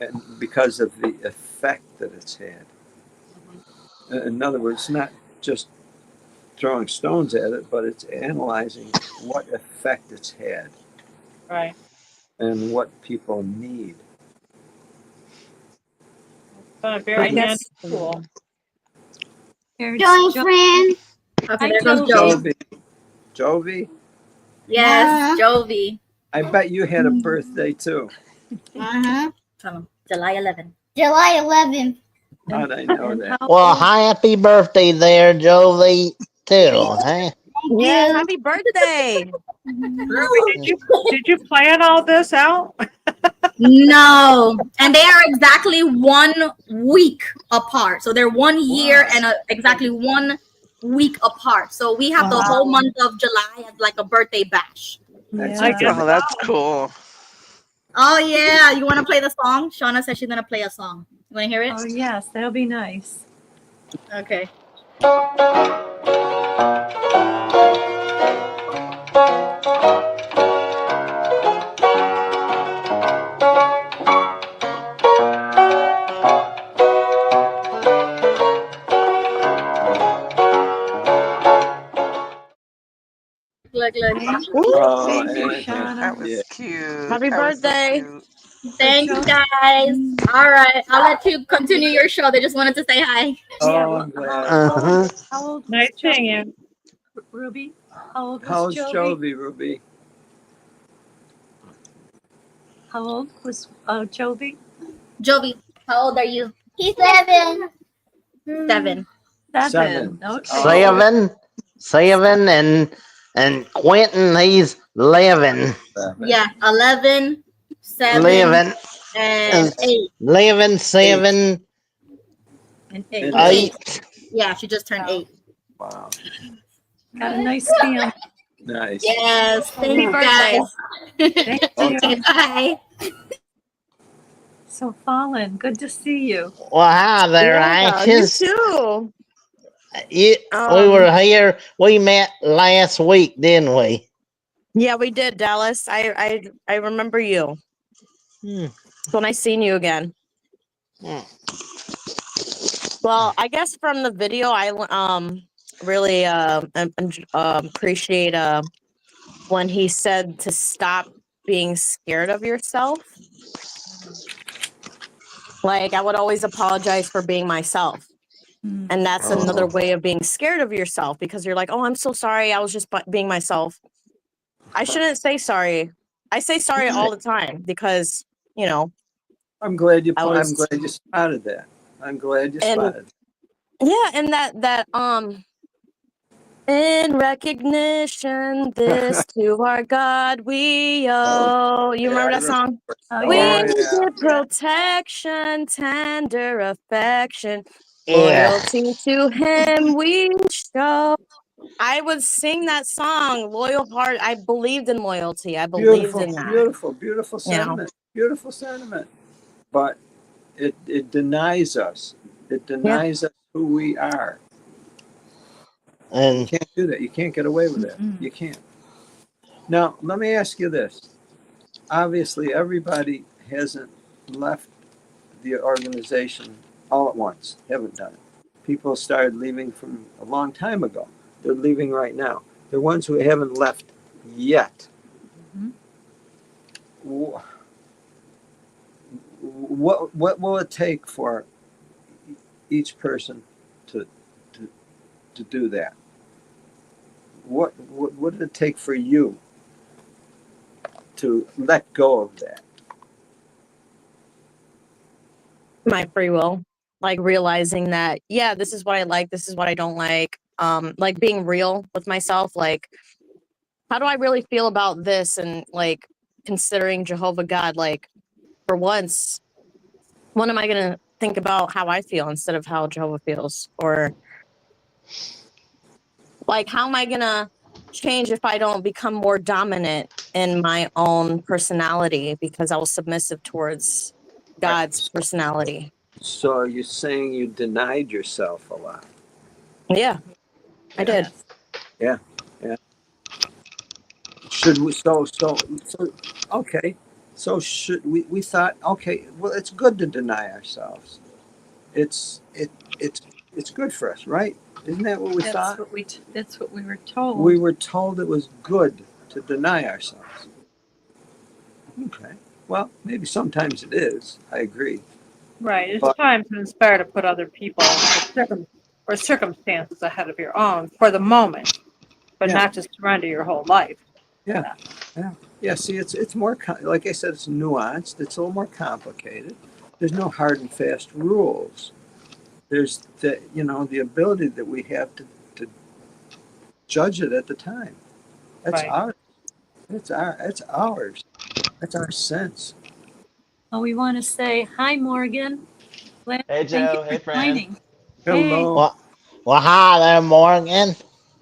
Speaker 2: and because of the effect that it's had. In other words, not just throwing stones at it, but it's analyzing what effect it's had
Speaker 5: Right.
Speaker 2: and what people need.
Speaker 5: It's a very
Speaker 8: I guess-
Speaker 5: handy tool.
Speaker 1: Here's
Speaker 7: Joe
Speaker 1: Jo-
Speaker 7: friend.
Speaker 1: Hi,
Speaker 7: Okay, there goes
Speaker 1: Jovi.
Speaker 7: Joe.
Speaker 2: Jovi,
Speaker 7: Yes, Jovi.
Speaker 2: I bet you had a birthday too.
Speaker 7: Uh-huh. July 11th. July 11th.
Speaker 2: How'd I know
Speaker 1: And
Speaker 2: that?
Speaker 1: how
Speaker 9: Well,
Speaker 1: old-
Speaker 9: happy birthday there, Jovi, too. Huh?
Speaker 8: Yeah, happy birthday.
Speaker 5: Ruby, did you plan all this out?
Speaker 7: No, and they are exactly 1 week apart. So they're 1 year and exactly 1 week apart. So we have the whole month of July as like a birthday bash.
Speaker 2: That's
Speaker 1: Yeah.
Speaker 2: good.
Speaker 6: Oh, that's cool.
Speaker 7: Oh yeah, you want to play the song? Shauna says she's gonna play a song. You want to hear it?
Speaker 1: Oh, yes, that'll be nice.
Speaker 7: Okay. Look.
Speaker 2: Oh,
Speaker 1: Thank you,
Speaker 2: and-
Speaker 1: Shauna.
Speaker 6: That was
Speaker 2: yeah.
Speaker 6: cute.
Speaker 8: Happy
Speaker 6: That was so
Speaker 8: birthday.
Speaker 6: cute.
Speaker 7: Thanks, guys. All right, I'll let you continue your show. They just wanted to say hi.
Speaker 2: Oh,
Speaker 1: Yeah,
Speaker 2: I'm
Speaker 1: well,
Speaker 2: glad.
Speaker 1: how old was
Speaker 5: Nice seeing
Speaker 1: Jovi?
Speaker 5: you.
Speaker 1: Ruby? How old was
Speaker 2: How's
Speaker 1: Jovi?
Speaker 2: Jovi, Ruby?
Speaker 1: How old was Jovi?
Speaker 7: Jovi, how old are you? He's 7. 7.
Speaker 2: 7.
Speaker 1: Okay.
Speaker 9: Seven, and Quentin, he's 11.
Speaker 7: Yeah, 11, 7,
Speaker 9: 11,
Speaker 7: and 8.
Speaker 9: 11, 7,
Speaker 1: And 8.
Speaker 9: 8.
Speaker 7: Yeah, she just turned 8.
Speaker 2: Wow.
Speaker 1: Got a nice family.
Speaker 2: Nice.
Speaker 7: Yes, thank you
Speaker 8: birthday.
Speaker 7: guys.
Speaker 1: Thank you.
Speaker 7: Bye.
Speaker 1: So, Fallen, good to see you.
Speaker 9: Well, hi there,
Speaker 8: Yeah, you
Speaker 9: Ashes.
Speaker 8: too.
Speaker 9: We
Speaker 8: Um,
Speaker 9: were here. We met last week, didn't we?
Speaker 8: Yeah, we did, Dallas. I remember you. It's when I seen you again.
Speaker 9: Hmm.
Speaker 8: Well, I guess from the video, I really appreciate when he said to stop being scared of yourself. Like, I would always apologize for being myself. And that's another way of being scared of yourself, because you're like, oh, I'm so sorry. I was just being myself. I shouldn't say sorry. I say sorry all the time because,
Speaker 2: I'm glad you
Speaker 8: I'm
Speaker 2: spotted that. I'm glad you
Speaker 8: And
Speaker 2: spotted.
Speaker 8: yeah, and that in recognition, this to our God we owe. You remember that song?
Speaker 1: Oh,
Speaker 8: We
Speaker 1: yeah.
Speaker 2: yeah.
Speaker 8: give protection, tender affection,
Speaker 9: Yeah.
Speaker 8: loyalty to Him we show. I would sing that song, Loyal Heart. I believed in loyalty. I believed
Speaker 2: Beautiful,
Speaker 8: in that.
Speaker 2: beautiful
Speaker 8: You know,
Speaker 2: sentiment. Beautiful sentiment. But it denies us. It
Speaker 8: yeah.
Speaker 2: denies us who we are. You
Speaker 9: And
Speaker 2: can't do that. You can't get away with that. You can't. Now, let me ask you this. Obviously, everybody hasn't left the organization all at once, haven't done it. People started leaving from a long time ago. They're leaving right now. The ones who haven't left yet. Wh- What will it take for each person to to do that? What would it take for you to let go of that?
Speaker 8: My free will, like realizing that, yeah, this is what I like, this is what I don't like being real with myself, like how do I really feel about this, and like considering Jehovah God, like for once, when am I going to think about how I feel instead of how Jehovah feels? Or like, how am I going to change if I don't become more dominant in my own personality because I was submissive towards God's personality?
Speaker 2: So are you saying you denied yourself a lot?
Speaker 8: Yeah, I did.
Speaker 1: Yes.
Speaker 2: Yeah, yeah. Should we? So. Okay. So should we thought? Okay. Well, it's good to deny ourselves. It's it's good for us, right? Isn't that what we
Speaker 1: That's
Speaker 2: thought?
Speaker 1: what that's what we were told.
Speaker 2: We were told it was good to deny ourselves. Okay. Well, maybe sometimes it is. I agree.
Speaker 5: Right. It's
Speaker 2: But
Speaker 5: time to inspire to put other people or circumstances ahead of your own for the moment, but
Speaker 2: yeah,
Speaker 5: not to surrender your whole life.
Speaker 2: yeah, yeah, yeah. See, it's more like I said, it's nuanced. It's a little more complicated. There's no hard and fast rules. There's the ability that we have to judge it at the time. That's
Speaker 5: Right.
Speaker 2: ours. That's ours. That's our sense.
Speaker 1: Oh, we want to say hi, Morgan.
Speaker 10: Hey
Speaker 1: Thank you
Speaker 10: Joe,
Speaker 1: for
Speaker 10: hey Fran.
Speaker 1: joining. Hey.
Speaker 2: Hello.
Speaker 9: well, hi there, Morgan.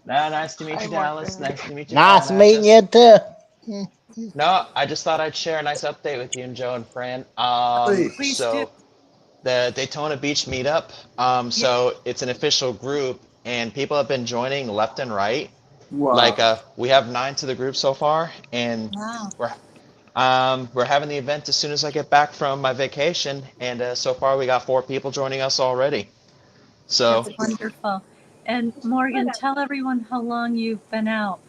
Speaker 10: No, nice to meet
Speaker 6: Hi,
Speaker 10: you, Dallas.
Speaker 6: Morgan.
Speaker 10: Nice to meet you,
Speaker 9: Nice
Speaker 10: Fauna.
Speaker 9: meeting you too.
Speaker 10: No, I just thought I'd share a nice update with you and Joe and Fran.
Speaker 1: Please do.
Speaker 10: So the Daytona Beach meetup.
Speaker 1: Yeah.
Speaker 10: So it's an official group, and people have been joining left and right. Like,
Speaker 2: Wow.
Speaker 10: we have 9 to the group so far, and
Speaker 1: Wow.
Speaker 10: we're having the event as soon as I get back from my vacation, and so far we got 4 people joining us already. So,
Speaker 1: That's wonderful. And Morgan, tell everyone how long you've been out.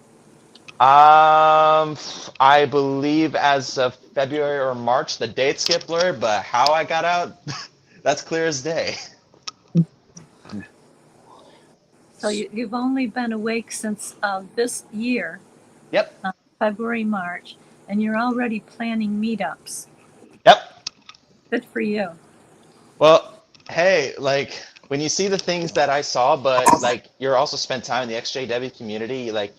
Speaker 10: I believe as of February or March, the dates get blurred, but how I got out, that's clear as day.
Speaker 1: So you've only been awake since this year,
Speaker 10: Yep.
Speaker 1: February, March, and you're already planning meetups.
Speaker 10: Yep.
Speaker 1: Good for you.
Speaker 10: Well, hey, like when you see the things that I saw, but like you're also spent time in the XJW community, like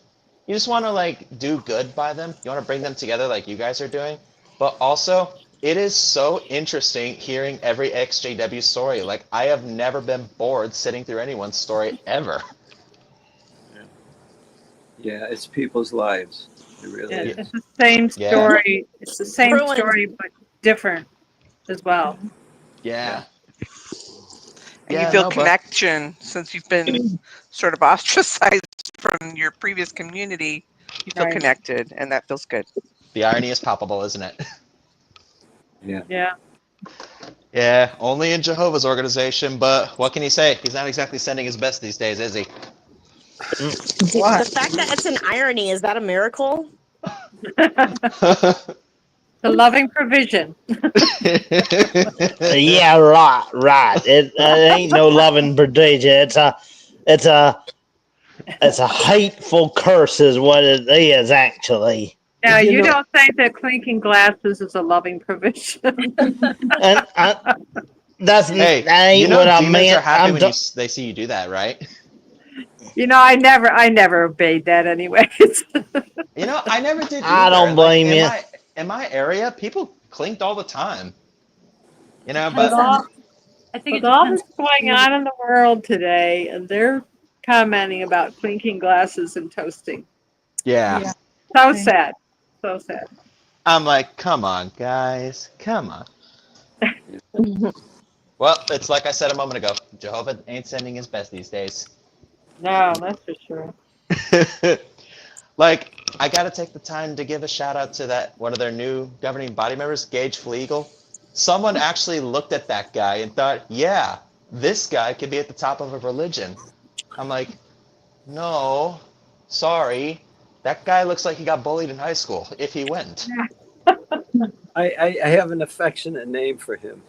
Speaker 10: you just want to like do good by them. You want to bring them together like you guys are doing. But also, it is so interesting hearing every XJW story. Like I have never been bored sitting through anyone's story ever.
Speaker 2: Yeah, it's people's lives. It really
Speaker 5: Yeah,
Speaker 2: is.
Speaker 5: it's the same
Speaker 10: Yeah.
Speaker 5: story. It's the same
Speaker 8: Ruined.
Speaker 5: story, but different as well.
Speaker 10: Yeah.
Speaker 6: And you
Speaker 10: Yeah,
Speaker 6: feel
Speaker 10: no, but
Speaker 6: connection since you've been sort of ostracized from your previous community. You feel
Speaker 5: Right.
Speaker 6: connected, and that feels good.
Speaker 10: the irony is palpable, isn't it?
Speaker 2: Yeah.
Speaker 5: Yeah.
Speaker 10: Yeah, only in Jehovah's organization, but what can you say? He's not exactly sending his best these days, is he?
Speaker 8: The fact that it's an irony, is that a miracle?
Speaker 5: The loving provision.
Speaker 9: Yeah, right. It ain't no loving protection. It's a hateful curse, is what it is actually.
Speaker 5: Now,
Speaker 2: You
Speaker 5: you
Speaker 2: know,
Speaker 5: don't think that clinking glasses is a loving provision.
Speaker 9: And that
Speaker 10: Hey,
Speaker 9: ain't
Speaker 10: you know
Speaker 9: what I
Speaker 10: demons are
Speaker 9: meant.
Speaker 10: happy when they see you do that, right?
Speaker 5: You know, I never obeyed that anyways.
Speaker 10: You know, I never did
Speaker 9: I
Speaker 10: either.
Speaker 9: don't
Speaker 10: Like
Speaker 9: blame you.
Speaker 10: in my area, people clinked all the time. You know,
Speaker 5: With
Speaker 1: Depends
Speaker 10: but
Speaker 1: on,
Speaker 5: all
Speaker 1: I think it
Speaker 5: with all
Speaker 1: depends
Speaker 5: that's
Speaker 1: on the
Speaker 5: going
Speaker 1: community.
Speaker 5: on in the world today, and they're commenting about clinking glasses and toasting.
Speaker 10: yeah,
Speaker 1: Yeah.
Speaker 5: So
Speaker 1: Okay.
Speaker 5: sad. So sad.
Speaker 10: I'm like, come on, guys, come on. Well, it's like I said a moment ago. Jehovah ain't sending his best these days.
Speaker 5: No, that's for sure.
Speaker 10: Like, I gotta take the time to give a shout out to that one of their new governing body members, Gage Flegel. Someone actually looked at that guy and thought, yeah, this guy could be at the top of a religion. I'm like, no, sorry. That guy looks like he got bullied in high school, if he went.
Speaker 2: I have an affectionate name for him.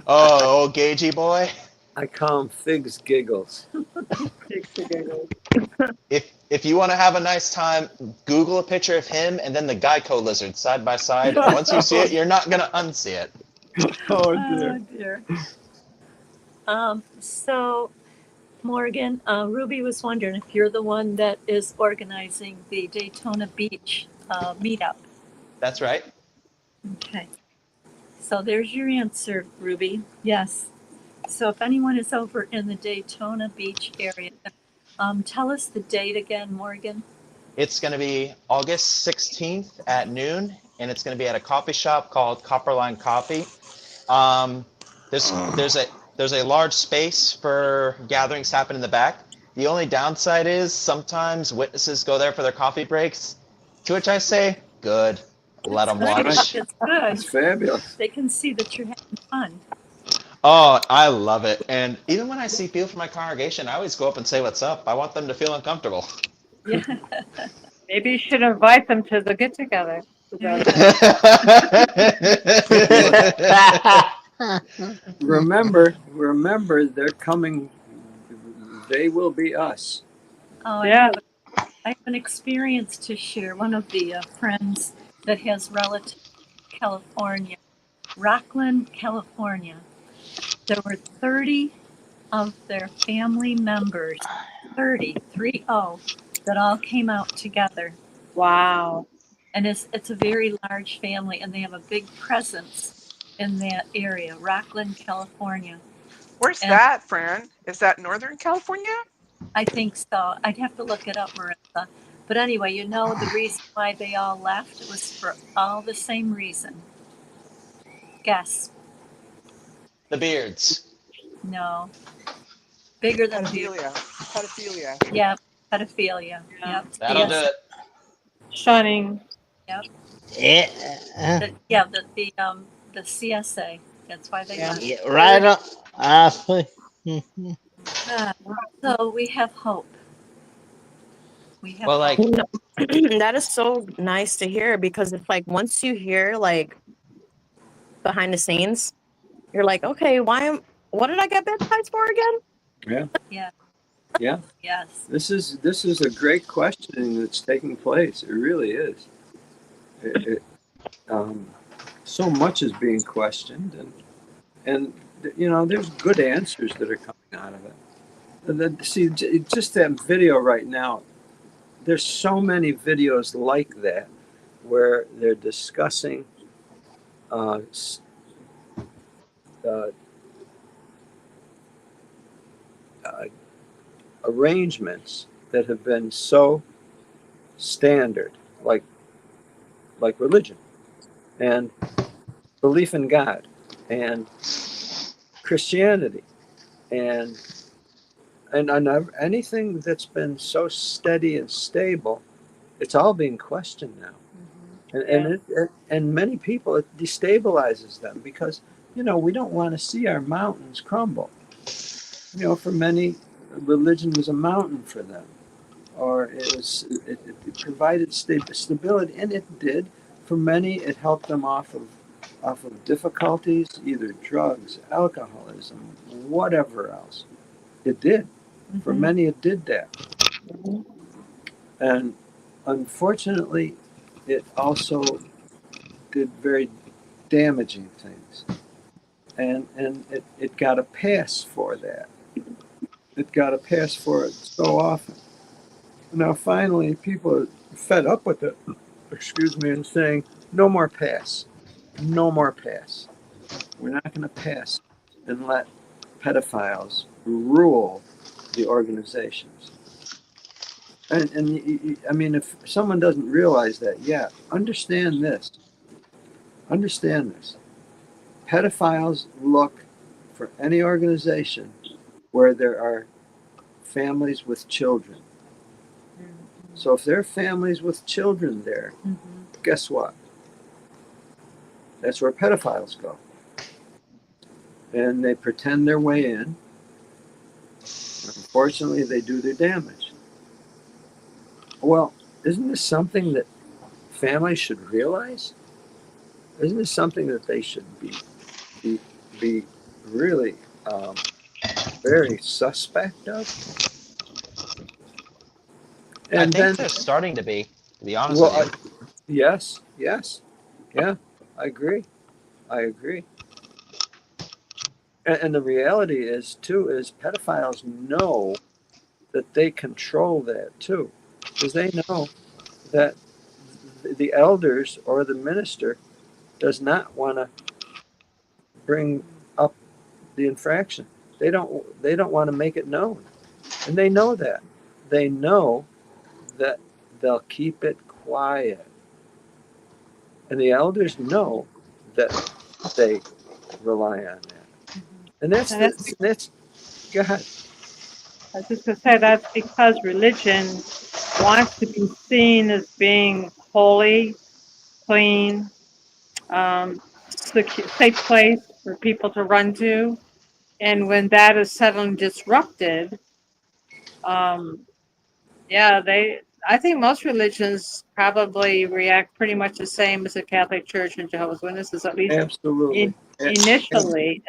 Speaker 10: Oh, Gagey boy.
Speaker 2: I call him Figs Giggles.
Speaker 10: If you want to have a nice time, Google a picture of him and then the Geico lizard side by side. Once you see it, you're not gonna unsee it.
Speaker 2: Oh
Speaker 1: Oh
Speaker 2: dear.
Speaker 1: dear. So Morgan, Ruby was wondering if you're the one that is organizing the Daytona Beach meetup.
Speaker 10: That's right.
Speaker 1: Okay. So there's your answer, Ruby. Yes. So if anyone is over in the Daytona Beach area, tell us the date again, Morgan.
Speaker 10: It's going to be August 16th at noon, and it's going to be at a coffee shop called Copperline Coffee. Um, there's a large space for gatherings happen in the back. The only downside is sometimes witnesses go there for their coffee breaks, to which I say, good, let them
Speaker 1: Right.
Speaker 10: watch.
Speaker 1: It's good.
Speaker 2: That's fabulous.
Speaker 1: They can see that you're having fun.
Speaker 10: Oh, I love it. And even when I see people from my congregation, I always go up and say what's up. I want them to feel uncomfortable.
Speaker 1: Yeah.
Speaker 5: Maybe you should invite them to the get together.
Speaker 1: There you go.
Speaker 2: Remember, they're coming. They will be us.
Speaker 1: Oh,
Speaker 5: Yeah.
Speaker 1: I have an experience to share. One of the friends that has relatives in California, Rockland, California. There were 30 of their family members, 30, 30, that all came out together.
Speaker 5: Wow.
Speaker 1: And it's a very large family, and they have a big presence in that area, Rockland, California.
Speaker 6: Where's
Speaker 1: And
Speaker 6: that, Fran? Is that Northern California?
Speaker 1: I think so. I'd have to look it up, Marissa. But anyway, you know the reason why they all left? It was for all the same reason. Guess.
Speaker 10: The beards.
Speaker 1: No. Bigger than beauty.
Speaker 6: Pedophilia.
Speaker 1: Yep. Pedophilia.
Speaker 5: Yeah.
Speaker 1: Yep.
Speaker 10: That'll do
Speaker 1: Yes.
Speaker 10: it.
Speaker 5: Shunning.
Speaker 1: Yep.
Speaker 9: Yeah.
Speaker 1: The CSA. That's why they
Speaker 5: Yeah.
Speaker 1: left.
Speaker 9: Yeah, right on. I see.
Speaker 1: So we have hope. We have
Speaker 10: Well, like,
Speaker 1: hope.
Speaker 8: That is so nice to hear because it's like once you hear like behind the scenes, you're like, okay, what did I get baptized for again?
Speaker 2: Yeah.
Speaker 1: Yeah.
Speaker 2: Yeah.
Speaker 1: Yes.
Speaker 2: This is a great questioning that's taking place. It really is. So much is being questioned, and there's good answers that are coming out of it. See, just that video right now. There's so many videos like that where they're discussing uh, uh, uh, arrangements that have been so standard, like religion and belief in God and Christianity and anything that's been so steady and stable, it's all being questioned now. And many people, it destabilizes them because we don't want to see our mountains crumble. For many, religion was a mountain for them, or it provided stability, and it did. For many, it helped them off of difficulties, either drugs, alcoholism, whatever else. It did. For many, it did that. And unfortunately, it also did very damaging things. and it got a pass for that. It got a pass for it so often. Now finally, people are fed up with it. Excuse me, and saying no more pass, no more pass. We're not going to pass and let pedophiles rule the organizations. And I mean, if someone doesn't realize that yet, understand this. Understand this. Pedophiles look for any organization where there are families with children. So if there are families with children there, guess what? That's where pedophiles go. And they pretend their way in. Unfortunately, they do their damage. Well, isn't this something that families should realize? Isn't this something that they should be really very suspect of? And
Speaker 10: I think they're starting to be
Speaker 2: well,
Speaker 10: honest with you.
Speaker 2: yes, yeah, I agree. And the reality is too is pedophiles know that they control that too, because they know that the elders or the minister does not want to bring up the infraction. They don't want to make it known, and they know that. They know that they'll keep it quiet, and the elders know that they rely on that, and that's go ahead.
Speaker 5: I was just going to say that's because religion wants to be seen as being holy, clean, safe place for people to run to. And when that is suddenly disrupted, I think most religions probably react pretty much the same as the Catholic Church and Jehovah's Witnesses, at least
Speaker 2: Absolutely.
Speaker 5: initially.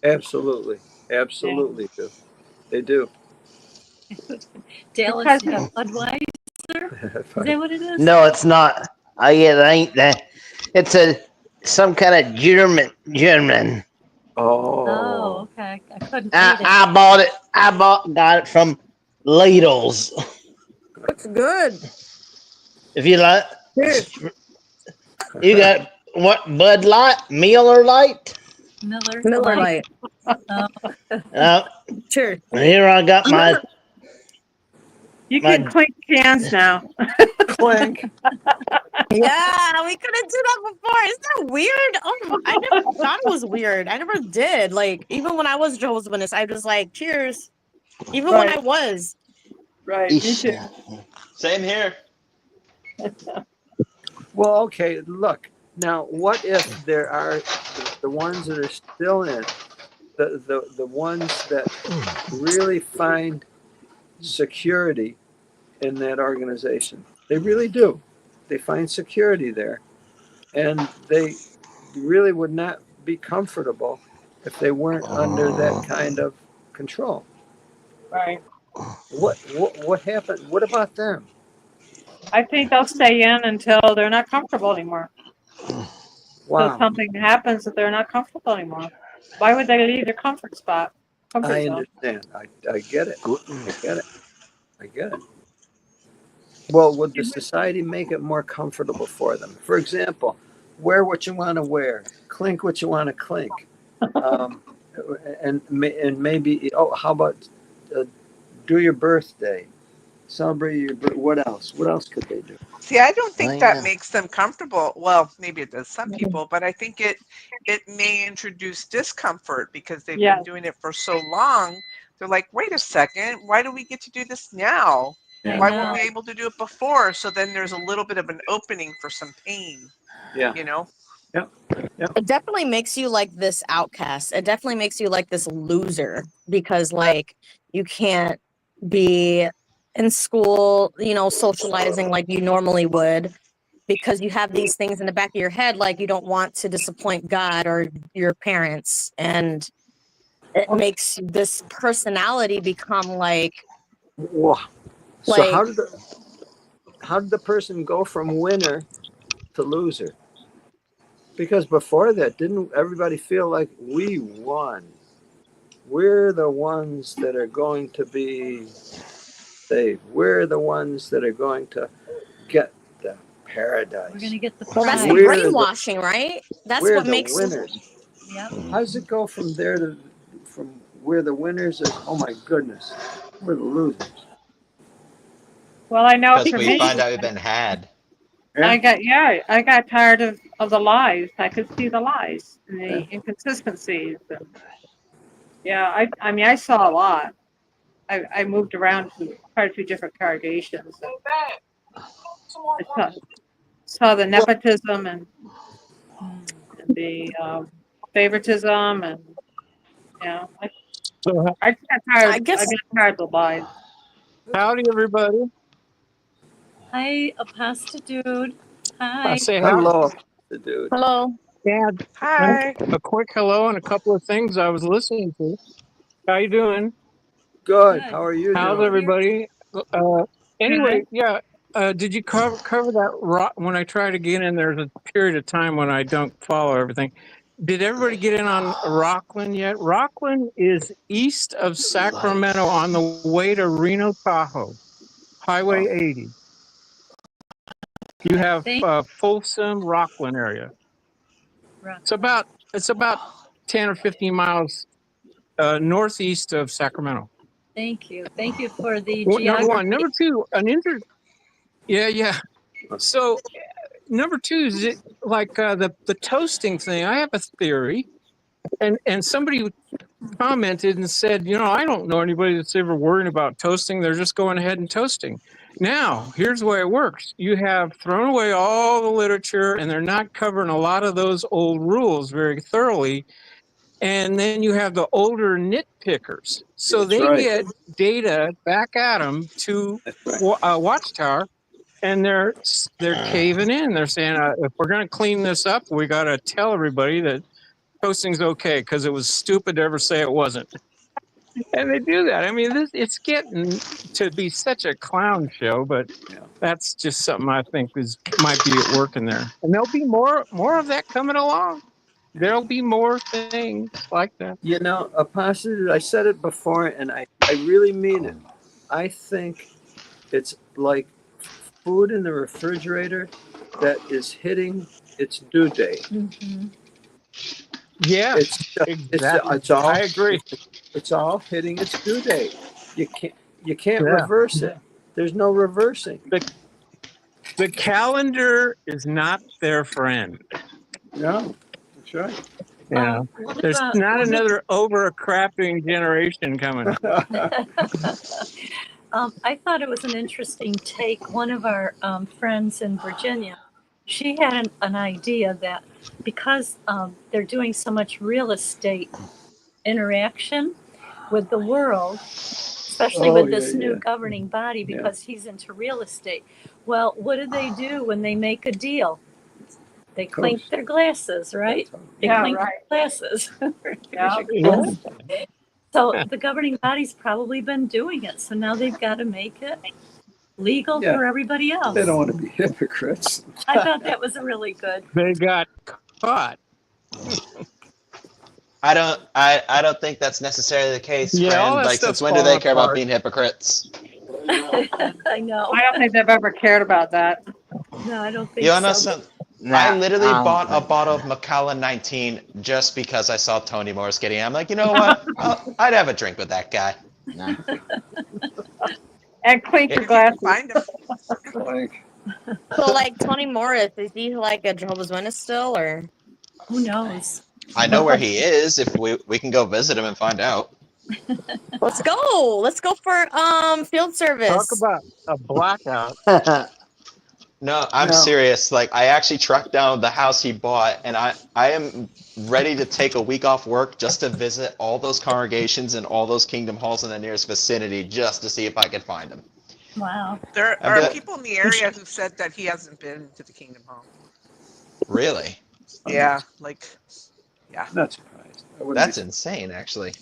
Speaker 2: Absolutely. Absolutely do. They do.
Speaker 1: Dallas, you have Budweiser? Is that what it is?
Speaker 9: No, it's not. It ain't that. It's some kind of German.
Speaker 1: Oh, okay. I couldn't read it.
Speaker 9: I bought it. Got it from Ladles.
Speaker 8: Looks good.
Speaker 9: If you like,
Speaker 8: Cheers.
Speaker 9: you got what? Bud Light, Miller Light.
Speaker 8: Miller Lite. Cheers.
Speaker 9: Here I got my.
Speaker 5: You can clink cans now.
Speaker 2: Clink.
Speaker 8: Yeah, we couldn't do that before. Isn't that weird? Oh, I never thought it was weird. I never did. Like, even when I was Jehovah's Witness, I was like, cheers. Even when I was.
Speaker 5: Right. Me too.
Speaker 10: Same here.
Speaker 2: Well, okay, look. Now, what if there are the ones that are still in, the ones that really find security in that organization? They really do. They find security there. And they really would not be comfortable if they weren't under that kind of control.
Speaker 5: Right.
Speaker 2: What happened? What about them?
Speaker 5: I think they'll stay in until they're not comfortable anymore.
Speaker 2: Wow.
Speaker 5: So something happens that they're not comfortable anymore. Why would they leave their comfort spot?
Speaker 2: I
Speaker 5: Zone.
Speaker 2: understand. I get it. I get it. Well, would the society make it more comfortable for them? For example, wear what you want to wear, clink what you want to clink, and maybe how about do your birthday, celebrate your birthday. What else? What else could they do?
Speaker 6: See, I don't think that makes them comfortable. Well, maybe it does some people, but I think it may introduce discomfort because they've been doing it for so long. They're like, wait a second, why do we get to do this now? Why weren't we able to do it before? So then there's a little bit of an opening for some pain.
Speaker 2: Yeah.
Speaker 6: You know?
Speaker 2: Yeah.
Speaker 8: It definitely makes you like this outcast. It definitely makes you like this loser because like you can't be in school, socializing like you normally would because you have these things in the back of your head like you don't want to disappoint God or your parents, and it makes this personality become like
Speaker 2: so how did the person go from winner to loser? Because before that, didn't everybody feel like we won? We're the ones that are going to be saved. We're the ones that are going to get the paradise.
Speaker 1: We're gonna get the
Speaker 8: Well, that's
Speaker 1: prize.
Speaker 8: the
Speaker 2: We're
Speaker 8: brainwashing, right? That's
Speaker 2: we're
Speaker 8: what
Speaker 2: the
Speaker 8: makes
Speaker 2: winners.
Speaker 1: Yep.
Speaker 2: How does it go from there to from where the winners is? Oh my goodness, we're the losers.
Speaker 5: Well, I know
Speaker 10: Because
Speaker 5: for
Speaker 10: we
Speaker 5: me,
Speaker 10: find out we've been had.
Speaker 5: I got tired of the lies. I could see the lies and the inconsistencies. And, yeah, I mean, I saw a lot. I moved around to quite a few different congregations. I saw the nepotism and the favoritism, and
Speaker 11: So,
Speaker 5: I just got
Speaker 8: I
Speaker 5: tired. I
Speaker 8: guess
Speaker 5: got tired of the lies.
Speaker 11: howdy, everybody.
Speaker 1: Hi, Apostle Dude.
Speaker 11: I
Speaker 1: Hi.
Speaker 11: say howdy.
Speaker 2: Hello, dude.
Speaker 8: hello.
Speaker 11: Yeah,
Speaker 6: Hi.
Speaker 11: a quick hello and a couple of things I was listening to. How you doing?
Speaker 2: Good.
Speaker 1: Good.
Speaker 2: How are you
Speaker 11: How's
Speaker 2: doing?
Speaker 11: everybody?
Speaker 5: Good.
Speaker 11: Anyway, yeah. Did you cover that rock? When I try to get in, there's a period of time when I don't follow everything. Did everybody get in on Rockland yet? Rockland is east of Sacramento on the way to Reno Tahoe, Highway 80. You have
Speaker 1: Thank
Speaker 11: Folsom, Rockland area. It's about 10 or 15 miles northeast of Sacramento.
Speaker 1: Thank you. Thank you for the
Speaker 11: Well, number one.
Speaker 1: geography.
Speaker 11: Number two, yeah. So number two is like the toasting thing. I have a theory, and somebody commented and said, I don't know anybody that's ever worrying about toasting. They're just going ahead and toasting. Now, here's the way it works. You have thrown away all the literature, and they're not covering a lot of those old rules very thoroughly. And then you have the older nitpickers. So
Speaker 2: That's
Speaker 11: they
Speaker 2: right.
Speaker 11: get data back at them to
Speaker 2: That's right.
Speaker 11: Watchtower, and they're caving in. They're saying, if we're going to clean this up, we got to tell everybody that toasting's okay because it was stupid to ever say it wasn't. And they do that. I mean, it's getting to be such a clown show, but that's just something I think might be at work in there. And there'll be more of that coming along. There'll be more things like that.
Speaker 2: Apostle, I said it before, and I really mean it. I think it's like food in the refrigerator that is hitting its due date.
Speaker 1: Mm-hmm.
Speaker 11: Yeah, exactly.
Speaker 2: It's all.
Speaker 11: I agree.
Speaker 2: It's all hitting its due date. You can't
Speaker 11: Yeah.
Speaker 2: reverse it. There's no reversing.
Speaker 11: The calendar is not their friend.
Speaker 2: No, that's right.
Speaker 11: Yeah, there's not another over a crapping generation coming.
Speaker 1: I thought it was an interesting take. One of our friends in Virginia, she had an idea that because they're doing so much real estate interaction with the world, especially with this new governing body, because he's into real estate. Well, what do when they make a deal? They clink their glasses, right? They clink their glasses. So the governing body's probably been doing it. So now they've got to make it legal for everybody else.
Speaker 2: They don't want to be hypocrites.
Speaker 1: I thought that was really good.
Speaker 11: They got caught.
Speaker 10: I don't think that's necessarily the case,
Speaker 11: Yeah,
Speaker 10: friend. Like, since when do they care about being hypocrites?
Speaker 1: I know.
Speaker 5: I don't think they've ever cared about that.
Speaker 1: No, I don't think
Speaker 10: You know
Speaker 1: so.
Speaker 10: something? I literally bought a bottle of Macallan 19 just because I saw Tony Morris getting it. I'm like, you know what? I'd have a drink with that guy.
Speaker 5: And clink your glasses.
Speaker 6: Find him.
Speaker 8: So, like Tony Morris, is he like a Jehovah's Witness still, or?
Speaker 1: Who knows?
Speaker 10: I know where he is. If we can go visit him and find out.
Speaker 8: Let's go. Let's go for field service.
Speaker 11: Talk about a blackout.
Speaker 10: No, I'm serious. Like, I actually tracked down the house he bought, and I am ready to take a week off work just to visit all those congregations and all those kingdom halls in the nearest vicinity just to see if I could find him.
Speaker 1: Wow.
Speaker 6: There are people in the area who said that he hasn't been to the Kingdom Hall.
Speaker 10: Really?
Speaker 6: Yeah,
Speaker 2: Not surprised.
Speaker 10: That's insane, actually.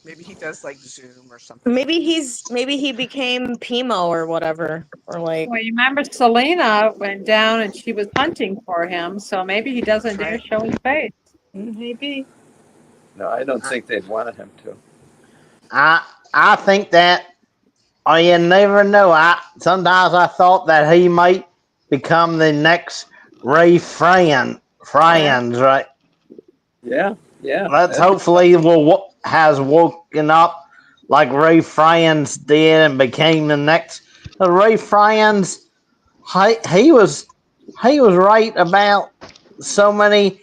Speaker 6: Maybe he does like Zoom or something.
Speaker 8: Maybe he became Pimo or whatever, or like.
Speaker 5: Well, you remember Selena went down and she was hunting for him, so maybe he doesn't
Speaker 6: That's
Speaker 5: dare
Speaker 6: right.
Speaker 5: show his face.
Speaker 1: Maybe.
Speaker 2: No, I don't think they'd wanted him to.
Speaker 9: I think that you never know. Sometimes I thought that he might become the next Ray Fran. Friends, right?
Speaker 2: Yeah, yeah.
Speaker 9: Let's hopefully has woken up like Ray Friends did and became the next. Ray Friends, he was right about so many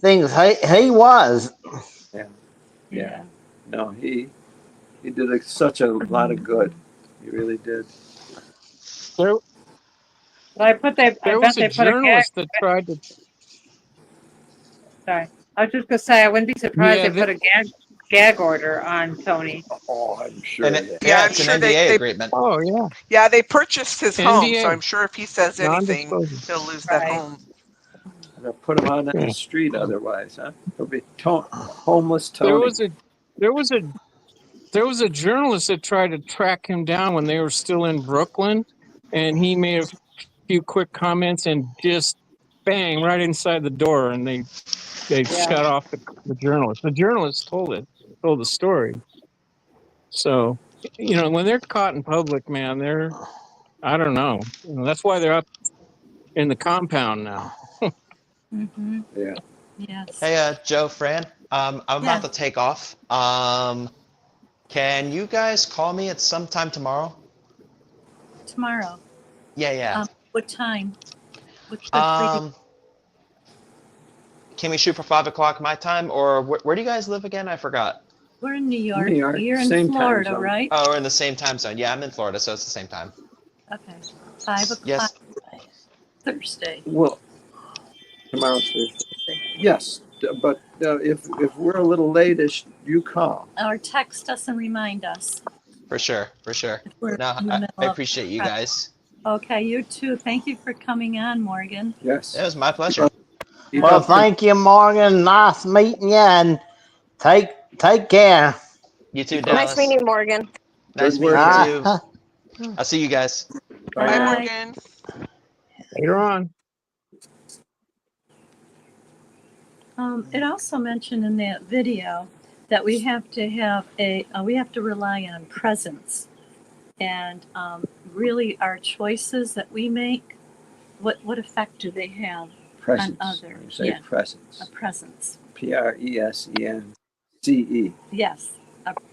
Speaker 9: things. He was.
Speaker 2: Yeah. No, he did such a lot of good. He really did.
Speaker 11: There,
Speaker 5: But I
Speaker 11: there
Speaker 5: bet
Speaker 11: was a
Speaker 5: they put a gag.
Speaker 11: journalist that tried to.
Speaker 5: Sorry, I was just gonna say I wouldn't be surprised
Speaker 11: Yeah,
Speaker 5: they put a gag order on Tony.
Speaker 2: Oh, I'm sure.
Speaker 10: And
Speaker 2: That.
Speaker 6: Yeah, I'm
Speaker 10: it's an
Speaker 6: sure
Speaker 10: NDA
Speaker 6: they
Speaker 10: agreement.
Speaker 11: Oh yeah.
Speaker 6: yeah, they purchased his home, so
Speaker 11: NDA,
Speaker 6: I'm sure if he says anything,
Speaker 11: non-disclosure.
Speaker 6: he'll lose that
Speaker 5: Right.
Speaker 6: home.
Speaker 2: They'll put him on the
Speaker 11: Yeah.
Speaker 2: street otherwise, huh? He'll be homeless
Speaker 11: There
Speaker 2: Tony.
Speaker 11: there was a journalist that tried to track him down when they were still in Brooklyn, and he made a few quick comments and just bang right inside the door, and they shut off the journalist. The journalist told the story. So when they're caught in public, man, I don't know. That's why they're up in the compound now.
Speaker 1: Mm-hmm.
Speaker 2: Yeah.
Speaker 1: Yes.
Speaker 10: Hey, Joe Fran. I'm
Speaker 1: Yeah.
Speaker 10: about to take off. Can you guys call me at some time tomorrow?
Speaker 1: Tomorrow.
Speaker 10: Yeah.
Speaker 1: What time? What's good for you?
Speaker 10: Can we shoot for 5 o'clock my time, or where do you guys live again? I forgot.
Speaker 1: We're in New York.
Speaker 2: New York,
Speaker 1: You're
Speaker 2: same
Speaker 1: in
Speaker 2: time
Speaker 1: Florida,
Speaker 2: zone.
Speaker 1: right?
Speaker 10: Oh, we're in the same time zone. Yeah, I'm in Florida, so it's the same time.
Speaker 1: Okay. 5 o'clock.
Speaker 10: Yes.
Speaker 1: Thursday.
Speaker 2: Well, tomorrow's Thursday. Yes, but if we're a little late-ish, you call.
Speaker 1: Or text us and remind us.
Speaker 10: For sure.
Speaker 1: If we're
Speaker 10: No,
Speaker 1: in the middle
Speaker 10: I
Speaker 1: of
Speaker 10: appreciate you
Speaker 1: prep.
Speaker 10: guys.
Speaker 1: Okay, you too. Thank you for coming on, Morgan.
Speaker 2: Yes.
Speaker 10: It was my pleasure.
Speaker 9: Well, thank you, Morgan. Nice meeting you, and take care.
Speaker 10: You too,
Speaker 8: Nice
Speaker 10: Dallas.
Speaker 8: meeting you, Morgan.
Speaker 10: Nice
Speaker 2: Good
Speaker 10: meeting
Speaker 2: work.
Speaker 10: you too. I'll see you guys.
Speaker 6: Bye,
Speaker 1: Bye.
Speaker 6: Morgan.
Speaker 11: Later on.
Speaker 1: It also mentioned in that video that we have to rely on presence, and really our choices that we make, what effect do they have
Speaker 2: Presence.
Speaker 1: on others?
Speaker 2: You say
Speaker 1: Yeah,
Speaker 2: presence.
Speaker 1: a presence.
Speaker 2: Presence.
Speaker 1: Yes,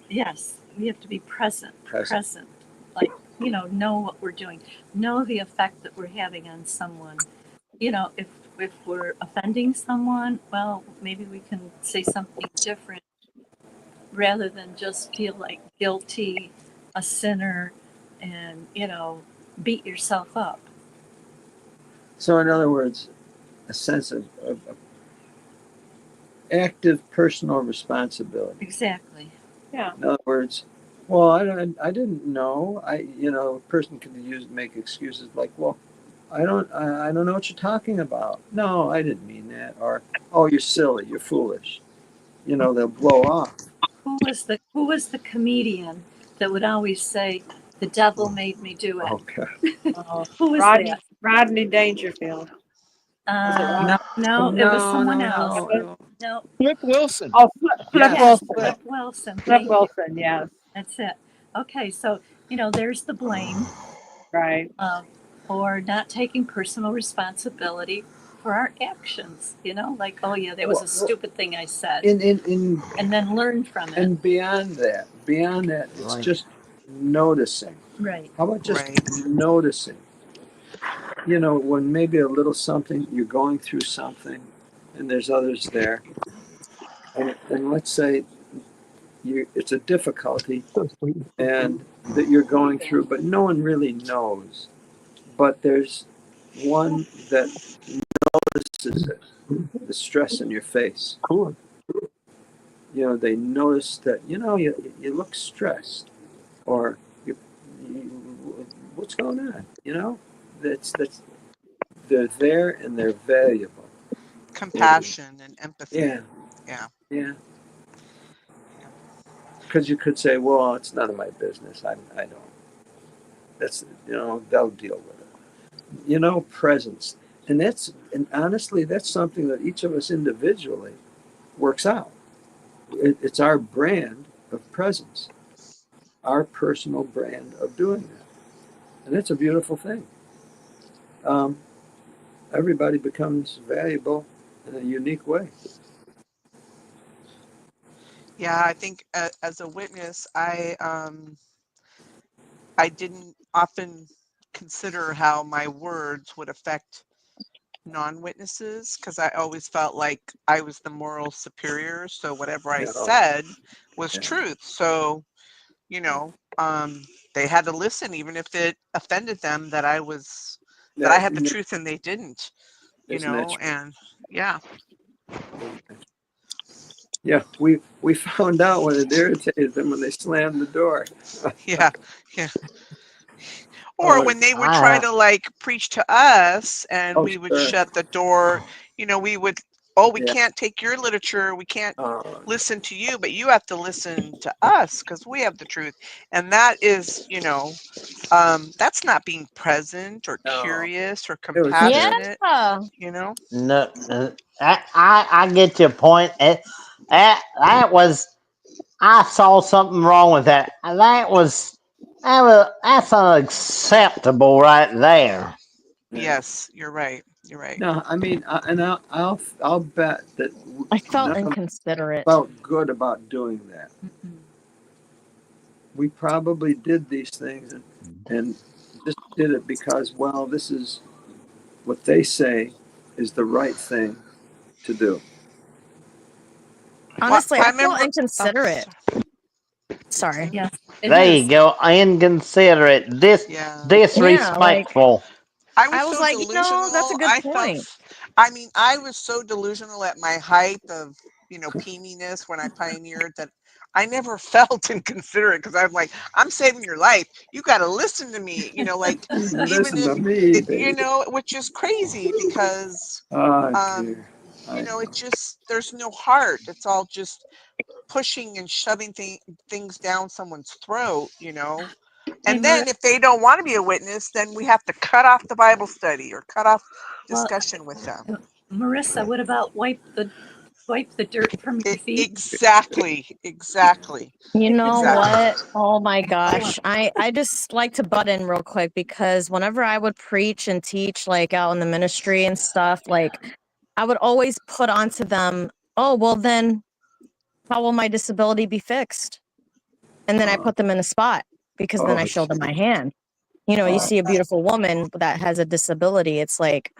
Speaker 1: yes. We have to be present.
Speaker 2: Present.
Speaker 1: Like know what we're doing, know the effect that we're having on someone. If we're offending someone, well, maybe we can say something different rather than just feel like guilty, a sinner, and, beat yourself up.
Speaker 2: So, in other words, a sense of active personal responsibility.
Speaker 1: Exactly.
Speaker 5: Yeah.
Speaker 2: In other words, well, I didn't know. A person could make excuses like, well, I don't know what you're talking about. No, I didn't mean that. Or, oh, you're silly, you're foolish. They'll blow off.
Speaker 1: Who was the comedian that would always say, "The devil made me do it"?
Speaker 2: Okay.
Speaker 1: Who was
Speaker 5: Rodney,
Speaker 1: that?
Speaker 5: Rodney Dangerfield.
Speaker 1: No, it was someone else. No.
Speaker 11: Flip Wilson.
Speaker 5: Oh, Flip
Speaker 1: Yes,
Speaker 5: Wilson.
Speaker 1: Flip Wilson.
Speaker 5: Flip
Speaker 1: Thank
Speaker 5: Wilson, yes.
Speaker 1: you. That's it. Okay, so there's the blame.
Speaker 5: Right.
Speaker 1: For not taking personal responsibility for our actions. Like, oh yeah, that was a stupid thing I said, and then learn from it.
Speaker 2: And beyond that, it's just noticing.
Speaker 1: Right.
Speaker 2: How about just noticing? When maybe a little something, you're going through something, and there's others there, and let's say it's a difficulty, and that you're going through, but no one really knows. But there's one that notices it, the stress in your face.
Speaker 11: Cool.
Speaker 2: They notice that, you look stressed, or what's going on? That's they're there and they're valuable.
Speaker 6: Compassion and empathy.
Speaker 2: Yeah.
Speaker 6: Yeah.
Speaker 2: Yeah. because you could say, well, it's none of my business. I don't. That's, they'll deal with it. Presence. And honestly, that's something that each of us individually works out. It's our brand of presence, our personal brand of doing that. And it's a beautiful thing. Everybody becomes valuable in a unique way.
Speaker 6: Yeah, I think as a witness, I didn't often consider how my words would affect non-witnesses, because I always felt like I was the moral superior, so whatever I said was truth. So, they had to listen, even if it offended them that I had the truth and they didn't. And yeah.
Speaker 2: Yeah, we found out when it irritated them when they slammed the door.
Speaker 6: Yeah. Or when they would try to preach to us and we would shut the door, we would, we can't take your literature, we can't listen to you, but you have to listen to us because we have the truth. And that is, that's not being present or curious or compassionate.
Speaker 9: No, I get your point. That was, I saw something wrong with that. That's unacceptable right there.
Speaker 6: Yes, you're right. You're right.
Speaker 2: No, I mean, and I'll bet that
Speaker 8: I felt inconsiderate.
Speaker 2: Felt good about doing that. We probably did these things and just did it because, well, this is what they say is the right thing to do.
Speaker 8: Honestly, I felt inconsiderate. Sorry.
Speaker 1: Yes.
Speaker 9: There you go. Inconsiderate. Disrespectful.
Speaker 6: I was so
Speaker 8: like,
Speaker 6: delusional.
Speaker 8: that's a good point.
Speaker 6: I was so delusional at my height of, peeniness when I pioneered that I never felt inconsiderate, because I'm like, I'm saving your life. You got to listen to me,
Speaker 2: Listen to me, baby.
Speaker 6: Which is crazy because,
Speaker 2: dear.
Speaker 6: it just, there's no heart. It's all just pushing and shoving things down someone's throat, And then if they don't want to be a witness, then we have to cut off the Bible study or cut off discussion with them.
Speaker 1: Marissa, what about wipe the dirt from your feet?
Speaker 6: Exactly.
Speaker 8: You know what? Oh my gosh. I just like to butt in real quick, because whenever I would preach and teach out in the ministry and stuff, I would always put onto them, oh, well then how will my disability be fixed? And then I put them in a spot, because then I show them my hand. You see a beautiful woman that has a disability. It's like,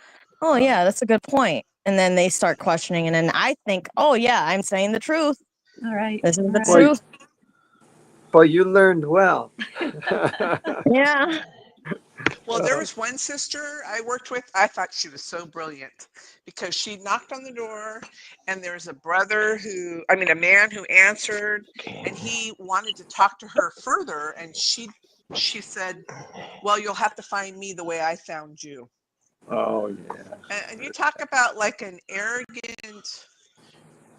Speaker 8: oh yeah, that's a good point. And then they start questioning. And then I think, oh yeah, I'm saying the truth.
Speaker 1: All right.
Speaker 8: This is the truth.
Speaker 2: Boy, you learned well.
Speaker 8: Yeah.
Speaker 6: Well, there was one sister I worked with. I thought she was so brilliant because she knocked on the door and there's a man who answered, and he wanted to talk to her further. And she said, well, you'll have to find me the way I found you.
Speaker 2: Oh, yeah.
Speaker 6: And you talk about an arrogant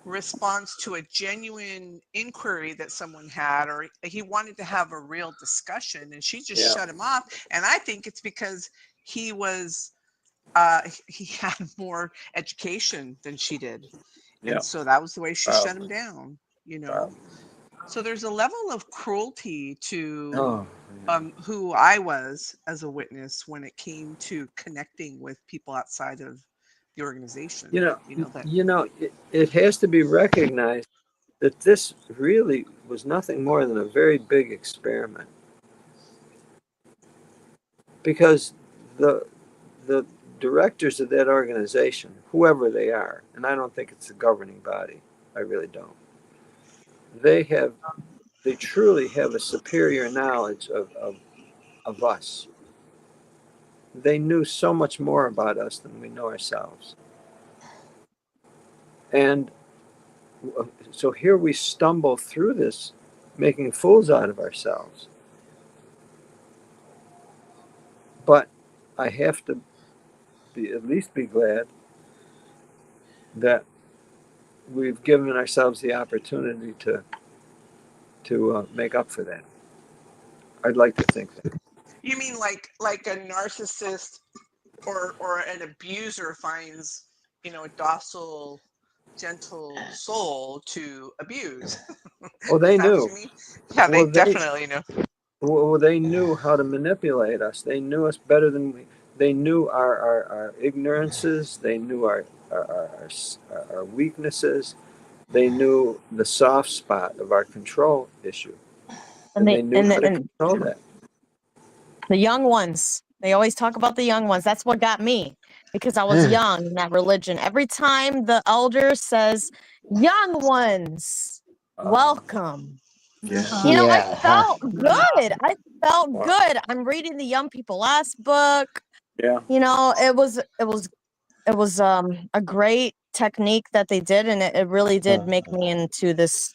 Speaker 6: response to a genuine inquiry that someone had, or he wanted to have a real discussion, and she just shut him off. And I think it's because he had more education than she did. And so that was the way she shut him down, So there's a level of cruelty to who I was as a witness when it came to connecting with people outside of the organization.
Speaker 2: It has to be recognized that this really was nothing more than a very big experiment, because the directors of that organization, whoever they are, and I don't think it's the governing body, I really don't, they truly have a superior knowledge of us. They knew so much more about us than we know ourselves. And so here we stumble through this, making fools out of ourselves. But I have to at least be glad that we've given ourselves the opportunity to to make up for that. I'd like to think that.
Speaker 6: You mean like a narcissist or an abuser finds, a docile, gentle soul to abuse?
Speaker 2: Oh, they
Speaker 6: Is that what
Speaker 2: knew.
Speaker 6: you mean? Yeah, they
Speaker 2: Well,
Speaker 6: definitely knew.
Speaker 2: Well, they knew how to manipulate us. They knew us better than we. They knew our ignorances. They knew our weaknesses. They knew the soft spot of our control issue, and they knew how to control that.
Speaker 8: The young ones. They always talk about the young ones. That's what got me because I was young in that religion. Every time the elder says, "Young ones, welcome."
Speaker 2: Yeah.
Speaker 8: You know, I
Speaker 9: Yeah.
Speaker 8: felt good. I felt good. I'm reading the young people last book.
Speaker 2: Yeah.
Speaker 8: You know, it was a great technique that they did, and it really did make me into this.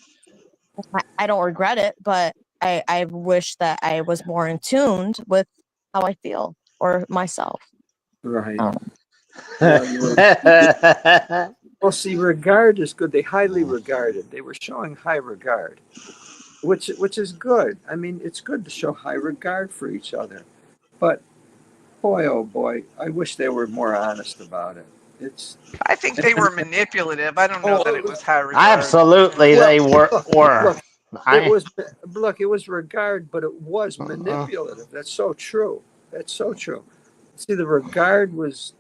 Speaker 8: I don't regret it, but I wish that I was more in tune with how I feel or myself.
Speaker 2: Right.
Speaker 8: Um,
Speaker 2: Well, see, regard is good. They highly regarded. They were showing high regard, which is good. I mean, it's good to show high regard for each other, but boy, oh boy, I wish they were more honest about it.
Speaker 6: I think they were manipulative. I don't know that it was high regard.
Speaker 9: Absolutely, they were.
Speaker 2: It was regard, but it was manipulative. That's so true. That's so true. See, the regard was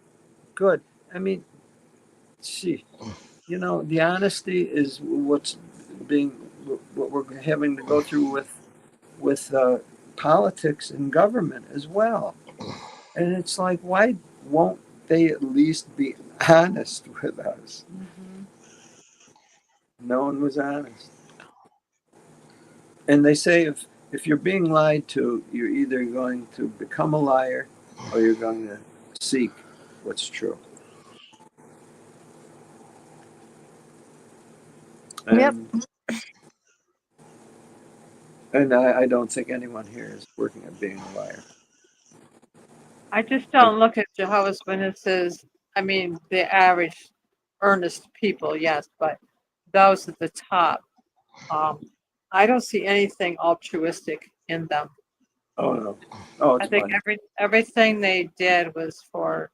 Speaker 2: good. I mean, see, the honesty is what we're having to go through with politics and government as well. And it's like, why won't they at least be honest with us?
Speaker 1: Mm-hmm.
Speaker 2: No one was honest. And they say if you're being lied to, you're either going to become a liar or you're going to seek what's true. And, and I don't think anyone here is working at being a liar.
Speaker 5: I just don't look at Jehovah's Witnesses. I mean, the average earnest people, yes, but those at the top, I don't see anything altruistic in them.
Speaker 2: Oh no! Oh, it's
Speaker 5: I think everything they did was for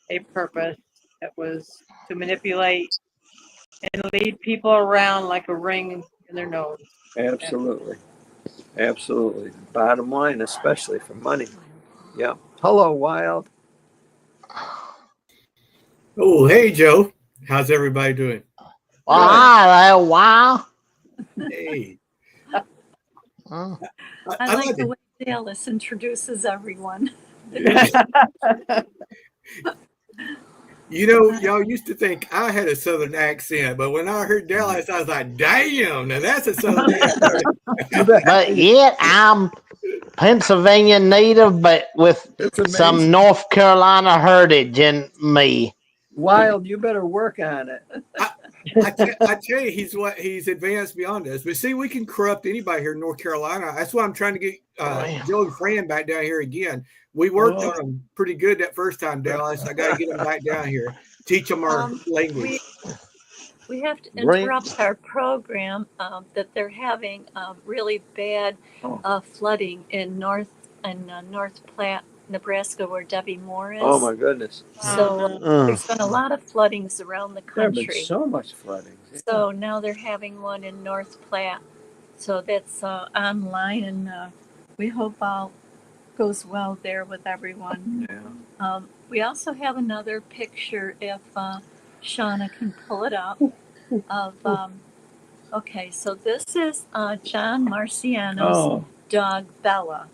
Speaker 5: a purpose. It was to manipulate and lead people around like a ring in their nose.
Speaker 2: Absolutely. Absolutely. Bottom line, especially for money. Yeah. Hello, Wild.
Speaker 12: Oh, hey, Joe. How's everybody doing?
Speaker 9: Wow.
Speaker 12: Hey.
Speaker 1: I like the way Dallas introduces everyone.
Speaker 12: Y'all used to think I had a Southern accent, but when I heard Dallas, I was like, damn, now that's a Southern accent.
Speaker 9: But yet I'm Pennsylvania native, but with some North Carolina heritage in me.
Speaker 2: Wild, you better work on it.
Speaker 12: I tell you, he's advanced beyond us. But see, we can corrupt anybody here in North Carolina. That's why I'm trying to get Joe Fran back down here again. We worked on him pretty good that first time, Dallas. I got to get him back down here, teach him our language.
Speaker 1: We have to interrupt our program that they're having really bad flooding in North Platte, Nebraska, where Debbie Moore is.
Speaker 2: Oh my goodness!
Speaker 1: So there's been a lot of floodings around the country.
Speaker 2: There have been so much flooding.
Speaker 1: So now they're having one in North Platte. So that's online, and we hope all goes well there with everyone.
Speaker 2: Yeah.
Speaker 1: We also have another picture, if Shauna can pull it up, of okay, so this is John Marciano's dog Bella,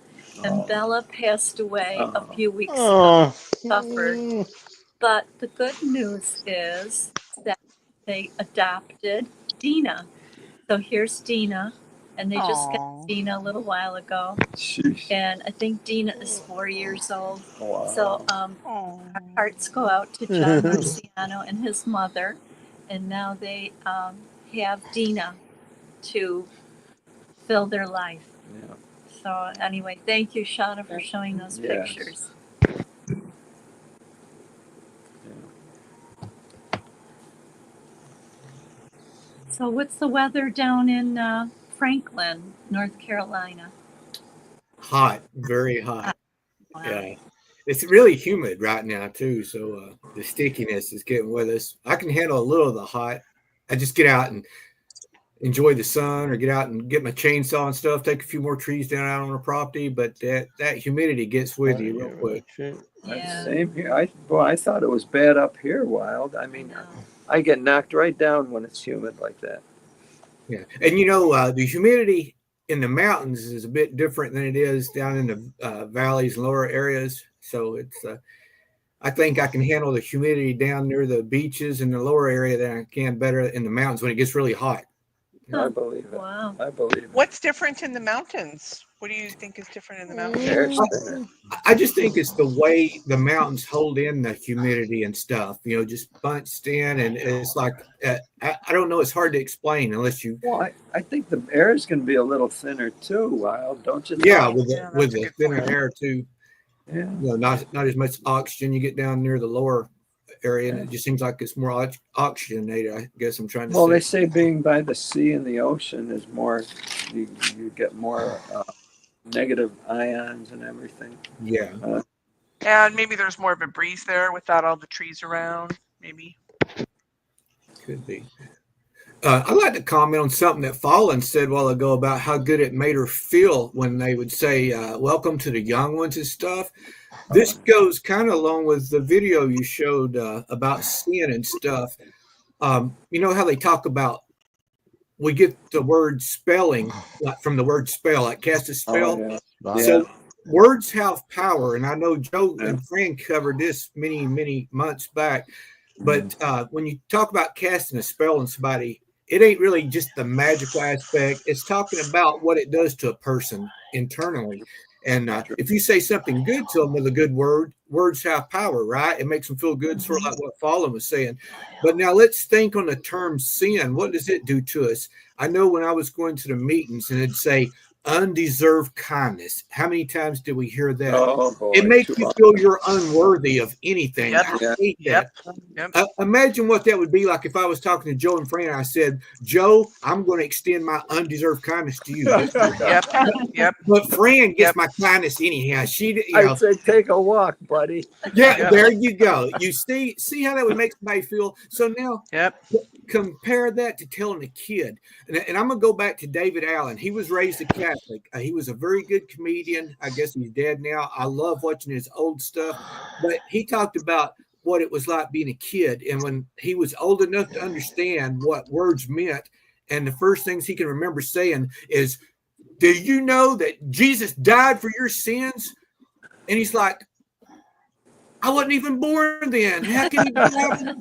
Speaker 1: and Bella passed away a few weeks ago. Suffered, but the good news is that they adopted Dina. So here's Dina, and they just got Dina a little while ago.
Speaker 2: Sheesh.
Speaker 1: And I think Dina is 4 years old.
Speaker 2: Wow.
Speaker 1: So our hearts go out to John Marciano and his mother, and now they have Dina to fill their life.
Speaker 2: Yeah.
Speaker 1: So anyway, thank you, Shauna, for showing those pictures. So what's the weather down in Franklin, North Carolina?
Speaker 12: Hot, very hot.
Speaker 1: Wow.
Speaker 12: Yeah. It's really humid right now too, so the stickiness is getting with us. I can handle a little of the hot. I just get out and enjoy the sun, or get out and get my chainsaw and stuff, take a few more trees down out on the property. But that humidity gets with you real quick.
Speaker 1: Yeah.
Speaker 2: Same here. I thought it was bad up here, Wild. I mean, I get knocked right down when it's humid like that.
Speaker 12: Yeah, and the humidity in the mountains is a bit different than it is down in the valleys and lower areas. So it's I think I can handle the humidity down near the beaches in the lower area than I can better in the mountains when it gets really hot.
Speaker 2: I believe it.
Speaker 1: Wow.
Speaker 2: I believe it.
Speaker 6: What's different in the mountains? What do you think is different in the mountains?
Speaker 2: Air's thinner.
Speaker 12: I just think it's the way the mountains hold in the humidity and stuff, just bunched in. And it's like, I don't know, it's hard to explain unless you.
Speaker 2: Well, I think the air is going to be a little thinner too, Wild, don't you think?
Speaker 12: Yeah, with the thinner
Speaker 6: point.
Speaker 12: air too.
Speaker 2: Yeah.
Speaker 12: Not as much oxygen. You get down near the lower area, and it just seems like it's more oxygenated. I guess I'm trying to
Speaker 2: Well,
Speaker 12: say.
Speaker 2: they say being by the sea and the ocean is more, you get more negative ions and everything.
Speaker 12: Yeah.
Speaker 6: And maybe there's more of a breeze there without all the trees around, maybe.
Speaker 12: Could be. I'd like to comment on something that Fallon said a while ago about how good it made her feel when they would say, welcome to the young ones and stuff. This goes kind of along with the video you showed about sin and stuff. You know how they talk about, we get the word spelling from the word spell, like cast a spell.
Speaker 2: Oh, yeah.
Speaker 12: So words have power. And I know Joe and Fran covered this many, many months back. But when you talk about casting a spell on somebody, it ain't really just the magical aspect. It's talking about what it does to a person internally. And if you say something good to them with a good word, words have power, right? It makes them feel good, sort of like what Fallon was saying. But now let's think on the term sin. What does it do to us? I know when I was going to the meetings and it'd say undeserved kindness. How many times did we hear that?
Speaker 2: Oh, boy,
Speaker 12: it makes you feel you're unworthy of anything.
Speaker 6: Yep.
Speaker 12: I hate that.
Speaker 6: Yep.
Speaker 12: Imagine what that would be like if I was talking to Joe and Fran and I said, Joe, I'm going to extend my undeserved kindness to you.
Speaker 6: Yep.
Speaker 12: But Fran gets my kindness anyhow.
Speaker 2: I'd say take a walk, buddy.
Speaker 12: Yeah, there you go. You see how that would make somebody feel. So now compare that to telling a kid. And I'm going to go back to David Allen. He was raised a Catholic. He was a very good comedian. I guess he's dead now. I love watching his old stuff. But he talked about what it was like being a kid. And when he was old enough to understand what words meant, and the first things he can remember saying is, do you know that Jesus died for your sins? And he's like, I wasn't even born then. How can he die?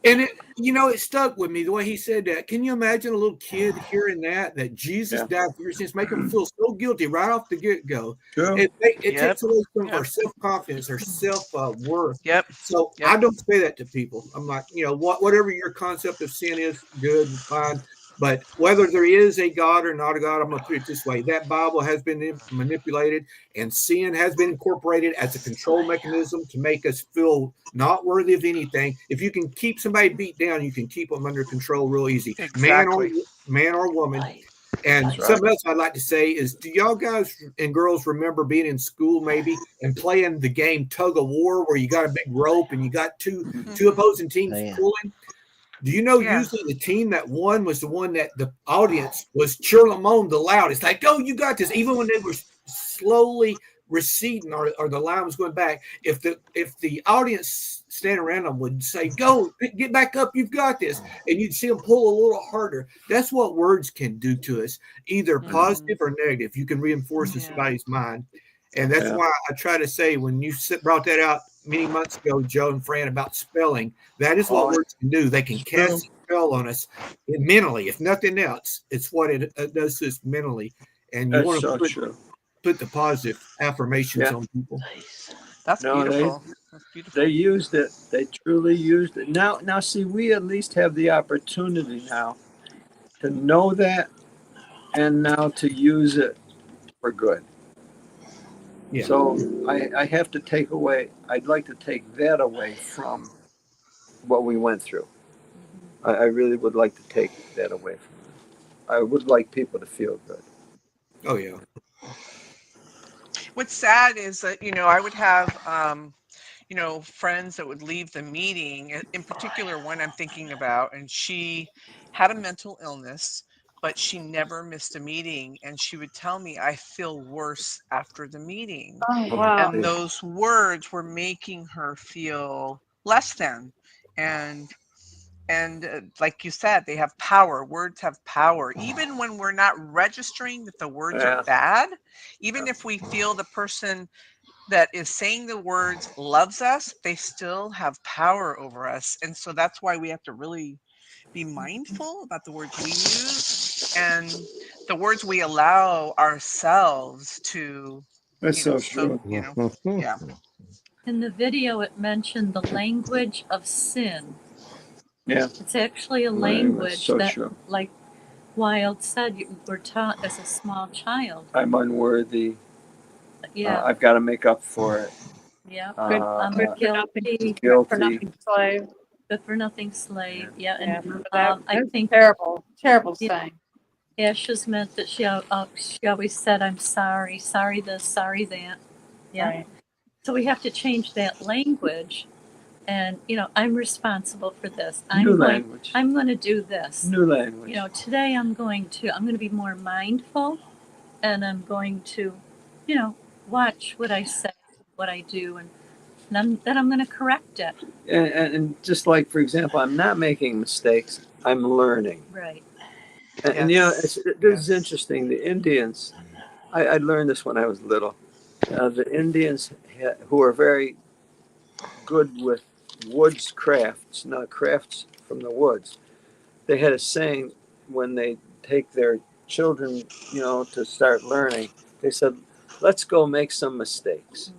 Speaker 12: And it stuck with me the way he said that. Can you imagine a little kid hearing that Jesus died for your sins, make them feel so guilty right off the get-go? It takes away some of our self-confidence, our self-worth. So I don't say that to people. I'm like, whatever your concept of sin is, good, fine. But whether there is a God or not a God, I'm going to put it this way. That Bible has been manipulated, and sin has been incorporated as a control mechanism to make us feel not worthy of anything. If you can keep somebody beat down, you can keep them under control real easy.
Speaker 6: Exactly.
Speaker 12: Man or woman. And something else I'd like to say is, do y'all guys and girls remember being in school maybe and playing the game tug of war where you got a big rope and you got two opposing teams pulling? Do you know usually the team that won was the one that the audience was cheering them on the loudest? Like, oh, you got this. Even when they were slowly receding or the line was going back, if the audience standing around them would say, go, get back up, you've got this. And you'd see them pull a little harder. That's what words can do to us, either positive or negative. You can reinforce in somebody's mind. And that's why I try to say, when you brought that out many months ago, Joe and Fran, about spelling, that is what words can do. They can cast a spell on us mentally. If nothing else, it's what it does to us mentally. And you want to put the positive affirmations on people.
Speaker 6: That's beautiful.
Speaker 2: They used it. They truly used it. Now, see, we at least have the opportunity now to know that and now to use it for good. Yeah. So I have to I'd like to take that away from what we went through. I really would like to take that away from them. I would like people to feel good.
Speaker 12: Oh yeah.
Speaker 6: What's sad is that, I would have, friends that would leave the meeting, in particular one I'm thinking about, and she had a mental illness, but she never missed a meeting. And she would tell me, I feel worse after the meeting.
Speaker 5: Oh, wow.
Speaker 6: And those words were making her feel less than. And like you said, they have power. Words have power. Even when we're not registering that the words are bad, even if we feel the person that is saying the words loves us, they still have power over us. And so that's why we have to really be mindful about the words we use and the words we allow ourselves to.
Speaker 2: That's so true.
Speaker 6: Yeah.
Speaker 1: In the video, it mentioned the language of sin.
Speaker 2: Yeah.
Speaker 1: It's actually a language that, like Wild said, you were taught as a small child.
Speaker 2: I'm unworthy.
Speaker 1: Yeah.
Speaker 2: I've got to make up for it.
Speaker 1: Yeah.
Speaker 5: I'm
Speaker 1: guilty.
Speaker 5: good for nothing slave.
Speaker 1: Good for nothing slave. Yeah. And
Speaker 5: That's
Speaker 1: I think
Speaker 5: terrible saying.
Speaker 1: Ashes meant that she always said, I'm sorry, sorry this, sorry that. Yeah.
Speaker 5: Right.
Speaker 1: So we have to change that language. And, I'm responsible for this.
Speaker 2: New language.
Speaker 1: I'm going to do this.
Speaker 2: New language.
Speaker 1: Today I'm going to be more mindful, and I'm going to, watch what I say, what I do, and then I'm going to correct it.
Speaker 2: And just like, for example, I'm not making mistakes. I'm learning.
Speaker 1: Right.
Speaker 2: And this is interesting. The Indians, I learned this when I was little. The Indians who are very good with woods crafts, not crafts from the woods. They had a saying when they take their children, to start learning. They said, "Let's go make some mistakes,"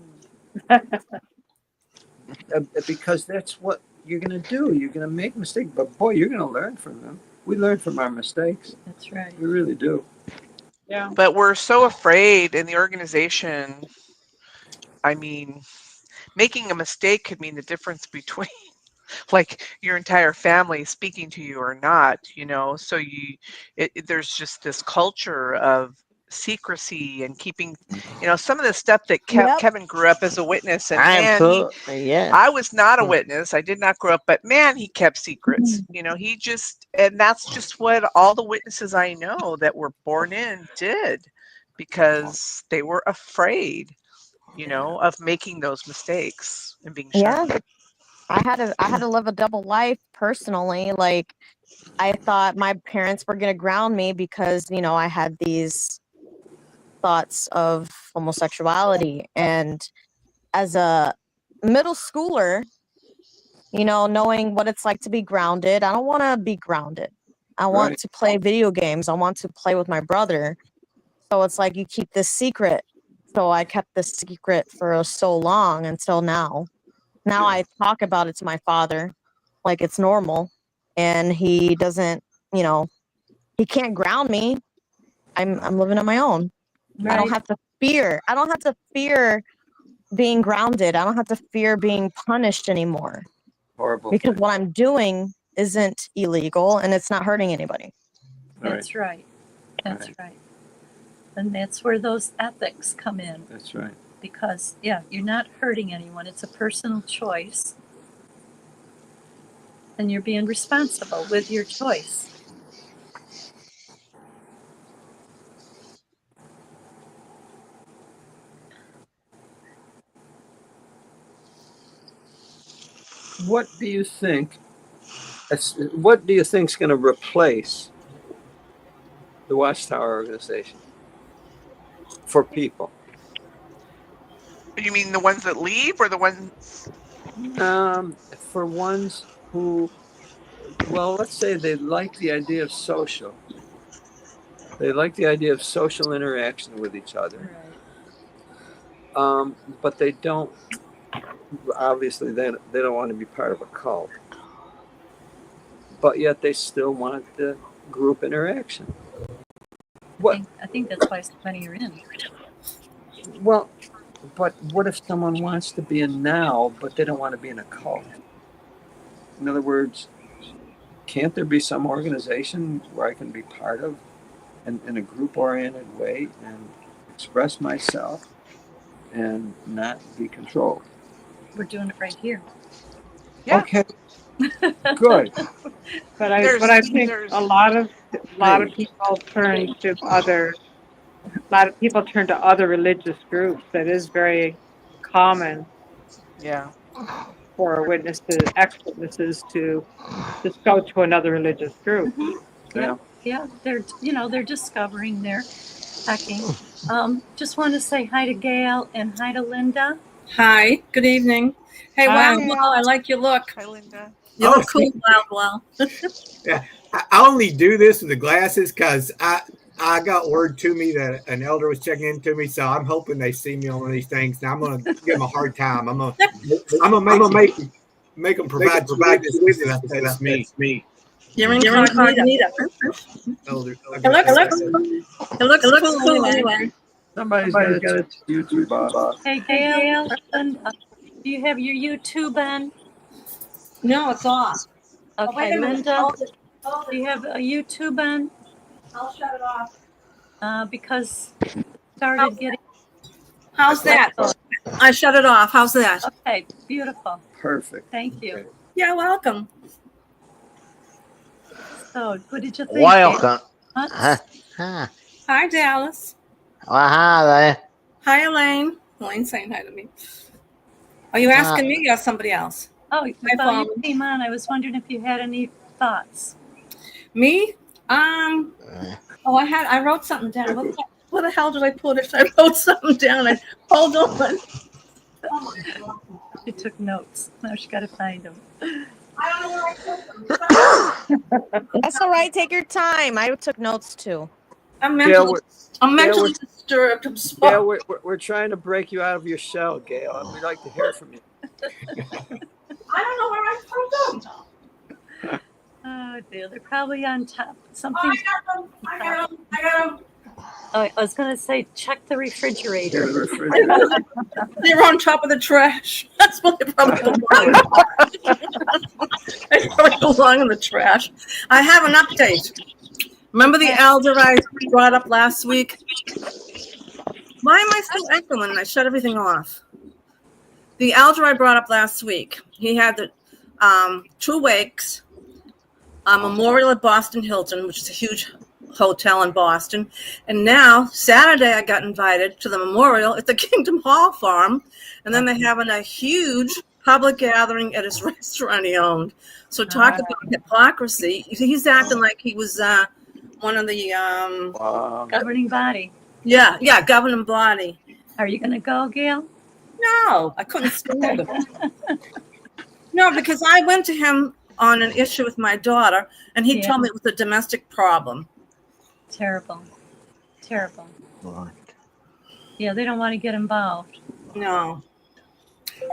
Speaker 2: because that's what you're going to do. You're going to make mistakes, but boy, you're going to learn from them. We learn from our mistakes.
Speaker 1: That's right.
Speaker 2: We really do.
Speaker 5: Yeah.
Speaker 6: But we're so afraid in the organization. I mean, making a mistake could mean the difference between like your entire family speaking to you or not, so there's just this culture of secrecy and keeping, some of the stuff that Kevin grew up as a witness, and I was not a witness. I did not grow up, but man, he kept secrets. And that's just what all the witnesses I know that were born in did, because they were afraid, of making those mistakes and being shunned.
Speaker 8: Yeah. I had to live a double life personally. Like, I thought my parents were going to ground me because, I had these thoughts of homosexuality. And as a middle schooler, knowing what it's like to be grounded, I don't want to be grounded. I want to play video games. I want to play with my brother. So it's like you keep this secret. So I kept this secret for so long until now. Now I talk about it to my father like it's normal, and he doesn't, he can't ground me. I'm living on my own. Right. I don't have to fear being grounded. I don't have to fear being punished anymore.
Speaker 2: Horrible.
Speaker 8: Because what I'm doing isn't illegal and it's not hurting anybody.
Speaker 1: That's right. That's right. And that's where those ethics come in.
Speaker 2: That's right.
Speaker 1: Because, you're not hurting anyone. It's a personal choice. And you're being responsible with your choice.
Speaker 2: What do you think is going to replace the Watchtower organization for people?
Speaker 6: You mean the ones that leave, or the ones?
Speaker 2: For ones who, let's say they like the idea of social. They like the idea of social interaction with each other. Right. But they don't. Obviously, they don't want to be part of a cult. But yet they still want the group interaction.
Speaker 1: I think that's why so many are in.
Speaker 2: Well, but what if someone wants to be in now, but they don't want to be in a cult? In other words, can't there be some organization where I can be part of in a group-oriented way and express myself and not be controlled.
Speaker 1: We're doing it right here.
Speaker 6: Yeah.
Speaker 2: Okay, good.
Speaker 5: But I think a lot of people turn to other religious groups. That is very common
Speaker 6: Yeah.
Speaker 5: for ex-witnesses to just go to another religious group.
Speaker 1: Yeah, they're discovering, they're hacking. Just want to say hi to Gail and hi to Linda.
Speaker 13: Hi, good evening. Hey,
Speaker 5: Hi.
Speaker 13: wow, I like your look.
Speaker 6: Hi, Linda.
Speaker 13: You look cool, wow.
Speaker 12: Yeah, I only do this with the glasses because I got word to me that an elder was checking into me, so I'm hoping they see me on one of these things. Now I'm gonna give them a hard time. I'm gonna make them provide witnesses that that's me.
Speaker 13: You're incognito.
Speaker 12: Elder.
Speaker 13: It looks cool anyway.
Speaker 2: Somebody's got a YouTube off.
Speaker 1: Hey, Gail, Linda, do you have your YouTube on?
Speaker 13: No, it's off.
Speaker 1: Okay,
Speaker 13: wait a minute.
Speaker 1: Linda,
Speaker 13: Hold it.
Speaker 1: do you have a YouTube on?
Speaker 13: I'll shut it off.
Speaker 1: Because started getting.
Speaker 13: How's that? I shut it off. How's that?
Speaker 1: Okay, beautiful.
Speaker 2: Perfect.
Speaker 1: Thank you.
Speaker 13: You're welcome.
Speaker 1: So, what did you think?
Speaker 9: Welcome.
Speaker 1: Huh?
Speaker 13: Hi, Dallas.
Speaker 9: Well, hi there.
Speaker 13: Hi, Elaine. Elaine's saying hi to me. Are you asking me or somebody else?
Speaker 1: Oh, I thought you came on. I was wondering if you had any thoughts.
Speaker 13: Me? I wrote something down. What the hell did I put if I wrote something down? Hold on.
Speaker 1: She took notes. Now she got to find them.
Speaker 13: I don't know where I put them.
Speaker 8: That's all right. Take your time. I took notes too.
Speaker 13: I'm mentally disturbed. I'm sorry.
Speaker 2: Gail, we're trying to break you out of your shell, Gail, and we'd like to hear from you.
Speaker 13: I don't know where I put them.
Speaker 1: Oh dear, they're probably on top. Something.
Speaker 13: Oh, I got them.
Speaker 1: Oh, I was going to say, check the refrigerator.
Speaker 13: They're on top of the trash. That's what they probably belong. They probably belong in the trash. I have an update. Remember the elder I brought up last week? Why am I still echoing? I shut everything off. The elder I brought up last week, he had the 2 wakes, a memorial at Boston Hilton, which is a huge hotel in Boston. And now, Saturday, I got invited to the memorial at the Kingdom Hall Farm. And then they're having a huge public gathering at his restaurant he owned. So talk about hypocrisy. He's acting like he was one of the
Speaker 1: governing body.
Speaker 13: Yeah, governing body.
Speaker 1: Are you going to go, Gail?
Speaker 13: No, I couldn't stand it. No, because I went to him on an issue with my daughter, and he told me it was a domestic problem.
Speaker 1: Terrible. Yeah, they don't want to get involved.
Speaker 13: No.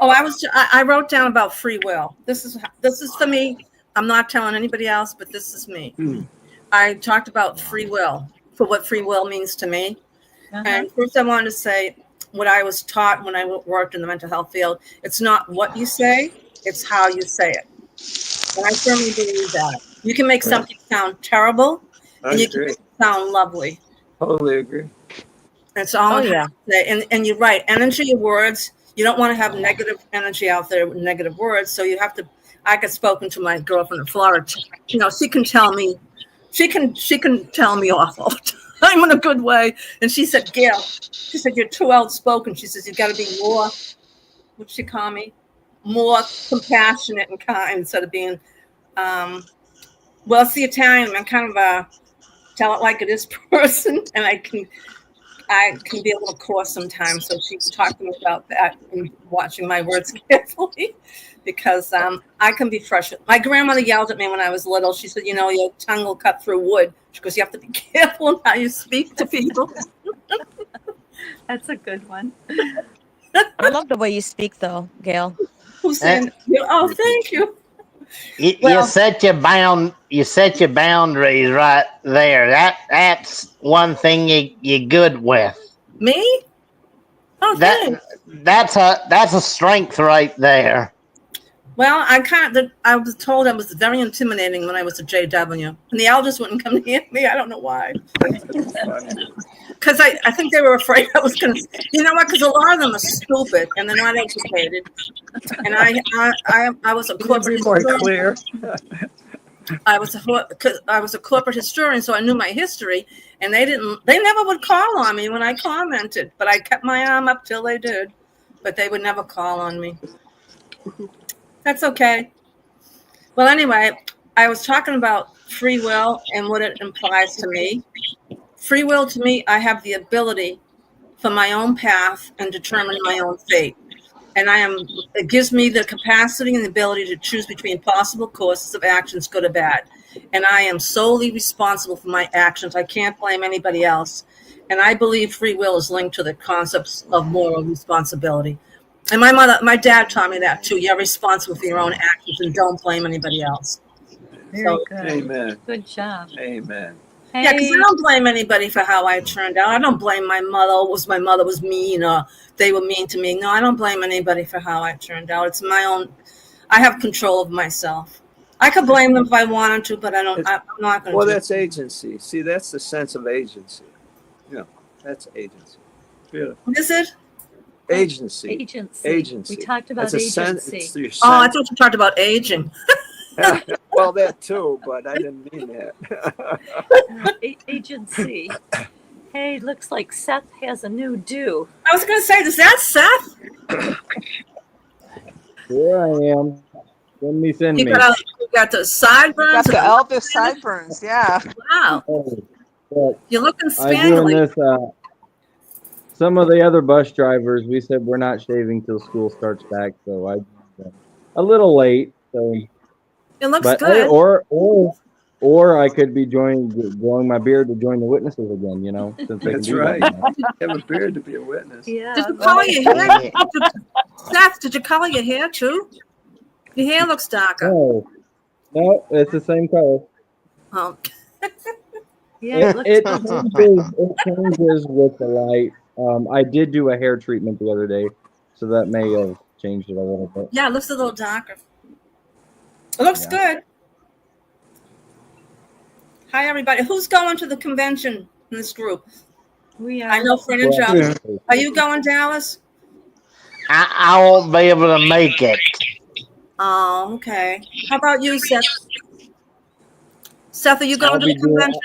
Speaker 13: Oh, I wrote down about free will. This is for me. I'm not telling anybody else, but this is me. I talked about free will, for what free will means to me. And first I wanted to say what I was taught when I worked in the mental health field. It's not what you say, it's how you say it. And I firmly believe that. You can make something sound terrible, and you can make it sound lovely.
Speaker 2: Totally agree.
Speaker 13: That's all I have to say. And you're right. Energy your words. You don't want to have negative energy out there with negative words. So you have to. I got spoken to my girlfriend in Florida. You know, she can tell me. She can tell me off all the time in a good way. And she said, Gail, she said, you're too outspoken. She says, you got to be more. What'd she call me? More compassionate and kind instead of being. Well, it's the Italian. I'm kind of a tell it like it is person, and I can be a little coarse sometimes. So she talked to me about that and watching my words carefully, because I can be fresh. My grandmother yelled at me when I was little. She said, "You know, your tongue will cut through wood." She goes, "You have to be careful in how you speak to people."
Speaker 1: That's a good one.
Speaker 8: I love the way you speak, though, Gail.
Speaker 13: Who's saying? Oh, thank you.
Speaker 9: You set your boundaries right there. That's one thing you're good with.
Speaker 13: Me? Oh,
Speaker 9: that's a strength right there.
Speaker 13: Well, I was told I was very intimidating when I was a JW, and the elders wouldn't come near me. I don't know why. Because I think they were afraid I was going to, you know what? Because a lot of them are stupid and they're not educated. And I was a corporate
Speaker 2: Be more
Speaker 13: historian.
Speaker 2: clear.
Speaker 13: I was a corporate historian, so I knew my history, and they never would call on me when I commented, but I kept my arm up till they did, but they would never call on me. That's okay. Well, anyway, I was talking about free will and what it implies to me. Free will to me, I have the ability for my own path and determine my own fate. And it gives me the capacity and the ability to choose between possible courses of actions, good or bad. And I am solely responsible for my actions. I can't blame anybody else. And I believe free will is linked to the concepts of moral responsibility. And my dad taught me that too. You're responsible for your own actions and don't blame anybody else.
Speaker 1: Very good.
Speaker 2: Amen.
Speaker 1: Good job.
Speaker 2: Amen.
Speaker 1: Hey,
Speaker 13: Yeah, because I don't blame anybody for how I turned out. I don't blame my mother was mean or they were mean to me. No, I don't blame anybody for how I turned out. It's my own. I have control of myself. I could blame them if I wanted to, but I'm not going to.
Speaker 2: Well, that's agency. See, that's the sense of agency. That's agency. Beautiful.
Speaker 13: What is it?
Speaker 2: Agency.
Speaker 1: Agency. We talked about agency.
Speaker 2: It's your
Speaker 13: Oh, I thought you talked about aging.
Speaker 2: Well, that too, but I didn't mean that.
Speaker 1: Agency. Hey, looks like Seth has a new do.
Speaker 13: I was going to say, is that Seth?
Speaker 14: Here I am. Send me.
Speaker 13: You got the sideburns.
Speaker 6: Got the Elvis sideburns, yeah.
Speaker 13: Wow. You're looking
Speaker 14: I'm doing
Speaker 13: spangly.
Speaker 14: this. Some of the other bus drivers, we said we're not shaving till school starts back, so I a little late. So
Speaker 13: It looks
Speaker 14: but,
Speaker 13: good.
Speaker 14: hey, or I could be growing my beard to join the witnesses again. You know, since they
Speaker 2: That's
Speaker 14: can do
Speaker 2: right.
Speaker 14: that.
Speaker 2: You have a beard to be a witness.
Speaker 1: Yeah.
Speaker 13: Did you color your hair? Seth, did you color your hair too? Your hair looks darker.
Speaker 14: No, it's the same color.
Speaker 13: Oh.
Speaker 1: Yeah,
Speaker 14: It changes with the light. I did do a hair treatment the other day, so that may have changed it a little bit.
Speaker 13: Yeah, it looks a little darker. It looks good. Hi, everybody. Who's going to the convention in this group?
Speaker 1: We are.
Speaker 13: I know Fran and Joe. Are you going, Dallas?
Speaker 9: I won't be able to make it.
Speaker 13: Oh, okay. How about you, Seth? Seth, are you going to the convention?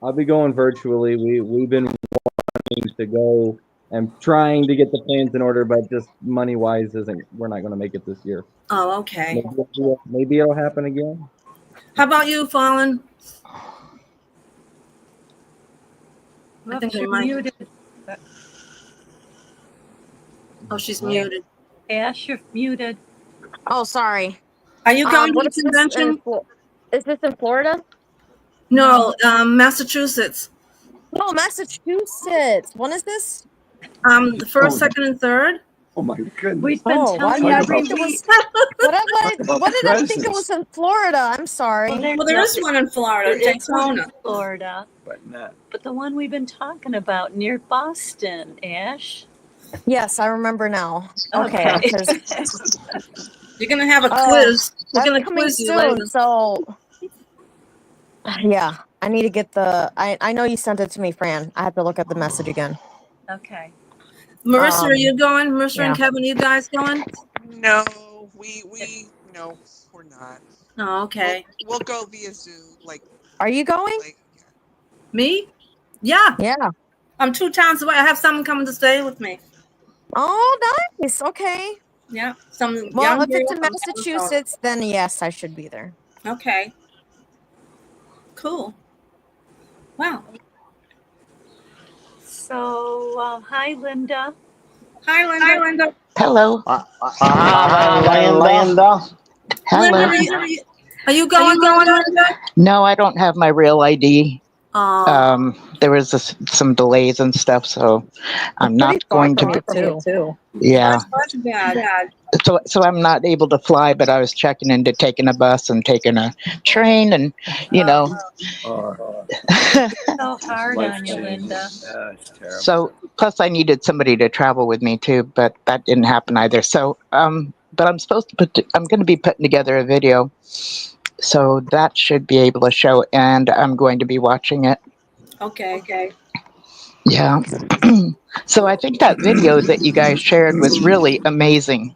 Speaker 14: I'll be going virtually. We've been wanting to go and trying to get the plans in order, but just money wise we're not going to make it this year.
Speaker 13: Oh, okay.
Speaker 14: Maybe it'll happen again.
Speaker 13: How about you, Fallen? I think
Speaker 1: you're
Speaker 13: might.
Speaker 1: muted.
Speaker 13: Oh, she's muted.
Speaker 1: Ash, you're muted.
Speaker 8: Oh, sorry.
Speaker 13: Are you going to
Speaker 8: what
Speaker 13: the
Speaker 8: is this
Speaker 13: convention?
Speaker 8: Is this in Florida?
Speaker 13: No, Massachusetts.
Speaker 8: No, Massachusetts. When is this?
Speaker 13: The first, second, and third.
Speaker 2: Oh my goodness.
Speaker 1: We've been telling you every week.
Speaker 8: What did I think it was in Florida? I'm sorry.
Speaker 13: Well, there is one in Florida,
Speaker 1: There is one in
Speaker 13: Daytona.
Speaker 1: Florida. But the one we've been talking about near Boston, Ash.
Speaker 8: Yes, I remember now. Okay.
Speaker 13: You're going to have a quiz. We're going to
Speaker 8: coming
Speaker 13: quiz you
Speaker 8: soon,
Speaker 13: later.
Speaker 8: so yeah, I need to get I know you sent it to me, Fran. I have to look at the message again.
Speaker 1: Okay.
Speaker 13: Marissa, are you going? Marissa and
Speaker 8: yeah.
Speaker 13: Kevin, are you guys going?
Speaker 6: No, no, we're not.
Speaker 13: Oh, okay.
Speaker 6: We'll go via Zoom.
Speaker 8: Are you going?
Speaker 13: Me? Yeah.
Speaker 8: Yeah.
Speaker 13: I'm 2 towns away. I have someone coming to stay with me.
Speaker 8: Oh, nice. Okay.
Speaker 13: Yeah. Some
Speaker 8: Well,
Speaker 13: young
Speaker 8: if it's
Speaker 13: girl
Speaker 8: in
Speaker 13: from
Speaker 8: Massachusetts, then yes, I should be there.
Speaker 13: Okay. Cool. Wow.
Speaker 1: So, hi, Linda.
Speaker 13: Hi, Linda. Hi, Linda.
Speaker 15: Hello.
Speaker 9: Linda.
Speaker 15: Hello.
Speaker 13: Linda, are you going, Linda?
Speaker 15: No, I don't have my real ID.
Speaker 13: Oh.
Speaker 15: There was some delays and stuff, so I'm not going to be.
Speaker 8: Too.
Speaker 15: Yeah.
Speaker 13: That's not bad.
Speaker 15: So I'm not able to fly, but I was checking into taking a bus and taking a train, and
Speaker 1: So hard on you, Linda.
Speaker 2: It's terrible.
Speaker 15: So plus I needed somebody to travel with me too, but that didn't happen either. So but I'm going to be putting together a video, so that should be able to show, and I'm going to be watching it.
Speaker 13: Okay.
Speaker 15: Yeah. So I think that video that you guys shared was really amazing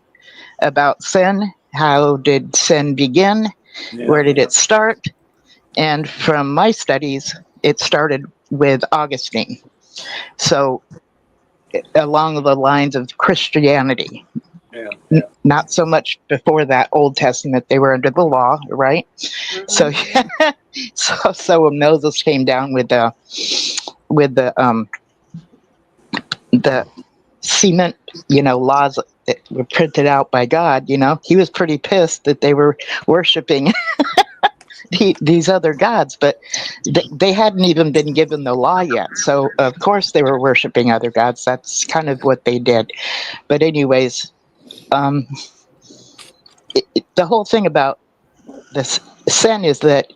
Speaker 15: about sin. How did sin begin? Where did it start? And from my studies, it started with Augustine. So along the lines of Christianity.
Speaker 2: Yeah.
Speaker 15: Not so much before that Old Testament, they were under the law, right? So so when Moses came down with the cement, laws that were printed out by God, he was pretty pissed that they were worshiping these other gods, but they hadn't even been given the law yet. So of course they were worshiping other gods. That's kind of what they did. But anyways, the whole thing about this sin is that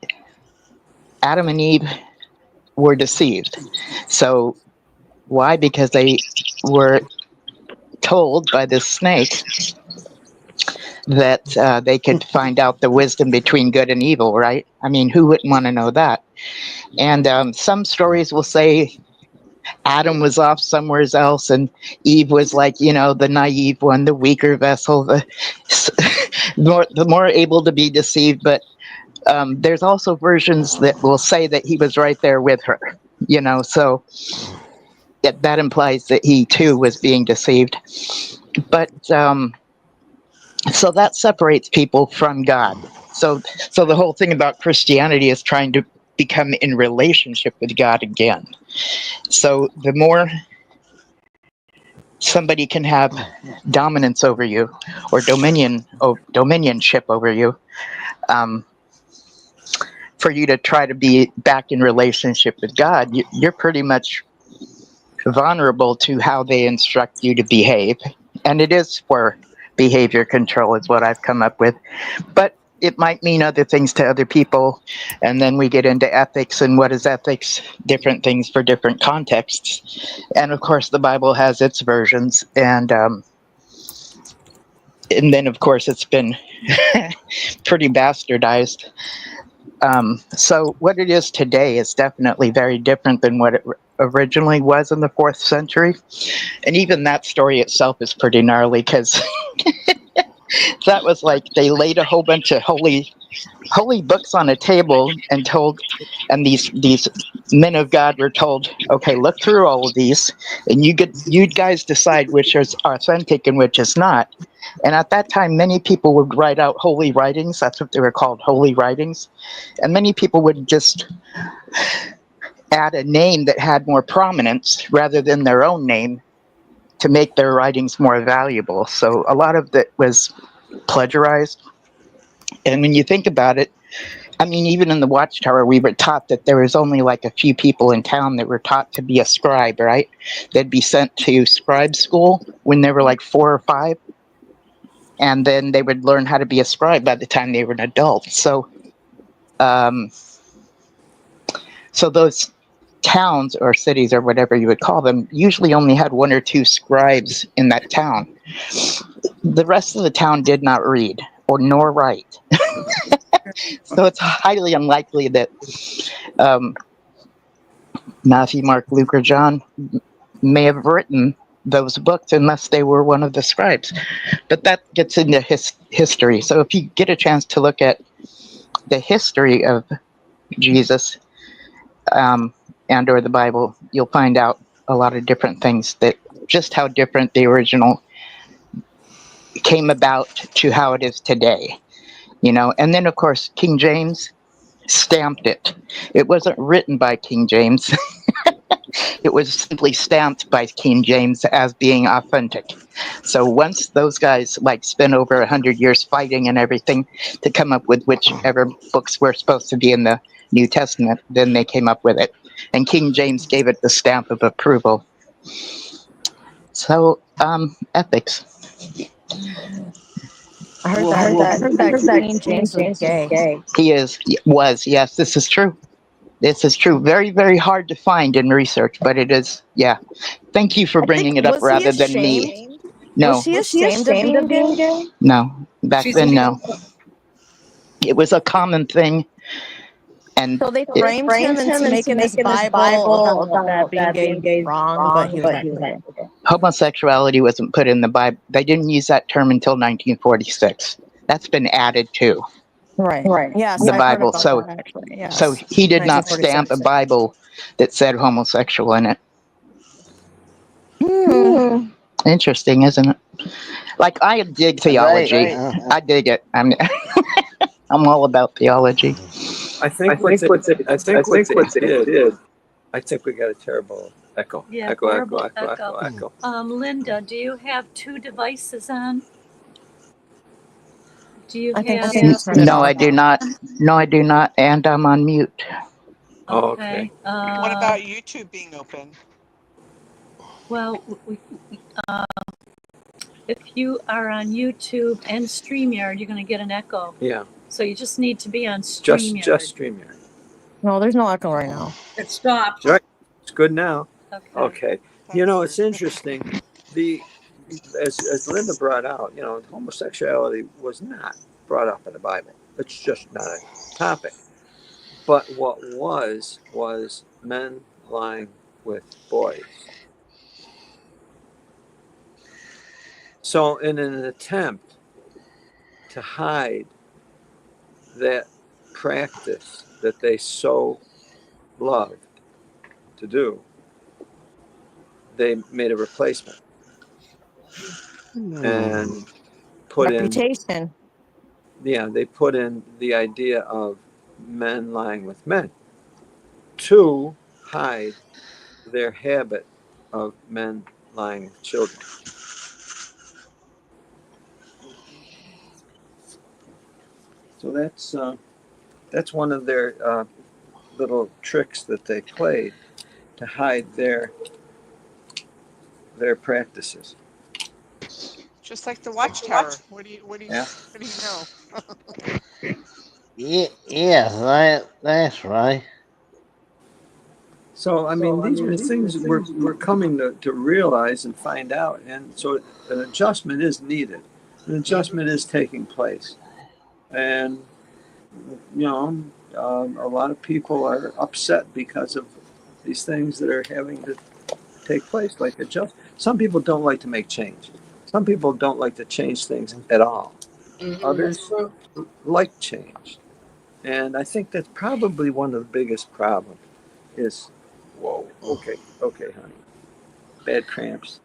Speaker 15: Adam and Eve were deceived. So why? Because they were told by this snake that they could find out the wisdom between good and evil, right? I mean, who wouldn't want to know that? And some stories will say Adam was off somewhere else and Eve was like, the naive one, the weaker vessel, the more able to be deceived. But there's also versions that will say that he was right there with her, so that implies that he too was being deceived. But so that separates people from God. So the whole thing about Christianity is trying to become in relationship with God again. So the more somebody can have dominance over you or dominionship over you, for you to try to be back in relationship with God, you're pretty much vulnerable to how they instruct you to behave. And it is for behavior control is what I've come up with. But it might mean other things to other people. And then we get into ethics and what is ethics, different things for different contexts. And of course, the Bible has its versions. And then, of course, it's been pretty bastardized. So what it is today is definitely very different than what it originally was in the 4th century. And even that story itself is pretty gnarly because that was like they laid a whole bunch of holy books on a table and these men of God were told, okay, look through all of these and you guys decide which is authentic and which is not. And at that time, many people would write out holy writings. That's what they were called, holy writings. And many people would just add a name that had more prominence rather than their own name to make their writings more valuable. So a lot of it was plagiarized. And when you think about it, I mean, even in the Watchtower, we were taught that there was only like a few people in town that were taught to be a scribe, right? They'd be sent to scribe school when they were like 4 or 5. And then they would learn how to be a scribe by the time they were an adult. So, so those towns or cities or whatever you would call them usually only had 1 or 2 scribes in that town. The rest of the town did not read or nor write. So it's highly unlikely that Matthew, Mark, Luke, or John may have written those books unless they were one of the scribes. But that gets into history. So if you get a chance to look at the history of Jesus and or the Bible, you'll find out a lot of different things, that just how different the original came about to how it is today. And then of course King James stamped it. It wasn't written by King James. It was simply stamped by King James as being authentic. So once those guys spent over 100 years fighting and everything to come up with whichever books were supposed to be in the New Testament, then they came up with it. And King James gave it the stamp of approval. So, ethics.
Speaker 8: I heard that King James was gay.
Speaker 15: He was, yes, this is true. This is true. Very, very hard to find in research, but it is, yeah. Thank you for bringing it up rather than me. No.
Speaker 8: Was she ashamed of being gay?
Speaker 15: No. Back
Speaker 13: She's
Speaker 15: then, no. It was a common thing. And
Speaker 8: So they
Speaker 15: it,
Speaker 8: framed him into making this Bible about that being gay is wrong, but he was actually gay.
Speaker 15: homosexuality wasn't put in the Bible. They didn't use that term until 1946. That's been added to
Speaker 8: Right. Yes,
Speaker 15: the
Speaker 8: I've heard
Speaker 15: Bible.
Speaker 8: about
Speaker 15: So,
Speaker 8: that actually. Yes.
Speaker 15: so he did not stamp a
Speaker 8: 1946.
Speaker 15: Bible that said homosexual in it. Interesting, isn't it? Like, I dig theology. I dig it. I'm all about theology.
Speaker 2: I think what they did. I think we got a terrible echo.
Speaker 1: Yeah, horrible echo. Linda, do you have two devices on? Do you
Speaker 8: I think
Speaker 1: have?
Speaker 8: she just turned it
Speaker 15: No,
Speaker 8: off.
Speaker 15: I do not. No, I do not. And I'm on mute.
Speaker 1: Okay.
Speaker 6: What about YouTube being open?
Speaker 1: Well, if you are on YouTube and StreamYard, you're going to get an echo.
Speaker 2: Yeah.
Speaker 1: So you just need to be on StreamYard.
Speaker 2: Just StreamYard.
Speaker 8: No, there's no echo right now.
Speaker 13: It stopped.
Speaker 2: Right. It's good now.
Speaker 1: Okay.
Speaker 2: You know, it's interesting. As Linda brought out, you know, homosexuality was not brought up in the Bible. It's just not a topic. But what was men lying with boys. So in an attempt to hide that practice that they so loved to do, they made a replacement and put
Speaker 8: Reputation.
Speaker 2: they put in the idea of men lying with men to hide their habit of men lying with children. So that's one of their little tricks that they played to hide their practices.
Speaker 6: Just like the Watchtower. What do you know?
Speaker 9: Yeah, that's right.
Speaker 2: So I mean, these are things we're coming to realize and find out, and so an adjustment is needed. An adjustment is taking place, and you know, a lot of people are upset because of these things that are having to take place. Like some people don't like to make change. Some people don't like to change things at all. Others like change, and I think that's probably one of the biggest problems. Is whoa, okay, honey, bad cramps.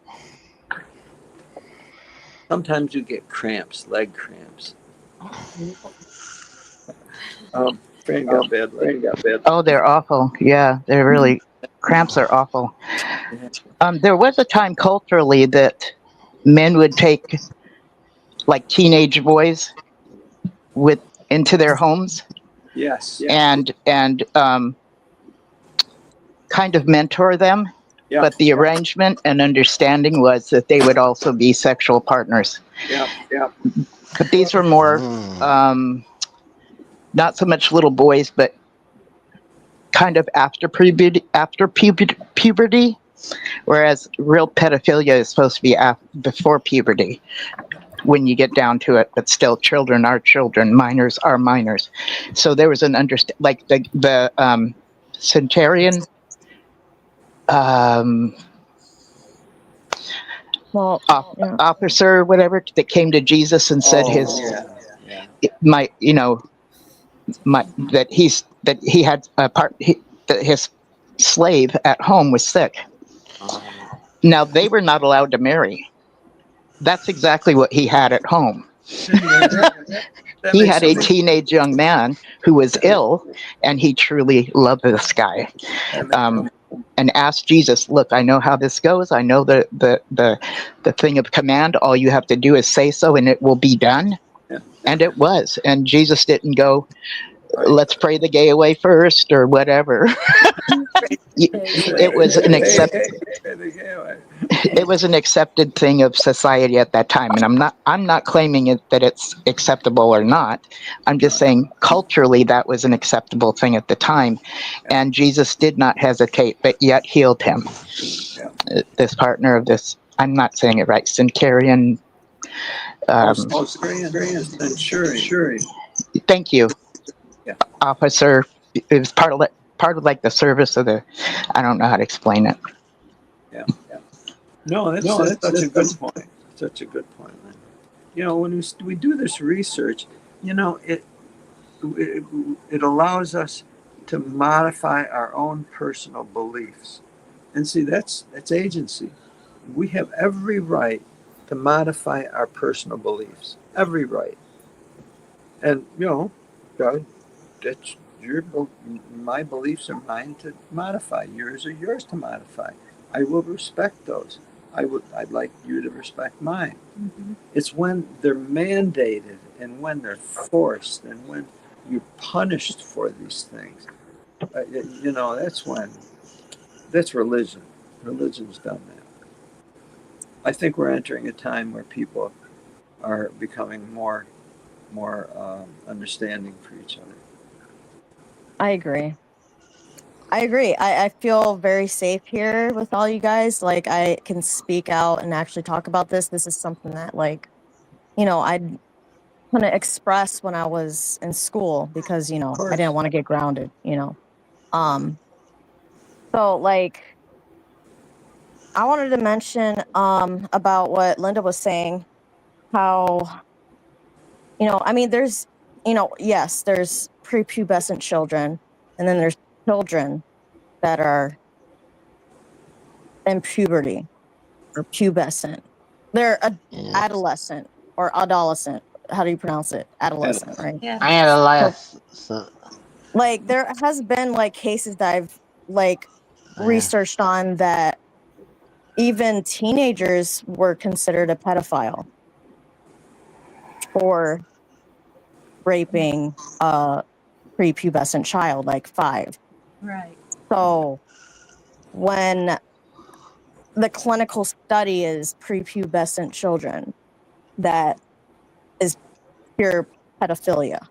Speaker 2: Sometimes you get cramps, leg cramps. Fran got bad leg.
Speaker 15: Oh, they're awful. Yeah, they're really, cramps are awful. There was a time culturally that men would take like teenage boys into their homes.
Speaker 2: Yes.
Speaker 15: And kind of mentor them. Yeah. But the arrangement and understanding was that they would also be sexual partners.
Speaker 2: Yeah.
Speaker 15: But these were more, not so much little boys, but kind of after puberty, whereas real pedophilia is supposed to be before puberty, when you get down to it. But still, children are children, minors are minors. So there was an like the centurion. Officer, whatever, that came to Jesus and said that he had that his slave at home was sick. Now they were not allowed to marry. That's exactly what he had at home. He had a teenage young man who was ill, and he truly loved this guy. And asked Jesus, look, I know how this goes. I know the thing of command. All you have to do is say so, and it will be done. Yeah. And it was. And Jesus didn't go, let's pray the gay away first or whatever. It was an accepted thing of society at that time. And I'm not claiming that it's acceptable or not. I'm just saying culturally that was an acceptable thing at the time. And Jesus did not hesitate, but yet healed him. This partner of this I'm not saying it right. Centurion.
Speaker 2: Centurion.
Speaker 15: Thank you,
Speaker 2: Yeah.
Speaker 15: officer. It was part of like the service of the. I don't know how to explain it.
Speaker 2: Yeah. No, that's such a good point. Such a good point, Lynn. You know, when we do this research, you know, it allows us to modify our own personal beliefs. And see, that's agency. We have every right to modify our personal beliefs. Every right. And, you know, God, that's my beliefs are mine to modify. Yours are yours to modify. I will respect those. I'd like you to respect mine.
Speaker 1: Mm-hmm.
Speaker 2: It's when they're mandated and when they're forced and when you're punished for these things. You know, that's religion. Religion's done that. I think we're entering a time where people are becoming more understanding for each other.
Speaker 8: I agree. I feel very safe here with all you guys. Like, I can speak out and actually talk about this. This is something that, like, you know, I'd want to express when I was in school because, you know, I didn't want to get grounded, you know. So, like, I wanted to mention about what Linda was saying, how, you know, I mean, there's, you know, yes, there's prepubescent children, and then there's children that are in puberty or pubescent. They're adolescent or adolescent. How do you pronounce it? Adolescent, right?
Speaker 1: Yeah.
Speaker 9: Adolescent.
Speaker 8: Like, there has been like cases that I've like researched on that even teenagers were considered a pedophile for raping a prepubescent child, like 5.
Speaker 1: Right.
Speaker 8: So when the clinical study is prepubescent children, that is pure pedophilia,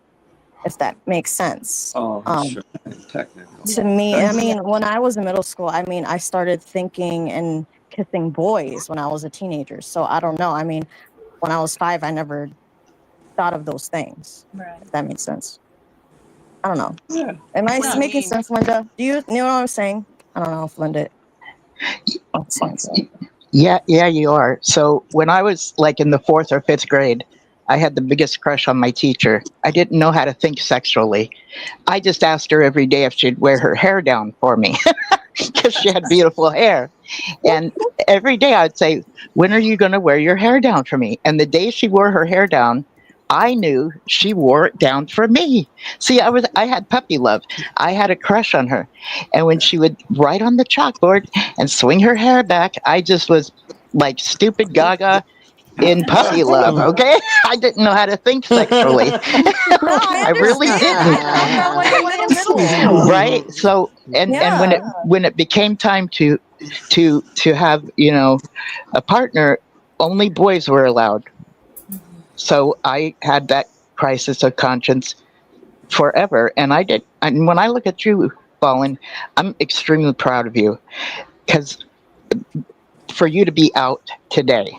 Speaker 8: if that makes sense.
Speaker 2: Oh, sure. Technical.
Speaker 8: To me, I mean, when I was in middle school, I mean, I started thinking and kissing boys when I was a teenager. So I don't know. I mean, when I was 5, I never thought of those things.
Speaker 1: Right.
Speaker 8: If that makes sense. I don't know.
Speaker 2: Yeah.
Speaker 8: Am I
Speaker 6: What do you
Speaker 8: making
Speaker 6: mean?
Speaker 8: sense, Linda? Do you know what I'm saying? I don't know if Linda.
Speaker 15: Yeah, you are. So when I was like in the 4th or 5th grade, I had the biggest crush on my teacher. I didn't know how to think sexually. I just asked her every day if she'd wear her hair down for me because she had beautiful hair. And every day I'd say, "When are you going to wear your hair down for me?" And the day she wore her hair down, I knew she wore it down for me. See, I had puppy love. I had a crush on her. And when she would write on the chalkboard and swing her hair back, I just was like stupid Gaga in puppy love, okay? I didn't know how to think sexually. I really didn't.
Speaker 8: I felt like in middle school.
Speaker 15: Right? So and when it became time to have, you know, a partner, only boys were allowed. So I had that crisis of conscience forever. And and when I look at you, Ballin, I'm extremely proud of you because for you to be out today,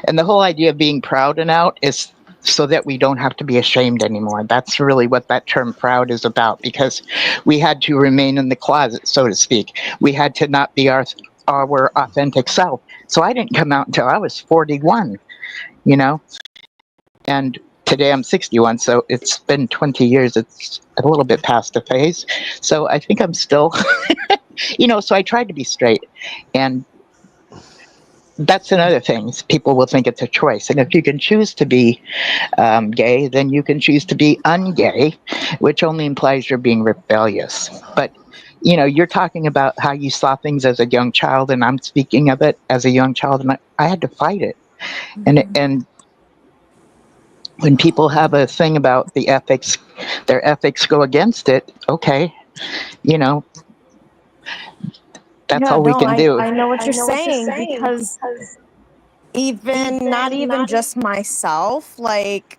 Speaker 15: and the whole idea of being proud and out is so that we don't have to be ashamed anymore. That's really what that term proud is about, because we had to remain in the closet, so to speak. We had to not be our authentic self. So I didn't come out until I was 41, you know? And today I'm 61, so it's been 20 years. It's a little bit past the phase. So I think I'm still, you know, so I tried to be straight. And that's another thing. People will think it's a choice. And if you can choose to be gay, then you can choose to be ungay, which only implies you're being rebellious. But, you know, you're talking about how you saw things as a young child, and I'm speaking of it as a young child, and I had to fight it. And when people have a thing about the ethics, their ethics go against it, okay, you know, that's all we can do.
Speaker 8: I know what you're saying because not even just myself, like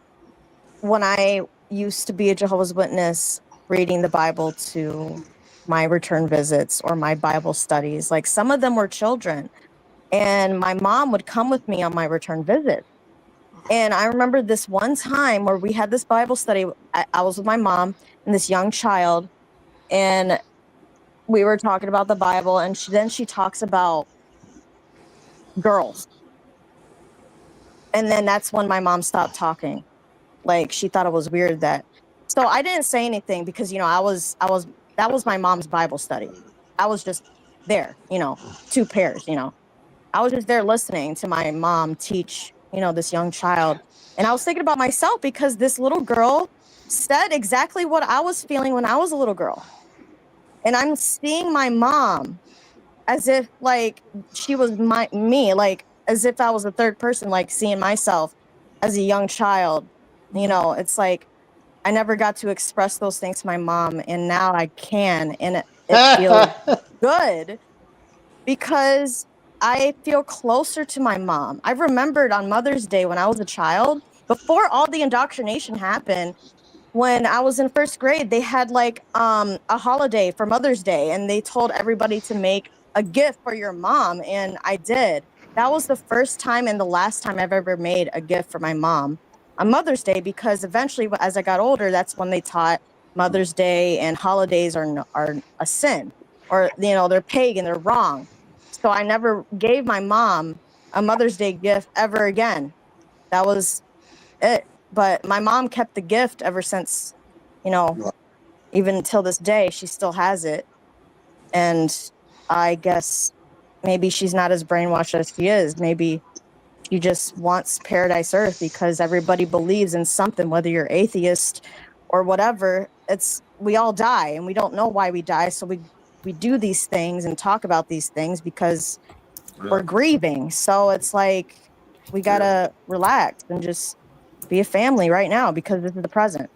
Speaker 8: when I used to be a Jehovah's Witness reading the Bible to my return visits or my Bible studies, like some of them were children. And my mom would come with me on my return visit. And I remember this one time where we had this Bible study. I was with my mom and this young child, and we were talking about the Bible, and then she talks about girls. And then that's when my mom stopped talking. Like, she thought it was weird that. So I didn't say anything because, that was my mom's Bible study. I was just there, two pairs, I was just there listening to my mom teach, this young child. And I was thinking about myself because this little girl said exactly what I was feeling when I was a little girl. And I'm seeing my mom as if like she was me, like as if I was a third person, like seeing myself as a young child. It's like I never got to express those things to my mom, and now I can, and it feels good because I feel closer to my mom. I remembered on Mother's Day when I was a child, before all the indoctrination happened, when I was in first grade, they had like a holiday for Mother's Day, and they told everybody to make a gift for your mom, and I did. That was the first time and the last time I've ever made a gift for my mom on Mother's Day, because eventually, as I got older, that's when they taught Mother's Day and holidays are a sin, or they're pagan, they're wrong. So I never gave my mom a Mother's Day gift ever again. That was it. But my mom kept the gift ever since, you know, even until this day, she still has it. And I guess maybe she's not as brainwashed as she is. Maybe she just wants paradise earth because everybody believes in something, whether you're atheist or whatever. We all die and we don't know why we die. So we do these things and talk about these things because we're grieving. So it's like we gotta relax and just be a family right now because this is the present.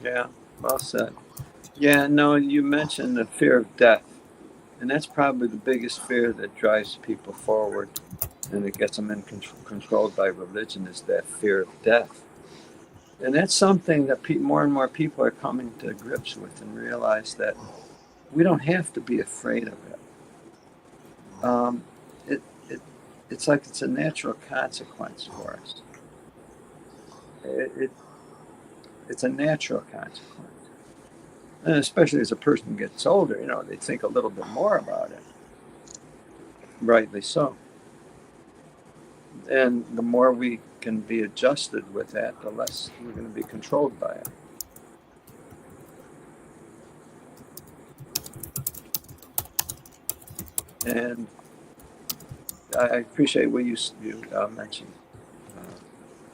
Speaker 2: Yeah, well said. Yeah, no, you mentioned the fear of death, and that's probably the biggest fear that drives people forward, and it gets them controlled by religion, is that fear of death. And that's something that more and more people are coming to grips with and realize that we don't have to be afraid of it. It, it it's like it's a natural consequence for us. It's a natural consequence. And especially as a person gets older, they think a little bit more about it. Rightly so. And the more we can be adjusted with that, the less we're going to be controlled by it. And I appreciate what you mentioned,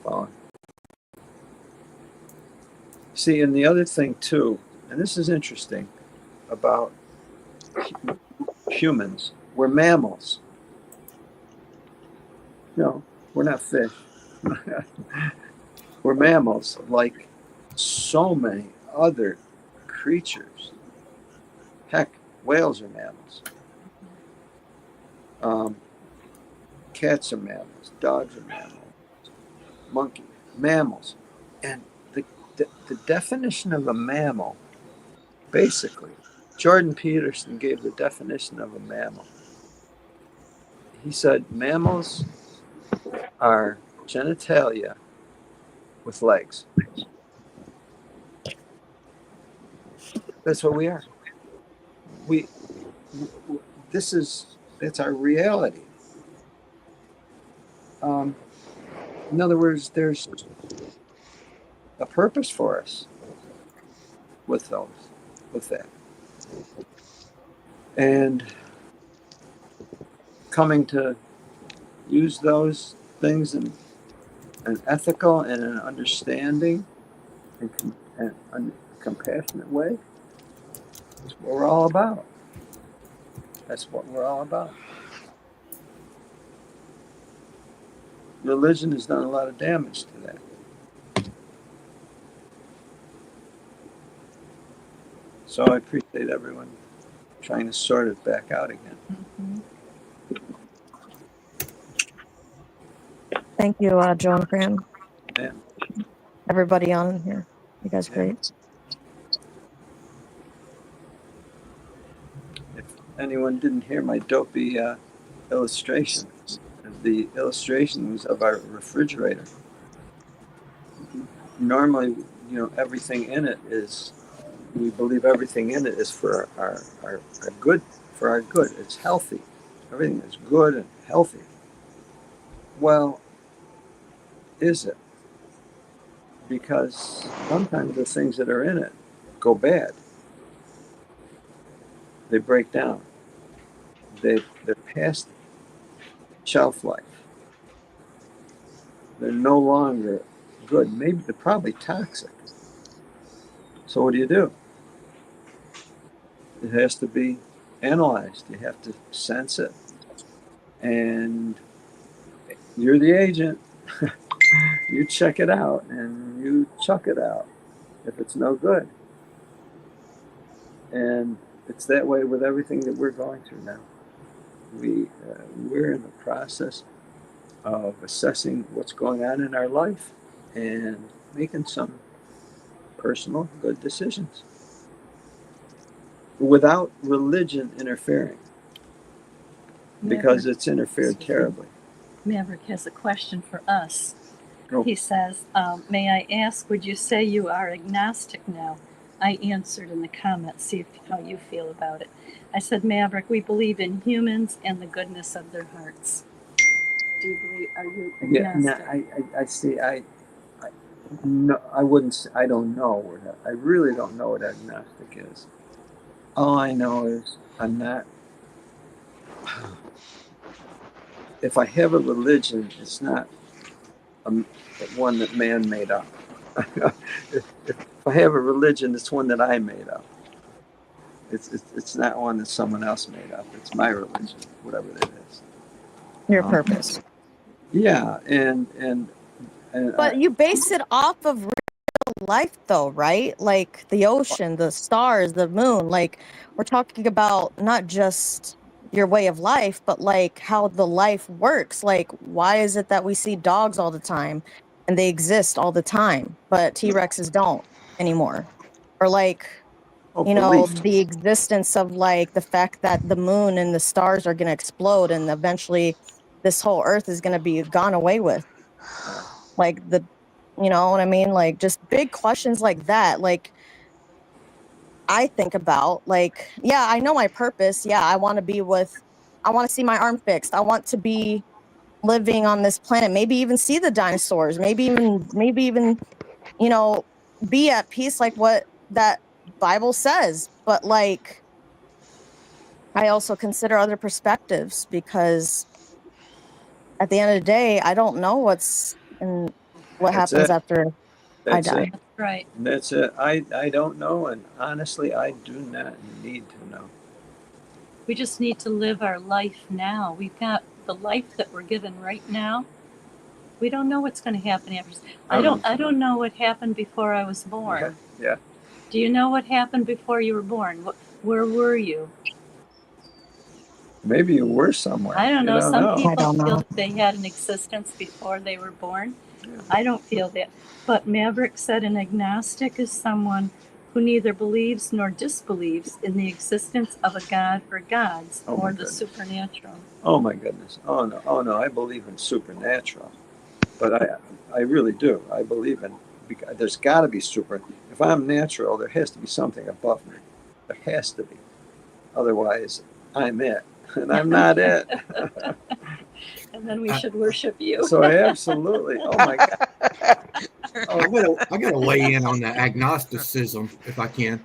Speaker 2: Fawn. See, and the other thing too, and this is interesting about humans, we're mammals. No, we're not fish. We're mammals, like so many other creatures. Heck, whales are mammals. Cats are mammals. Dogs are mammals. Mammals. And the definition of a mammal, basically, Jordan Peterson gave the definition of a mammal. He said mammals are genitalia with legs. That's what we are. That's our reality. In other words, there's a purpose for us with that. And coming to use those things in an ethical and an understanding and a compassionate way is what we're all about. That's what we're all about. Religion has done a lot of damage to that. So I appreciate everyone trying to sort it back out again.
Speaker 1: Mm-hmm.
Speaker 8: Thank you, Joe and Fran.
Speaker 2: Yeah.
Speaker 8: Everybody on here. You guys great.
Speaker 2: If anyone didn't hear my dopey illustration. The illustration was of our refrigerator. Normally, everything in it is, we believe everything in it is for our good, for our good. It's healthy. Everything is good and healthy. Well, is it? Because sometimes the things that are in it go bad. They break down. They're past shelf life. They're no longer good. Maybe they're probably toxic. So what do? It has to be analyzed. You have to sense it. And you're the agent. You check it out and you chuck it out if it's no good. And it's that way with everything that we're going through now. We're in the process of assessing what's going on in our life and making some personal good decisions without religion interfering, because it's interfered terribly.
Speaker 1: Maverick has a question for us.
Speaker 2: Oh.
Speaker 1: He says, may I ask, would you say you are agnostic now? I answered in the comments, see how you feel about it. I said, Maverick, we believe in humans and the goodness of their hearts. Do you believe, are you agnostic?
Speaker 2: Yeah, I see. No, I wouldn't say, I don't know. I really don't know what agnostic is. All I know is I'm not. If I have a religion, it's not one that man made up. if I have a religion, it's one that I made up. It's not one that someone else made up. It's my religion, whatever that is.
Speaker 8: Your purpose.
Speaker 2: Yeah, and
Speaker 8: But you base it off of real life, though, right? Like the ocean, the stars, the moon. Like we're talking about not just your way of life, but like how the life works. Like, why is it that we see dogs all the time and they exist all the time, but T-Rexes don't anymore? Or like, the existence of like the fact that the moon and the stars are going to explode and eventually this whole earth is going to be gone away with. Like you know what I mean? Like just big questions like that. Like I think about like, yeah, I know my purpose. Yeah, I want to see my arm fixed. I want to be living on this planet, maybe even see the dinosaurs, maybe even, be at peace like what that Bible says. But like, I also consider other perspectives because at the end of the day, I don't know what
Speaker 2: That's
Speaker 8: happens
Speaker 2: it.
Speaker 8: after I
Speaker 2: That's
Speaker 8: die.
Speaker 2: it.
Speaker 1: Right.
Speaker 2: That's it. I don't know, and honestly, I do not need to know.
Speaker 1: We just need to live our life now. We've got the life that we're given right now. We don't know what's going to happen after. I don't know what happened before I was born.
Speaker 2: Yeah.
Speaker 1: Do you know what happened before you were born? Where were you?
Speaker 2: Maybe you were somewhere.
Speaker 1: I don't know. Some people
Speaker 8: know.
Speaker 1: feel that they had an existence before they were born. I don't feel that. But Maverick said an agnostic is someone who neither believes nor disbelieves in the existence of a god or gods or the supernatural.
Speaker 2: Oh my goodness. Oh no. I believe in supernatural, but I really do. I believe in, because there's got to be super. If I'm natural, there has to be something above me. There has to be. Otherwise, I'm it, and I'm not it.
Speaker 1: And then we should worship you.
Speaker 2: So absolutely. Oh my God.
Speaker 12: I gotta weigh in on the agnosticism if I can.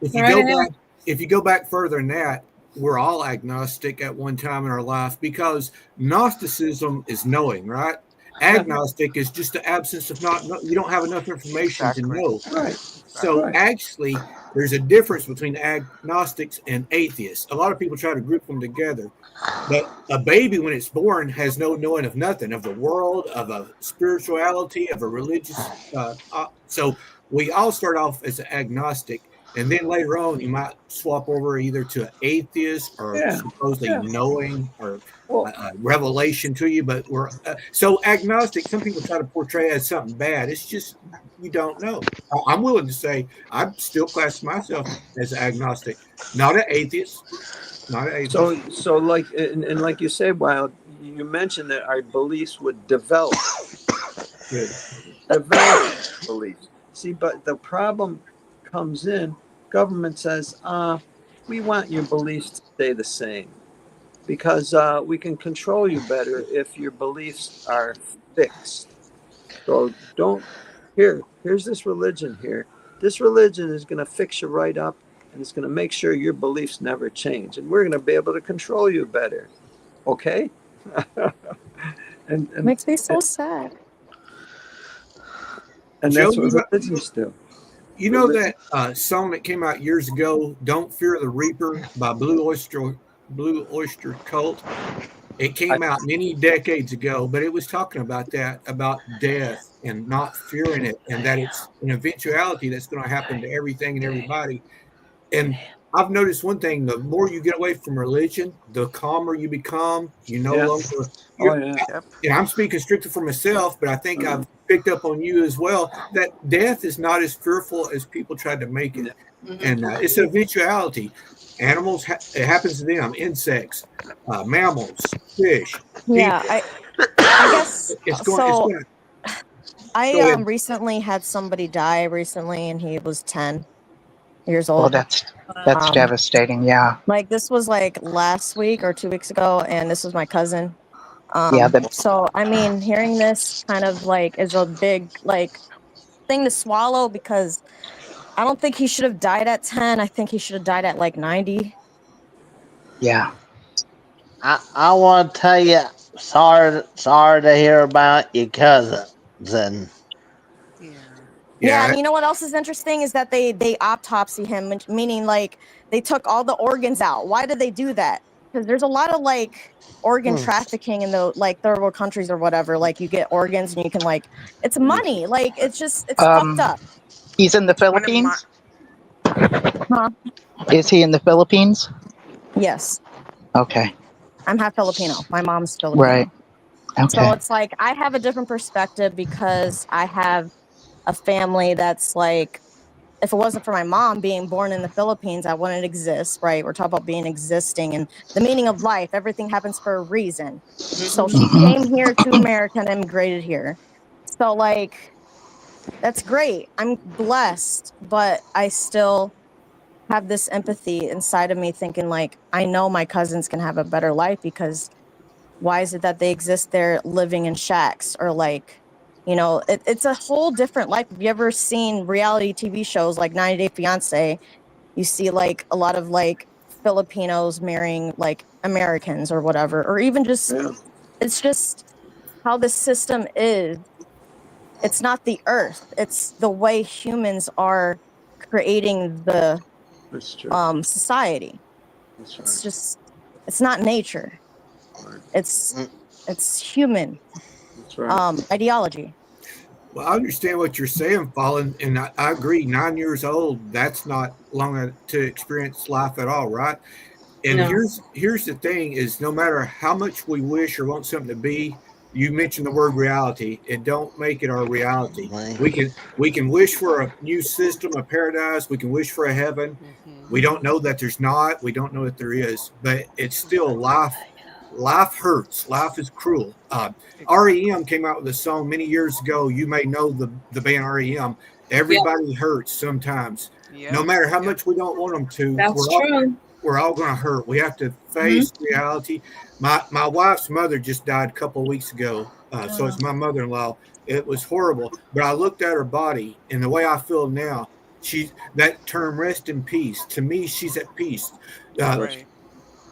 Speaker 12: If you go back further than that, we're all agnostic at one time in our life, because Gnosticism is knowing, right? Agnostic is just the absence of you don't have enough information to know.
Speaker 2: Right.
Speaker 12: So actually, there's a difference between agnostics and atheists. A lot of people try to group them together. But a baby, when it's born, has no knowing of nothing, of the world, of a spirituality, of a religious. So we all start off as an agnostic, and then later on, you might swap over either to an atheist or supposedly knowing or revelation to you. But we're so agnostic. Some people try to portray it as something bad. It's just you don't know. I'm willing to say I still class myself as agnostic, not an atheist. not an atheist.
Speaker 2: So like, and like you say, Wild, you mentioned that our beliefs would develop.
Speaker 12: Good.
Speaker 2: Develop beliefs. See, but the problem comes in, government says, we want your beliefs to stay the same because we can control you better if your beliefs are fixed. So here's this religion here. This religion is going to fix you right up and it's going to make sure your beliefs never change. And we're going to be able to control you better. Okay? and
Speaker 8: Makes me so sad.
Speaker 2: And
Speaker 12: Joe,
Speaker 2: that's what religions do.
Speaker 12: You know that song that came out years ago, "Don't Fear the Reaper" by Blue Oyster Cult? It came out many decades ago, but it was talking about that, about death and not fearing it, and that it's an eventuality that's going to happen to everything and everybody. And I've noticed one thing: the more you get away from religion, the calmer you become. You no longer. And I'm speaking strictly for myself, but I think I've picked up on you as well that death is not as fearful as people tried to make it, and it's an eventuality. Animals, it happens to them. Insects, mammals, fish.
Speaker 8: Yeah,
Speaker 12: people.
Speaker 8: I guess
Speaker 12: It's going.
Speaker 8: so.
Speaker 12: It's going.
Speaker 8: I recently had somebody die recently, and he was 10 years
Speaker 15: Well,
Speaker 8: old.
Speaker 15: that's devastating. Yeah.
Speaker 8: Like this was like last week or 2 weeks ago, and this was my cousin.
Speaker 15: Yeah.
Speaker 8: So I mean, hearing this kind of like is a big like thing to swallow because I don't think he should have died at 10. I think he should have died at like 90.
Speaker 15: Yeah.
Speaker 9: I want to tell you, sorry to hear about your cousin.
Speaker 8: Yeah, and you know what else is interesting is that they autopsy him, meaning like they took all the organs out. Why did they do that? Because there's a lot of like organ trafficking in the like third world countries or whatever. Like you get organs and you can like it's money. Like it's fucked up.
Speaker 15: He's in the Philippines.
Speaker 8: Huh?
Speaker 15: Is he in the Philippines?
Speaker 8: Yes.
Speaker 15: Okay.
Speaker 8: I'm half Filipino. My mom's Filipino.
Speaker 15: Right. Okay.
Speaker 8: So it's like I have a different perspective because I have a family that's like, if it wasn't for my mom being born in the Philippines, I wouldn't exist, right? We're talking about being existing and the meaning of life. Everything happens for a reason. So she came here to America and immigrated here. So like, that's great. I'm blessed, but I still have this empathy inside of me thinking like, I know my cousins can have a better life because why is it that they exist there living in shacks or like, you know, it's a whole different life. Have you ever seen reality TV shows like 90 Day Fiance? You see like a lot of like Filipinos marrying like Americans or whatever, or even just, it's just how the system is. It's not the earth. It's the way humans are creating the society. It's just, it's not nature. It's human ideology.
Speaker 12: Well, I understand what you're saying, Fallen, and I agree. 9 years old, that's not long to experience life at all, right? And
Speaker 13: No.
Speaker 12: here's the thing: is no matter how much we wish or want something to be, you mentioned the word reality. It don't make it our reality. We can wish for a new system, a paradise. We can wish for a heaven. We don't know that there's not. We don't know that there is, but it's still life. Life hurts. Life is cruel. REM came out with a song many years ago. You may know the band REM. Everybody hurts sometimes. No matter how much we don't want them to.
Speaker 13: That's true.
Speaker 12: We're all going to hurt. We have to face reality. My wife's mother just died a couple of weeks ago. So it's my mother-in-law. It was horrible. But I looked at her body, and the way I feel now, that term "rest in peace." To me, she's at peace.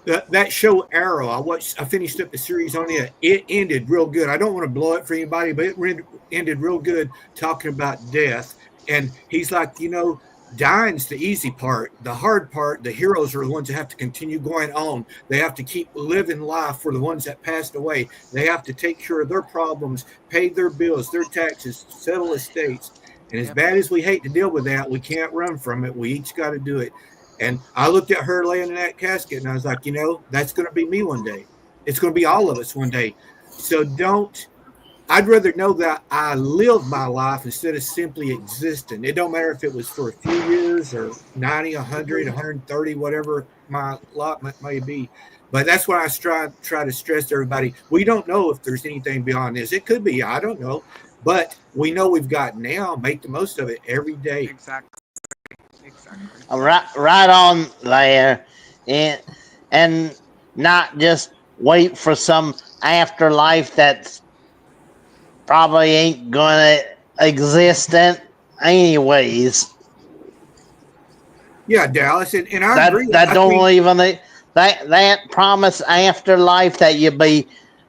Speaker 12: That show Arrow, I finished up the series on it. It ended real good. I don't want to blow it for anybody, but it ended real good, talking about death. And he's like, dying's the easy part. The hard part, the heroes are the ones that have to continue going on. They have to keep living life for the ones that passed away. They have to take care of their problems, pay their bills, their taxes, settle estates. And as bad as we hate to deal with that, we can't run from it. We each got to do it. And I looked at her laying in that casket, and I was like, that's going to be me one day. It's going to be all of us one day. So don't I'd rather know that I lived my life instead of simply existing. It don't matter if it was for a few years or 90, 100, 130, whatever my allotment may be. But that's what I try to stress to everybody. We don't know if there's anything beyond this. It could be, I don't know. But we know we've got now. Make the most of it every day.
Speaker 6: Exactly. Exactly.
Speaker 9: Right on there, and not just wait for some afterlife that's probably ain't gonna exist anyways.
Speaker 12: Yeah, Dallas, and I agree.
Speaker 9: That
Speaker 12: I
Speaker 9: don't
Speaker 12: think
Speaker 9: even that promise afterlife that you be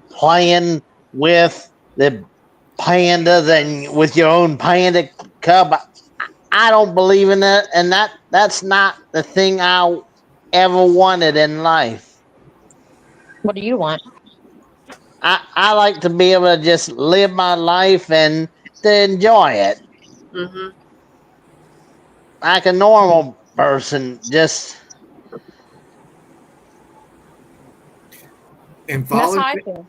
Speaker 9: playing with the pandas and with your own panda cub. I don't believe in that, and that's not the thing I ever wanted in life.
Speaker 8: What do you want?
Speaker 9: I like to be able to just live my life and to enjoy it
Speaker 13: Mm-hmm.
Speaker 9: like a normal person. Just
Speaker 12: and
Speaker 8: That's how I feel.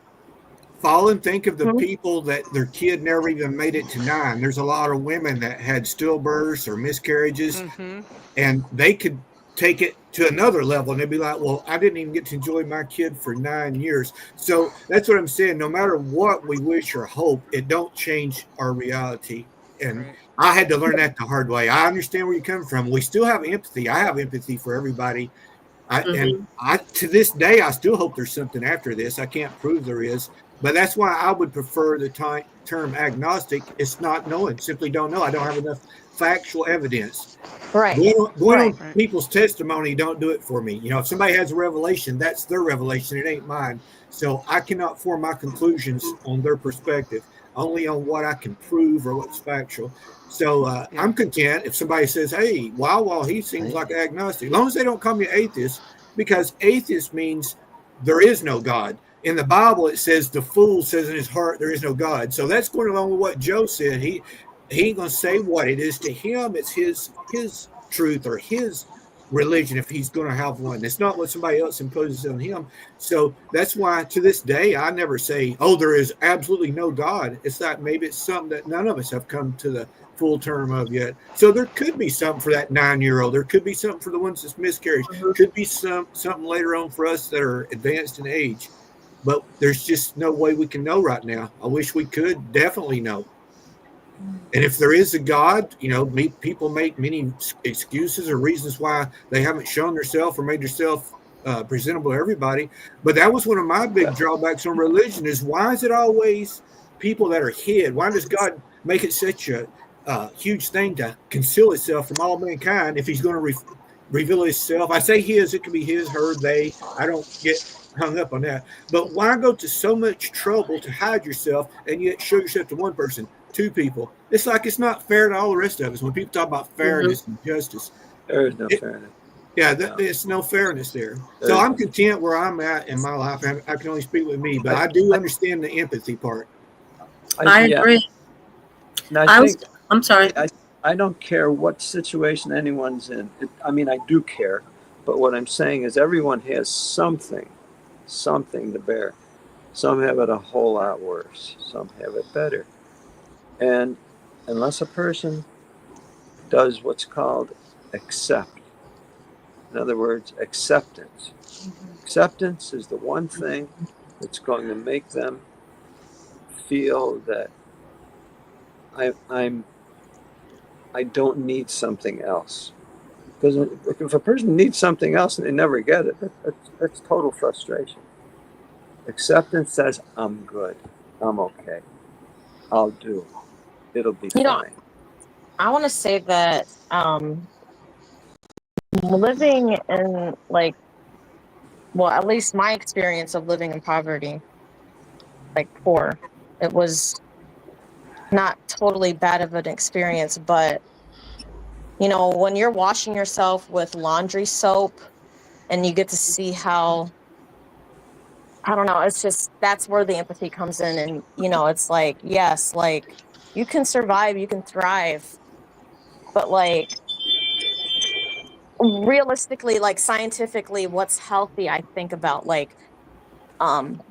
Speaker 12: fall and think of the
Speaker 8: Mhm.
Speaker 12: people that their kid never even made it to 9. There's a lot of women that had stillbirths or miscarriages,
Speaker 6: Mm-hmm.
Speaker 12: and they could take it to another level and they'd be like, well, I didn't even get to enjoy my kid for 9 years. So that's what I'm saying. No matter what we wish or hope, it don't change our reality. And
Speaker 6: Right.
Speaker 12: I had to learn that the hard way. I understand where you come from. We still have empathy. I have empathy for everybody.
Speaker 13: Mm-hmm.
Speaker 12: I to this day I still hope there's something after this. I can't prove there is, but that's why I would prefer the term agnostic. It's not knowing, simply don't know. I don't have enough factual evidence.
Speaker 8: Right.
Speaker 12: Going
Speaker 8: Right.
Speaker 12: on people's testimony don't do it for me. You know, if somebody has a revelation, that's their revelation. It ain't mine. So I cannot form my conclusions on their perspective, only on what I can prove or what's factual. So
Speaker 6: Yeah.
Speaker 12: I'm content if somebody says, "Hey, wow, he seems like agnostic," as long as they don't call me atheist, because atheist means there is no God. In the Bible, it says the fool says in his heart there is no God. So that's going along with what Joe said. He ain't gonna say what it is to him. It's his truth or his religion if he's going to have one. It's not what somebody else imposes on him. So that's why to this day I never say, "Oh, there is absolutely no God." It's like maybe it's something that none of us have come to the full term of yet. So there could be something for that 9-year-old. There could be something for the ones that's miscarriage. Could be something later on for us that are advanced in age. But there's just no way we can know right now. I wish we could definitely know. And if there is a God, you know, people make many excuses or reasons why they haven't shown themselves or made themselves presentable to everybody. But that was one of my big drawbacks on religion: is why is it always people that are hid? Why does God make it such a huge thing to conceal itself from all mankind if He's going to reveal Himself? I say His; it could be His, her, they. I don't get hung up on that. But why go to so much trouble to hide yourself and yet show yourself to one person? 2 people. It's like it's not fair to all the rest of us. When people talk about fairness and justice,
Speaker 2: There is no fairness.
Speaker 12: yeah,
Speaker 2: No.
Speaker 12: there's no fairness there.
Speaker 2: There
Speaker 12: So
Speaker 2: is
Speaker 12: I'm
Speaker 2: no-
Speaker 12: content where I'm at in my life. I can only speak with me, but I do understand the empathy part.
Speaker 13: I
Speaker 2: yeah.
Speaker 13: agree.
Speaker 2: And I think
Speaker 13: I'm sorry.
Speaker 2: I don't care what situation anyone's in. I mean, I do care, but what I'm saying is everyone has something to bear. Some have it a whole lot worse. Some have it better. And unless a person does what's called accept, in other words, acceptance. Acceptance is the one thing that's going to make them feel that I don't need something else. Because if a person needs something else and they never get it, that's total frustration. Acceptance says, I'm good. I'm okay. I'll do. It'll be
Speaker 8: You know,
Speaker 2: fine.
Speaker 8: I want to say that living in like, well, at least my experience of living in poverty, like poor, it was not totally bad of an experience, but you know, when you're washing yourself with laundry soap and you get to see how, I don't know, it's just that's where the empathy comes in. And, you know, it's like, yes, like you can survive, you can thrive, but like realistically, like scientifically, what's healthy, I think about like, um,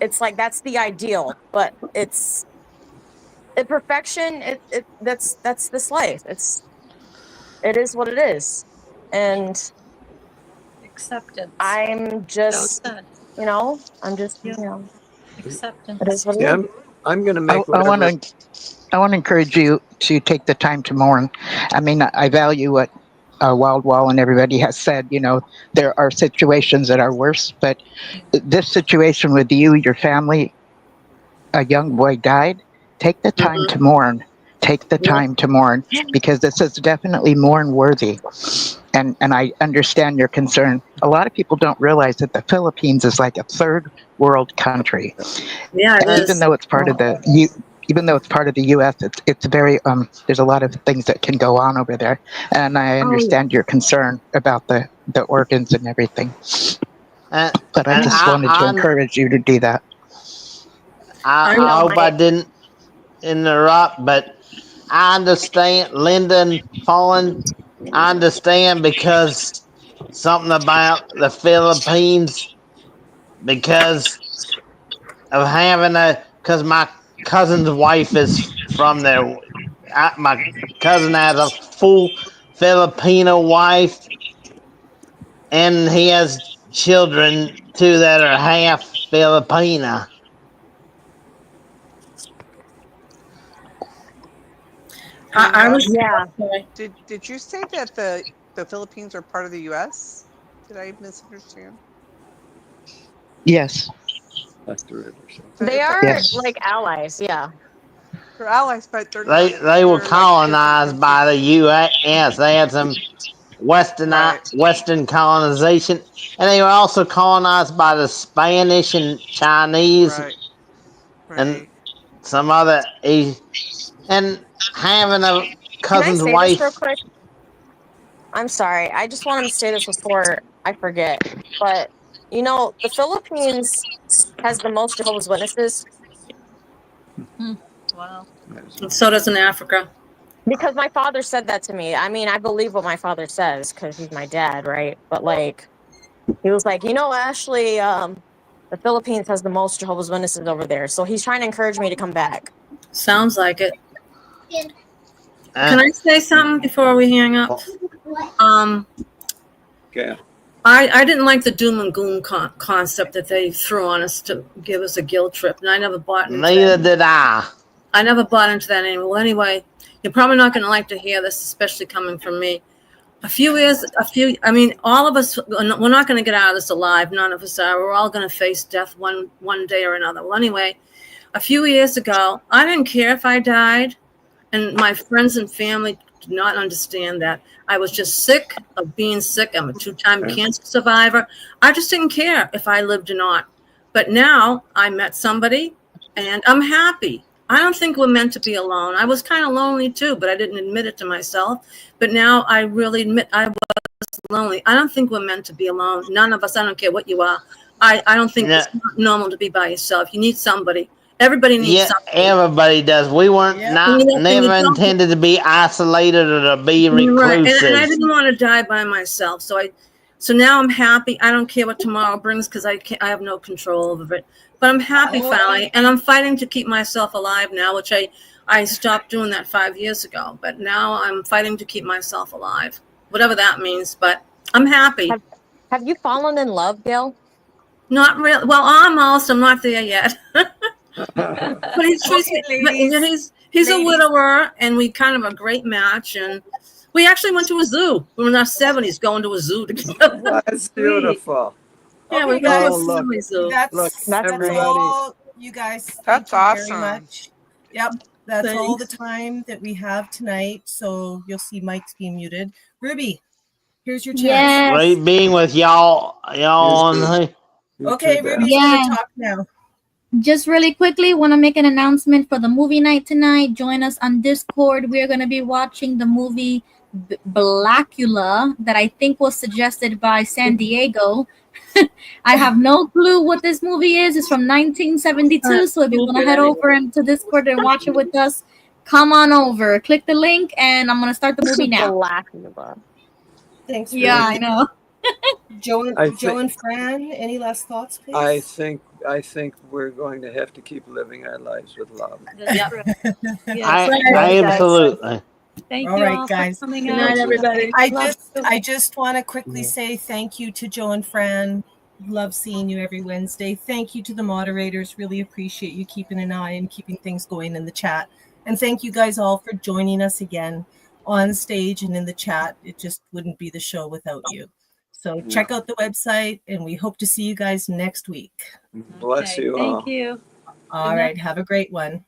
Speaker 8: it's like that's the ideal, but it's imperfection. That's this life. It is what it is, and
Speaker 1: Acceptance.
Speaker 8: I'm just, I'm just,
Speaker 1: Acceptance.
Speaker 8: it is what
Speaker 2: See,
Speaker 8: it is.
Speaker 2: I'm going to
Speaker 15: I
Speaker 2: make
Speaker 15: want
Speaker 2: whatever.
Speaker 15: to I want to encourage you to take the time to mourn. I mean, I value what Wild Wall and everybody has said. You know, there are situations that are worse, but this situation with you, your family, a young boy died. Take the time to mourn. Take the time to mourn, because this is definitely mourn worthy. And I understand your concern. A lot of people don't realize that the Philippines is like a third world country.
Speaker 13: Yeah, it
Speaker 15: Even
Speaker 13: is.
Speaker 15: though it's part of the even though it's part of the U.S., it's very there's a lot of things that can go on over there, and I
Speaker 13: Oh, yeah.
Speaker 15: understand your concern about the organs and everything.
Speaker 9: And,
Speaker 15: But I
Speaker 9: and
Speaker 15: just wanted to encourage you to do that.
Speaker 9: I hope I didn't interrupt, but I understand, Lyndon Fallen. I understand because something about the Philippines, because of having because my cousin's wife is from there. My cousin has a full Filipino wife, and he has children too that are half Filipina.
Speaker 13: I was.
Speaker 6: Did you say that the Philippines are part of the U.S.? Did I misunderstand?
Speaker 15: Yes.
Speaker 8: They are
Speaker 15: Yes.
Speaker 8: like allies, yeah.
Speaker 6: They're allies, but they're not.
Speaker 9: They were
Speaker 6: They're like different
Speaker 9: colonized by the U.S. They had some Western colonization, and they were also colonized by the Spanish and Chinese, and some other and having a
Speaker 8: Can I
Speaker 9: cousin's
Speaker 8: say this real
Speaker 9: wife.
Speaker 8: quick? I'm sorry. I just wanted to say this before I forget. But the Philippines has the most Jehovah's Witnesses.
Speaker 1: Wow.
Speaker 13: So does in Africa.
Speaker 8: Because my father said that to me. I mean, I believe what my father says because he's my dad, right? But like, he was like, Ashley, the Philippines has the most Jehovah's Witnesses over there. So he's trying to encourage me to come back.
Speaker 13: Sounds like it. Can I say something before we hang up?
Speaker 2: Okay.
Speaker 13: I didn't like the doom and gloom concept that they threw on us to give us a guilt trip, and I never bought into
Speaker 9: Neither
Speaker 13: that.
Speaker 9: did I.
Speaker 13: I never bought into that anymore. Well, anyway, you're probably not going to like to hear this, especially coming from me. I mean, all of us, we're not going to get out of this alive. None of us are. We're all going to face death one day or another. Well, anyway, a few years ago, I didn't care if I died, and my friends and family did not understand that. I was just sick of being sick. I'm a 2-time cancer survivor. I just didn't care if I lived or not. But now I met somebody, and I'm happy. I don't think we're meant to be alone. I was kind of lonely too, but I didn't admit it to myself. But now I really admit I was lonely. I don't think we're meant to be alone. None of us. I don't care what you are. I don't think it's not normal to be by yourself. You need somebody. Everybody needs somebody.
Speaker 9: Everybody does. We weren't never intended to be isolated or to be reclusive.
Speaker 13: And I didn't want to die by myself. So now I'm happy. I don't care what tomorrow brings because I have no control over it. But I'm happy finally, and I'm fighting to keep myself alive now, which I stopped doing that 5 years ago. But now I'm fighting to keep myself alive, whatever that means. But I'm happy.
Speaker 8: Have you fallen in love, Gail?
Speaker 13: Not really. Well, almost. I'm not there yet. But he's a widower, and we kind of a great match. And we actually went to a zoo. We were in our 70s going to a zoo together.
Speaker 2: That's beautiful.
Speaker 13: Yeah, we
Speaker 16: Okay,
Speaker 13: went to a
Speaker 16: guys,
Speaker 13: family zoo.
Speaker 16: that's
Speaker 2: everybody.
Speaker 16: all, you guys. Thank
Speaker 6: That's
Speaker 16: you very
Speaker 6: awesome.
Speaker 16: much. Yep, that's all the
Speaker 13: Thanks.
Speaker 16: time that we have tonight. So you'll see Mike's being muted. Ruby, here's your chance.
Speaker 7: Yes.
Speaker 9: Great being with y'all on here.
Speaker 16: Okay, Ruby's
Speaker 7: Yeah.
Speaker 16: gonna talk now.
Speaker 7: Just really quickly, want to make an announcement for the movie night tonight. Join us on Discord. We are going to be watching the movie Blackula that I think was suggested by San Diego. I have no clue what this movie is. It's from 1972. So if you want to head over into Discord and watch it with us, come on over. Click the link, and I'm going to start the movie now.
Speaker 8: Blackula.
Speaker 16: Thanks.
Speaker 7: Yeah,
Speaker 16: Ruby.
Speaker 7: I know.
Speaker 16: Joe and Fran, any last thoughts, please?
Speaker 2: I think I think we're going to have to keep living our lives with love.
Speaker 1: That's
Speaker 13: Yep.
Speaker 1: right. Yes.
Speaker 9: I absolutely.
Speaker 1: Thank
Speaker 3: All
Speaker 1: you
Speaker 3: right,
Speaker 1: all
Speaker 3: guys.
Speaker 1: for coming
Speaker 13: Good
Speaker 1: out.
Speaker 13: night, everybody.
Speaker 3: I just want to quickly say thank you to Joe and Fran. Love seeing you every Wednesday. Thank you to the moderators. Really appreciate you keeping an eye and keeping things going in the chat. And thank you guys all for joining us again on stage and in the chat. It just wouldn't be the show without you. So check out the website, and we hope to see you guys next week.
Speaker 2: Bless you all.
Speaker 1: Thank you.
Speaker 3: All right. Have a great one.